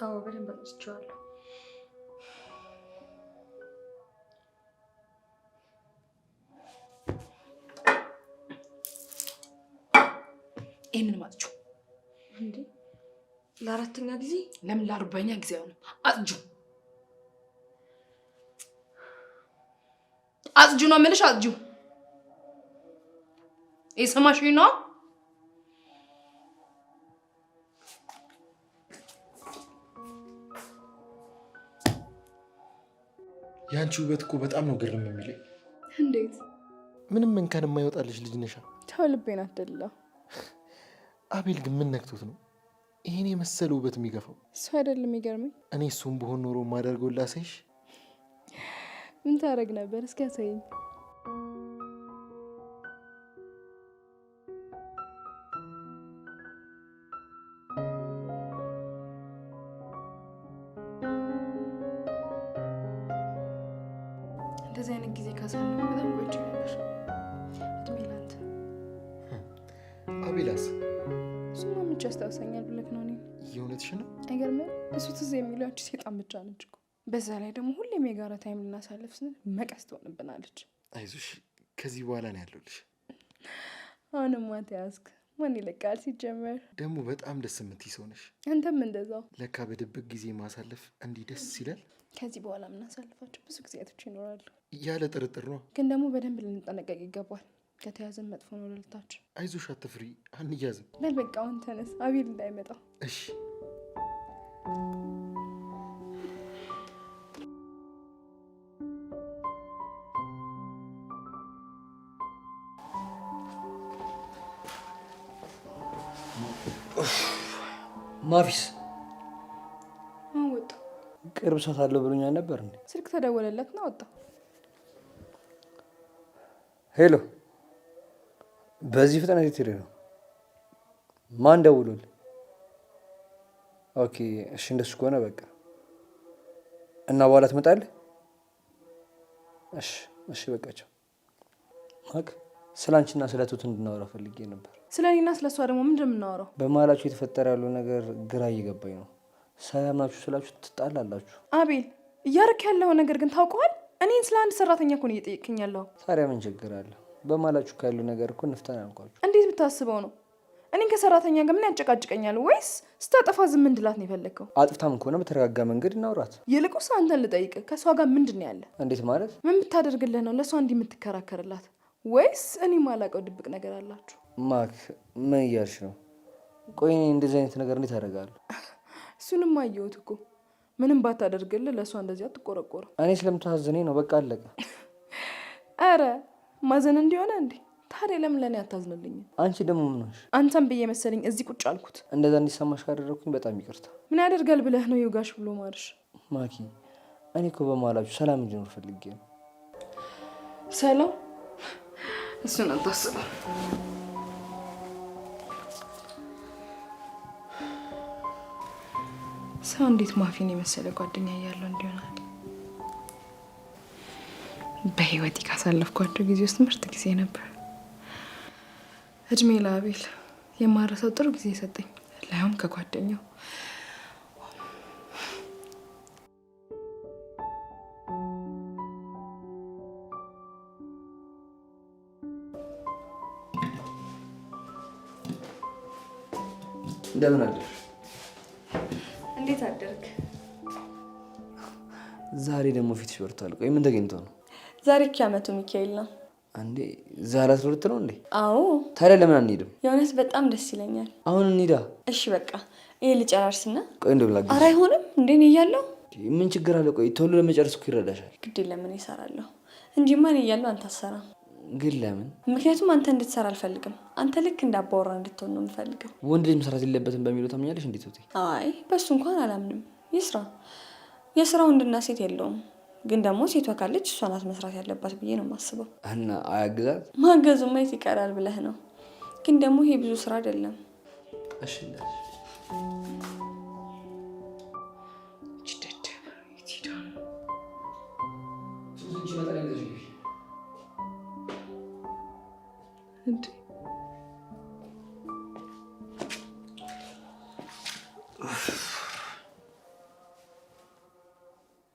አዎ በደንብ አጽድቼዋለሁ። ይሄንን አጽጁ። እንዴ ለአራተኛ ጊዜ? ለምን ለአርባኛ ጊዜ አሁን አጽጁ። አጽጁ ነው የምልሽ፣ አጽጁ። የሰማሽኝ ነው? የአንቺ ውበት እኮ በጣም ነው ግርም የሚለኝ። እንዴት? ምንም እንከን የማይወጣልሽ ልጅ ነሻ። ተው ልቤን አትደልለው። አቤል ግን ምን ነክቶት ነው ይሄን የመሰለ ውበት የሚገፋው? እሱ አይደለም የሚገርመኝ። እኔ እሱም በሆን ኖሮ ማደርገው ላሳይሽ። ምን ታደርግ ነበር? እስኪ ያሳይኝ። እንደዚህ አይነት ጊዜ ካሳለፈ በጣም ቆይቼ ነበር። እድሜ ላንተ። አቤላስ? እሱማ ምንጭ ያስታውሰኛል ብለህ ነው? እኔ የእውነትሽ ነው? አይገርምም? እሱ ትዝ የሚለው አንቺ ሴጣን ብቻ ነች እኮ። በዛ ላይ ደግሞ ሁሌም የጋራ ታይም ልናሳልፍ ስንል መቀስ ትሆንብናለች። አይዞሽ፣ ከዚህ በኋላ ነው ያለሁልሽ። አሁንማ ተያዝክ። ማን ይለቃል? ሲጀመር ደግሞ በጣም ደስ የምትይ ሰው ነሽ። አንተም እንደዛው። ለካ በድብቅ ጊዜ ማሳለፍ እንዲህ ደስ ይላል። ከዚህ በኋላ የምናሳልፋቸው ብዙ ጊዜያቶች ይኖራሉ። ያለ ጥርጥር ነው። ግን ደግሞ በደንብ ልንጠነቀቅ ይገባል። ከተያዘን መጥፎ ነው ለልታችን። አይዞሽ፣ አትፍሪ፣ አንያዝም። በል በቃ አሁን ተነስ፣ አቤል እንዳይመጣ። እሺ። ማፊስ ወጣ። ቅርብ ሰዓት አለው ብሎኛል ነበር እንዴ? ስልክ ተደወለለትና ወጣ። ሄሎ፣ በዚህ ፍጥነት የት ሄደህ ነው? ማን ደውሎል? ኦኬ እሺ፣ እንደሱ ከሆነ በቃ እና በኋላ ትመጣለህ? እሺ እሺ፣ በቃቸው። ማክ ስለ አንቺና ስለ ትሁት እንድናወራ ፈልጌ ነበር። ስለ እኔና ስለ እሷ ደግሞ ምንድን ነው የምናወራው? በመሀላችሁ የተፈጠረ ያለው ነገር ግራ እየገባኝ ነው። ሰላምናችሁ ስላችሁ ትጣላላችሁ። አቤል እያደረክ ያለው ነገር ግን ታውቀዋል? እኔን ስለ አንድ ሰራተኛ እኮ ነው እየጠየቅኝ ያለው። ታዲያ ምን ችግር አለ? በመሀላችሁ ካለው ነገር እኮ እንፍታን አልኳችሁ። እንዴት ብታስበው ነው? እኔን ከሰራተኛ ጋር ምን ያጨቃጭቀኛል? ወይስ ስታጠፋ ዝም እንድላት ነው የፈለግከው? አጥፍታም ከሆነ በተረጋጋ መንገድ እናውራት። ይልቁንስ አንተን ልጠይቅ፣ ከእሷ ጋር ምንድን ነው ያለ? እንዴት ማለት? ምን ብታደርግልህ ነው ለእሷ እንዲህ የምትከራከርላት? ወይስ እኔ ማላውቀው ድብቅ ነገር አላችሁ? ማክ ምን እያልሽ ነው? ቆይ እኔ እንደዚህ አይነት ነገር እንዴት አደርጋለሁ? እሱንም አየሁት እኮ። ምንም ባታደርግልህ ለእሷ እንደዚህ አትቆረቆርም። እኔ ስለምታዝነኝ ነው። በቃ አለቀ። አረ ማዘን እንዲሆነ እንዴ? ታዲያ ለምን ለእኔ አታዝንልኝም? አንቺ ደግሞ ምን ሆንሽ? አንተም ብዬ መሰለኝ እዚህ ቁጭ አልኩት። እንደዛ እንዲሰማሽ ካደረግኩኝ በጣም ይቅርታ። ምን ያደርጋል ብለህ ነው ይውጋሽ ብሎ ማርሽ? ማኪ እኔ እኮ በመሀላችሁ ሰላም እንዲኖር ፈልጌ ነው። ሰላም? እሱን አታስበው። ሰው እንዴት ማፊን የመሰለ ጓደኛ እያለው እንዲሆናል። በህይወቴ ካሳለፍኳቸው ጊዜ ውስጥ ምርጥ ጊዜ ነበር። እድሜ ለአቤል የማረሰው ጥሩ ጊዜ ሰጠኝ። ላይም ከጓደኛው እንደምን አደርሽ? እንዴት አደርክ? ዛሬ ደግሞ ፊትሽ በርቷል። ቆይ ምን ተገኝቶ ነው? ዛሬ ኪያመቱ ሚካኤል ነው። አንዴ ዛሬ 12 ነው እንዴ? አዎ። ታዲያ ለምን አንሄድም? የእውነት በጣም ደስ ይለኛል። አሁን እንሂዳ። እሺ በቃ ይሄ ልጨራርስና። ቆይ እንደው ላግዝ። ኧረ አይሆንም እንዴ ነው እያለሁ። ምን ችግር አለ? ቆይ ቶሎ ለመጨረስ እኮ ይረዳሻል። ግድ ለምን ይሰራለሁ እንጂማ እኔ እያለሁ አንተ አትሰራም። ግን ለምን? ምክንያቱም አንተ እንድትሰራ አልፈልግም። አንተ ልክ እንዳባወራ እንድትሆን ነው የምፈልገው። ወንድ ልጅ መስራት የለበትም በሚለው ታምኛለሽ? እንዴት ወቴ? አይ በሱ እንኳን አላምንም። ይስራ። የስራ ወንድና ሴት የለውም። ግን ደግሞ ሴቷ ካለች እሷ ናት መስራት ያለባት ብዬ ነው የማስበው። እና አያግዛት? ማገዙማ የት ይቀራል ብለህ ነው። ግን ደግሞ ይሄ ብዙ ስራ አይደለም። እሺ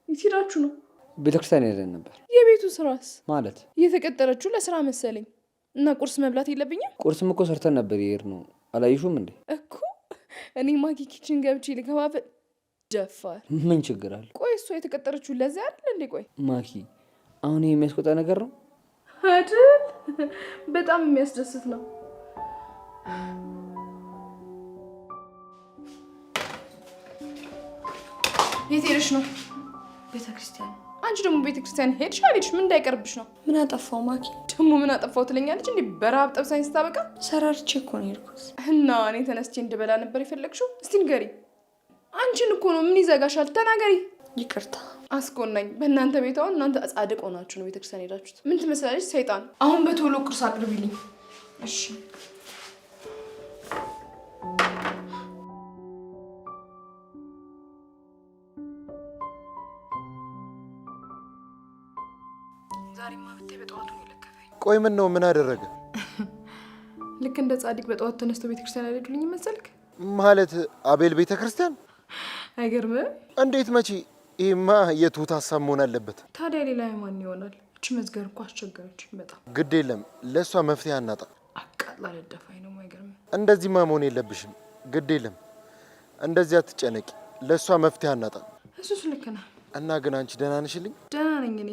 ይቲራችሁ ነው? ቤተክርስቲያን ሄደን ነበር። የቤቱ ስራስ? ማለት እየተቀጠረችው ለስራ መሰለኝ። እና ቁርስ መብላት የለብኝም? ቁርስም እኮ ሰርተን ነበር የሄድነው። አላየሹም እንዴ? እኮ እኔ ማጊ ኪችን ገብቼ ልከፋፍል። ደፋር። ምን ችግር አለ? ቆይ እሷ የተቀጠረችው ለዚህ አይደል እንዴ? ቆይ ማኪ፣ አሁን ይሄ የሚያስቆጣ ነገር ነው አይደል? በጣም የሚያስደስት ነው። የት ሄደሽ ነው? ቤተክርስቲያን። አንቺ ደግሞ ቤተክርስቲያን ሄድሽ አልሄድሽ ምን እንዳይቀርብሽ ነው? ምን አጠፋው ማኪ? ደግሞ ምን አጠፋው ትለኛለች እንዴ? በረሀብ ጠብሳኝ ስታበቃ ሰራርቼ እኮ ነው የሄድኩት። እና እኔ ተነስቼ እንድበላ ነበር የፈለግሽው? እስቲ ንገሪ። አንቺን እኮ ነው። ምን ይዘጋሻል? ተናገሪ። ይቅርታ አስቆናኝ። በእናንተ ቤት አሁን እናንተ ጻድቅ ሆናችሁ ነው ቤተክርስቲያን ሄዳችሁት። ምን ትመስላለች? ሰይጣን። አሁን በቶሎ ቁርስ አቅርቢልኝ እሺ? ዛሬማ ብታይ በጠዋቱ ነው የለከፈኝ። ቆይ ምን ነው? ምን አደረገ? ልክ እንደ ጻድቅ በጠዋት ተነስቶ ቤተክርስቲያን ያልሄዱልኝ መሰልክ? ማለት አቤል ቤተክርስቲያን? አይገርምም? እንዴት? መቼ? ይሄማ የትሁት ሀሳብ መሆን አለበት። ታዲያ ሌላ የማን ይሆናል? እቺ መዝገር እኮ አስቸገረችኝ በጣም። ግድ የለም ለእሷ መፍትሄ አናጣ። አቃጥላ ለደፋኝ ነው። አይገርምም? እንደዚህማ መሆን የለብሽም። ግድ የለም እንደዚህ አትጨነቂ። ለእሷ መፍትሄ አናጣ። እሱስ ልክ ነህ። እና ግን አንቺ ደህና ነሽልኝ? ደህና ነኝ እኔ።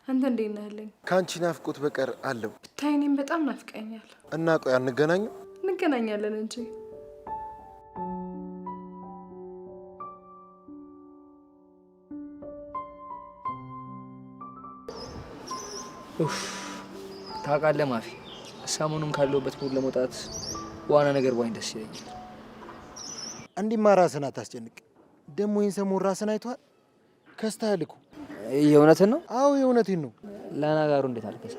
አንተ እንዴት ነህ ያለኝ? ከአንቺ ናፍቆት በቀር አለው። ብታይ እኔም በጣም ናፍቀኛል። እና ቆይ አንገናኝም? እንገናኛለን እንጂ። ታውቃለህ ማፊ፣ ሰሞኑን ካለሁበት ሙድ ለመውጣት ዋና ነገር ባይን ደስ ይለኛል። እንዲህማ ራስን አታስጨንቅ። ደግሞ ይህን ሰሞን ራስን አይቷል። ከስታል እኮ። የእውነትን ነው? አዎ የእውነቴን ነው። ለነገሩ እንዴት አልከሳ?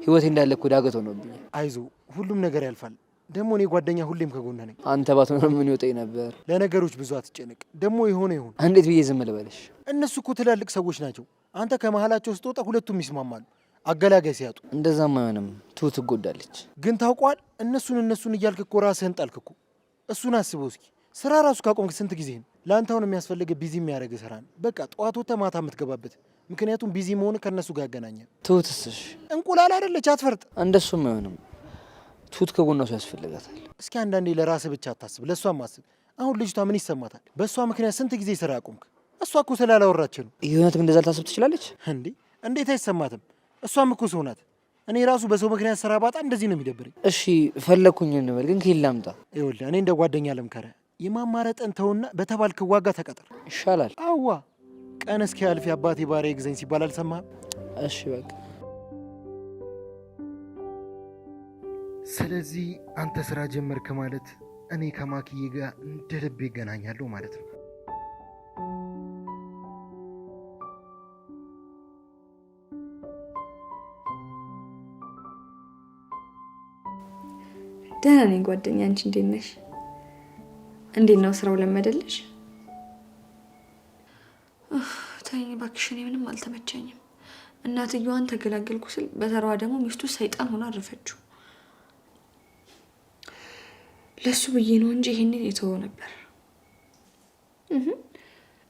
ህይወቴ እንዳለ እኮ ዳገት ሆኖብኝ። አይዞ ሁሉም ነገር ያልፋል። ደግሞ እኔ ጓደኛ ሁሌም ከጎንህ ነኝ። አንተ ባትኖር ምን ይወጣኝ ነበር? ለነገሮች ብዙ አትጨነቅ። ደግሞ የሆነ ይሁን። እንዴት ብዬ ዝም ልበልሽ? እነሱ እኮ ትላልቅ ሰዎች ናቸው። አንተ ከመሀላቸው ስትወጣ ሁለቱም ይስማማሉ፣ አገላጋይ ሲያጡ። እንደዛም አይሆንም። ትሁት ትጎዳለች። ግን ታውቋል። እነሱን እያልክ እኮ ራስህን ጣልክ እኮ። እሱን አስበው እስኪ። ስራ ራሱ ካቆምክ ስንት ጊዜ ነው? ለአንተ አሁን የሚያስፈልግህ ቢዚ የሚያደርግ ስራ ነው። በቃ ጠዋት ወጥተህ ማታ የምትገባበት። ምክንያቱም ቢዚ መሆን ከእነሱ ጋር ያገናኛል። ትሁትስሽ እንቁላል አይደለች፣ አትፈርጥ። እንደሱም አይሆንም። ትሁት ከጎኗ ሰው ያስፈልጋታል። እስኪ አንዳንዴ ለራስህ ብቻ አታስብ፣ ለእሷም አስብ። አሁን ልጅቷ ምን ይሰማታል? በእሷ ምክንያት ስንት ጊዜ ስራ አቆምክ። እሷ እኮ ስላላወራች ነው። የእውነትም እንደዛ ልታስብ ትችላለች እንዴ? እንዴት አይሰማትም? እሷም እኮ ሰው ናት። እኔ ራሱ በሰው ምክንያት ስራ ባጣ እንደዚህ ነው የሚደብረኝ። እሺ ፈለግኩኝ እንበል፣ ግን ከየት ላምጣ? ይኸውልህ እኔ እንደ ጓደኛ ልምከርህ፣ የማማረጥን ተውና በተባልክ ዋጋ ተቀጠር ይሻላል። አዋ ቀን እስኪ ያልፍ አባቴ ባሪያ ይግዘኝ ሲባል አልሰማህም? እሺ በቃ። ስለዚህ አንተ ስራ ጀመርክ ማለት እኔ ከማክዬ ጋር እንደ ልቤ ይገናኛለሁ ማለት ነው። ደህና ነኝ ጓደኛ። አንቺ እንዴት ነሽ? እንዴት ነው ስራው ለመደልሽ? ተይኝ እባክሽ፣ እኔ ምንም አልተመቸኝም። እናትየዋን ተገላገልኩ ስል በተራዋ ደግሞ ሚስቱ ሰይጣን ሆና አረፈችው። ለሱ ብዬ ነው እንጂ ይሄንን የተወው ነበር።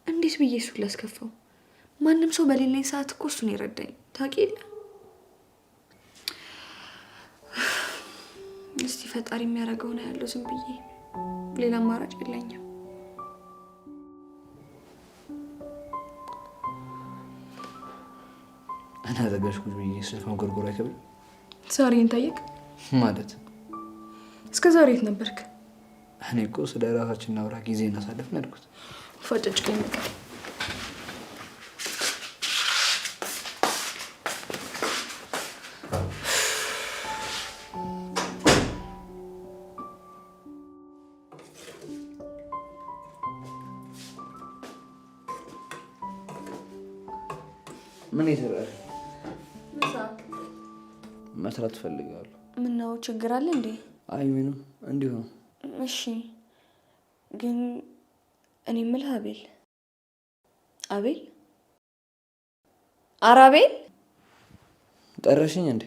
እንዴት ብዬ እሱን ላስከፋው? ማንም ሰው በሌለኝ ሰዓት እኮ እሱ ነው የረዳኝ። ታውቂ የለ። እስቲ ፈጣሪ የሚያደርገው ነው ያለው። ዝም ብዬ ሌላ አማራጭ የለኝም። እኔ አጠገሽ ቁጭ ብዬ ስልፋን ጎርጎር አይከብድም? ዛሬን ታየቅ ማለት እስከ ዛሬ የት ነበርክ? እኔ እኮ ስለ ራሳችን እናውራ ጊዜ እናሳልፍ ነው ያልኩት። ፋጨጭቀኝ በቃ። ምን ይሰራል? መስራት ፈልጋለሁ። ምን ነው ችግር አለ እንዴ? አይ ምንም፣ እንዲሁ ነው። እሺ ግን እኔ የምልህ አቤል አቤል ጠራሽኝ እንዴ?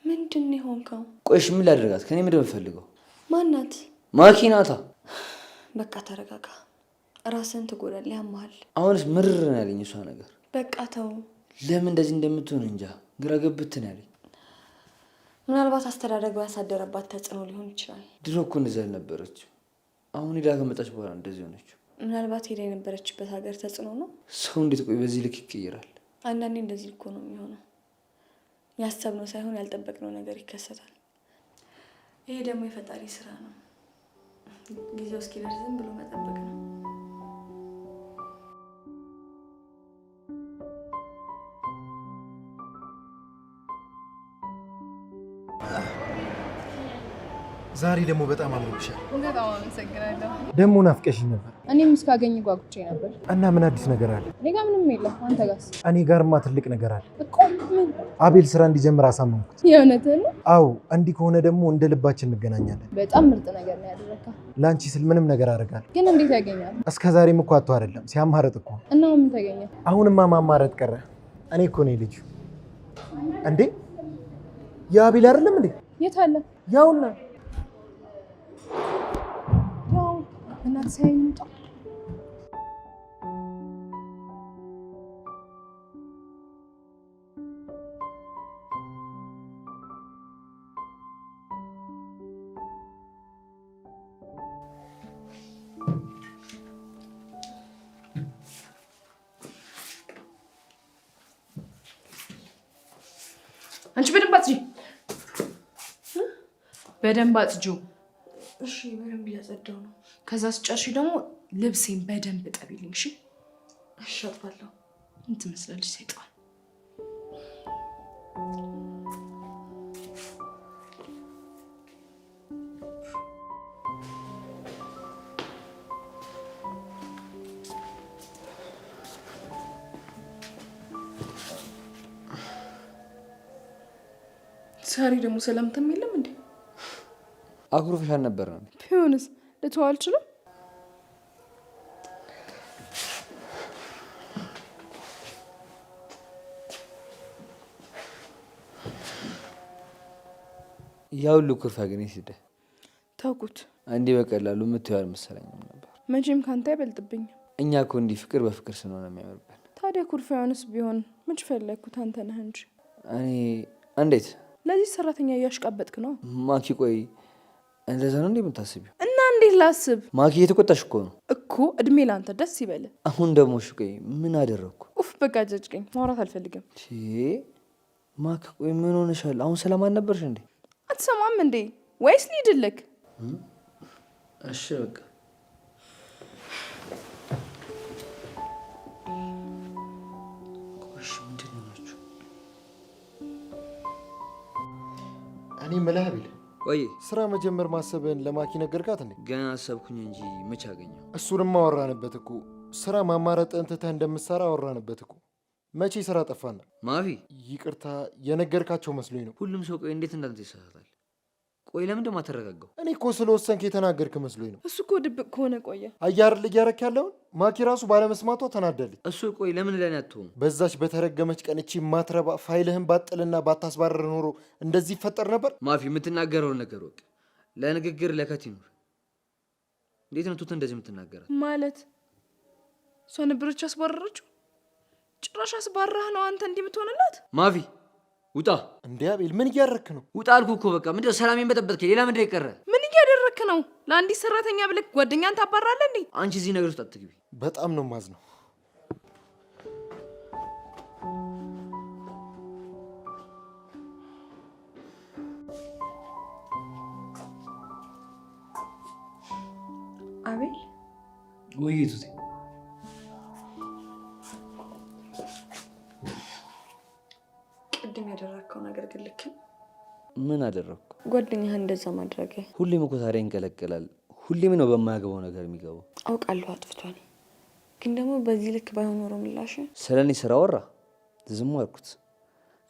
ምንድን ነው የሆንከው? ቆይሽ ምን ላደርጋት? ከኔ ምንድን ነው የምፈልገው? ማናት? ማኪናታ። በቃ ተረጋጋ፣ ራስን ትጎዳለህ፣ ያማሃል። አሁንስ ምርር ነው ያለኝ እሷ ነገር። በቃ ተው። ለምን እንደዚህ እንደምትሆን እንጃ፣ ግራ ገብትን ያለኝ። ምናልባት አስተዳደጉ ያሳደረባት ተጽዕኖ ሊሆን ይችላል። ድሮ እኮ እንደዚህ አልነበረችም። አሁን ሄዳ ከመጣች በኋላ እንደዚህ ሆነችው። ምናልባት ሄዳ የነበረችበት ሀገር ተጽዕኖ ነው። ሰው እንዴት ቆይ በዚህ ልክ ይቀየራል? አንዳንዴ እንደዚህ እኮ ነው የሚሆነው። ያሰብነው ሳይሆን ያልጠበቅነው ነገር ይከሰታል። ይሄ ደግሞ የፈጣሪ ስራ ነው። ጊዜው እስኪደርስ ዝም ብሎ መጠበቅ ነው። ዛሬ ደግሞ በጣም አምሮብሻል። በጣም አመሰግናለሁ። ደግሞ ናፍቀሽኝ ነበር። እኔም እስካገኝ ጓጉቼ ነበር። እና ምን አዲስ ነገር አለ? እኔ ጋር ምንም የለም። አንተ ጋርስ? እኔ ጋርማ ትልቅ ነገር አለ እኮ። ምን? አቤል ስራ እንዲጀምር አሳመንኩት። የእውነትህን ነው? አዎ፣ እንዲህ ከሆነ ደግሞ እንደ ልባችን እንገናኛለን። በጣም ምርጥ ነገር ነው ያደረግከው። ለአንቺ ስል ምንም ነገር አደርጋለሁ። ግን እንዴት ያገኛል? እስከ ዛሬም እኮ አቶ አይደለም ሲያማረጥ እኮ። እና ምን ተገኘ? አሁንማ ማማረጥ ቀረ። እኔ እኮ ነኝ ልጁ። እንዴ የአቤል አይደለም እንዴ? የት አለ? ያውና እናት ሳይመጣ አንቺ በደንብ አጽጂ፣ በደንብ አጽጂው። እሺ በደንብ እያጸዳው ነው። ከዛ ስጨርሺ ደግሞ ልብሴን በደንብ ጠቢልኝ። እሺ እሺ አጥፋለሁ። ምን ትመስላለች ሰይጣን። ዛሬ ደግሞ ሰላምታም የለም እንዴ? አኩርፈሽ አልነበረም? ቢሆንስ ልተው አልችልም። ያው ሁሉ ኩርፋ ግን ሲደ ተውኩት። እንዲህ በቀላሉ የምትይው አልመሰለኝም ነበር። መቼም ካንተ አይበልጥብኝም። እኛ እኮ እንዲህ ፍቅር በፍቅር ስንሆን የሚያምርብን። ታዲያ ኩርፊያውንስ ቢሆን መች ፈለግኩት? አንተ ነህ እንጂ። እኔ እንዴት ለዚህ ሰራተኛ እያሽቃበጥክ ነው? ማኪ ቆይ እንደዛ ነው እንዴ የምታስቢው? እና እንዴት ላስብ? ማኪ እየተቆጣሽ እኮ ነው እኮ። እድሜ ላንተ ደስ ይበል። አሁን ደግሞ እሺ ቆይ ምን አደረግኩ? ኡፍ በቃ ጨጭቀኝ። ማውራት አልፈልግም። ማክ ቆይ ምን ሆነሻል? አሁን ሰላም አልነበርሽ እንዴ? አትሰማም እንዴ? ወይስ ልሂድልክ? እሺ በቃ ቆሽ ምንድን ነው ናችሁ? እኔ የምልህ አቤል፣ ቆይ ስራ መጀመር ማሰብን ለማኪ ነገርካት እንዴ? ገና አሰብኩኝ እንጂ መቼ አገኘው? እሱንም አወራንበት እኮ። ስራ ማማረጥን ትተህ እንደምትሰራ አወራንበት እኮ። መቼ ስራ ጠፋና? ማፊ ይቅርታ የነገርካቸው መስሎኝ ነው። ሁሉም ሰው ቆይ እንዴት እንዳንተ ይሳሳታል? ቆይ ለምን ደማ ተረጋጋው? እኔ እኮ ስለወሰንክ የተናገርክ መስሎኝ ነው። እሱ እኮ ድብቅ ከሆነ ቆየ። አያር ልያረክ ያለውን ማኪ ራሱ ባለመስማቷ ተናዳለች። እሱ ቆይ ለምን ለኔ አትሆን? በዛች በተረገመች ቀን እቺ ማትረባ ፋይልህን ባጥልና ባታስባረር ኖሮ እንደዚህ ይፈጠር ነበር? ማፊ የምትናገረውን ነገር ወቅ ለንግግር ለከት ይኑር። እንዴት ነው ቱት እንደዚህ የምትናገራት? ማለት እሷ ነበረች አስባረረችው? ጭራሽ አስባራህ ነው አንተ እንዲህ የምትሆንላት? ማፊ ውጣ! እንዴ አቤል ምን እያረክ ነው? ውጣ አልኩህ እኮ በቃ። ምንድነው ሰላሜን በጠበጥከኝ? ሌላ ምንድነው የቀረ? ምን እያደረክ ነው? ለአንዲት ሰራተኛ ብለህ ጓደኛን ታባራለህ እንዴ? አንቺ እዚህ ነገር ውስጥ አትግቢ። በጣም ነው ማዝነው። አቤል ወይ ቱት ቅድም ያደረግከው ነገር ግን ልክ ነው። ምን አደረኩ? ጓደኛህን እንደዛ ማድረግ ሁሌም እኮ ታዲያ ይንቀለቀላል። ሁሌም ነው በማያገባው ነገር የሚገባው። አውቃለሁ አጥፍቷል፣ ግን ደግሞ በዚህ ልክ ባይሆን ኖሮ ምላሽ ስለኔ ስራ ወራ ዝም አልኩት።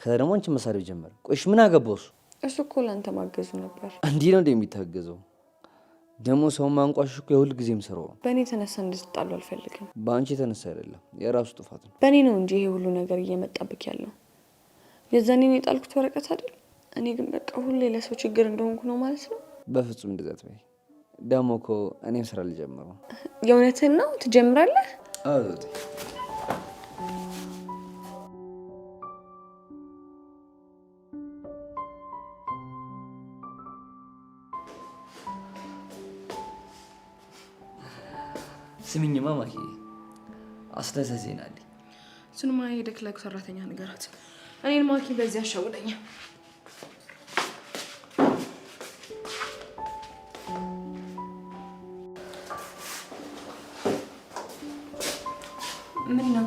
ከዛ ደግሞ አንቺ መሳሪያ ጀመረ። ቆይሽ ምን አገባው እሱ? እሱ እኮ ለአንተ ማገዙ ነበር። እንዲህ ነው እንደሚታገዘው? ደግሞ ሰው ማንቋሽሽ እኮ የሁል ጊዜም ስራው ነው። በእኔ የተነሳ እንድትጣሉ አልፈልግም። በአንቺ የተነሳ አይደለም፣ የራሱ ጥፋት ነው። በእኔ ነው እንጂ ይሄ ሁሉ ነገር እየመጣብክ ያለው። የዛኔ ነው የጣልኩት ወረቀት አይደል? እኔ ግን በቃ ሁሌ ለሰው ችግር እንደሆንኩ ነው ማለት ነው። በፍጹም እንደዛ አትበይ። ደግሞ እኮ እኔም ስራ ልጀምር ነው። የእውነትህን ነው? ትጀምራለህ? አዎ። ስሚኝማ ማኪ፣ አስደሳች ዜና አለኝ። እሱንማ ሄደክ ለሰራተኛ ንገራት። እኔን ማኪ በዚህ አሻውለኛል። ምን ነው?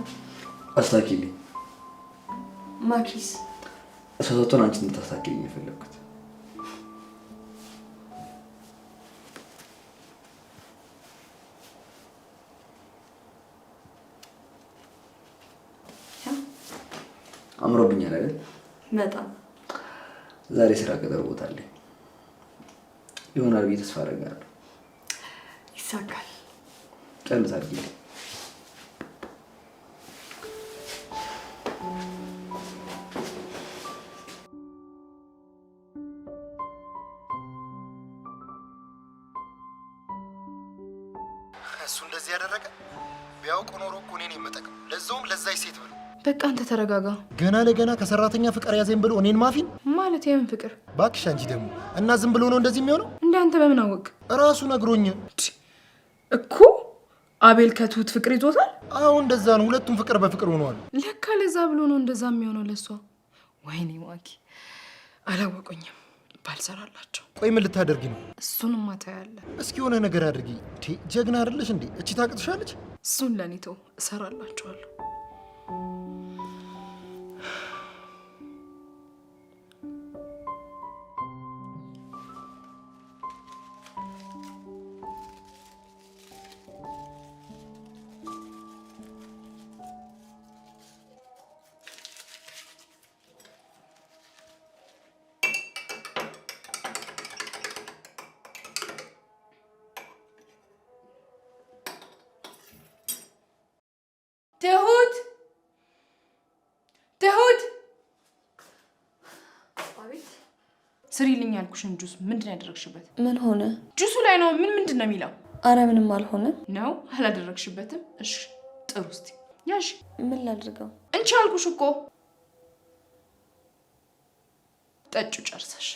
አስታኪልኝ። ማኪስ እሳቶን አንቺ እንድታስታኪልኝ የፈለግኩት። አምሮብኛል አይደል? በጣም ዛሬ ስራ ቀጠሮ ቦታ አለኝ። ይሆናል ብዬ ተስፋ አደርጋለሁ። ይሳካል። ጨርስ አድርጊልኝ። እሱ እንደዚህ ያደረገ ቢያውቅ ኖሮ እኮ እኔን የምጠቅም ለዛውም ለዛች ሴት ብሎ። በቃ አንተ ተረጋጋ። ገና ለገና ከሰራተኛ ፍቅር ያዘኝ ብሎ እኔን ማፊን ማለት የምን ፍቅር? ባክሽ አንቺ ደግሞ እና ዝም ብሎ ነው እንደዚህ የሚሆነው? እንደ አንተ በምን አወቅ? እራሱ ነግሮኝ እኮ። አቤል ከትሁት ፍቅር ይዞታል? አዎ እንደዛ ነው። ሁለቱም ፍቅር በፍቅር ሆነዋል። ለካ ለዛ ብሎ ነው እንደዛ የሚሆነው ለሷ። ወይኔ ማኪ አላወቁኝም። ባልሰራላቸው። ቆይ ምን ልታደርጊ ነው? እሱንማ ታያለህ። እስኪ የሆነ ነገር አድርጊ። ጀግና አይደለሽ እንዴ? እቺ ታቅጥሻለች። እሱን ለኔ ተው፣ እሰራላቸዋለሁ። ትሁት ትሁት፣ አቤት። ስሪልኝ ያልኩሽን ጁስ ምንድን ያደረግሽበት? ምን ሆነ? ጁሱ ላይ ነው። ምንድን ነው የሚለው? አረ ምንም አልሆነ ነው። አላደረግሽበትም? እሺ ጥሩ። እስቲ ያሽ ምን ላድርገው? እንቺ አልኩሽ እኮ። ጠጩ ጨርሰሽ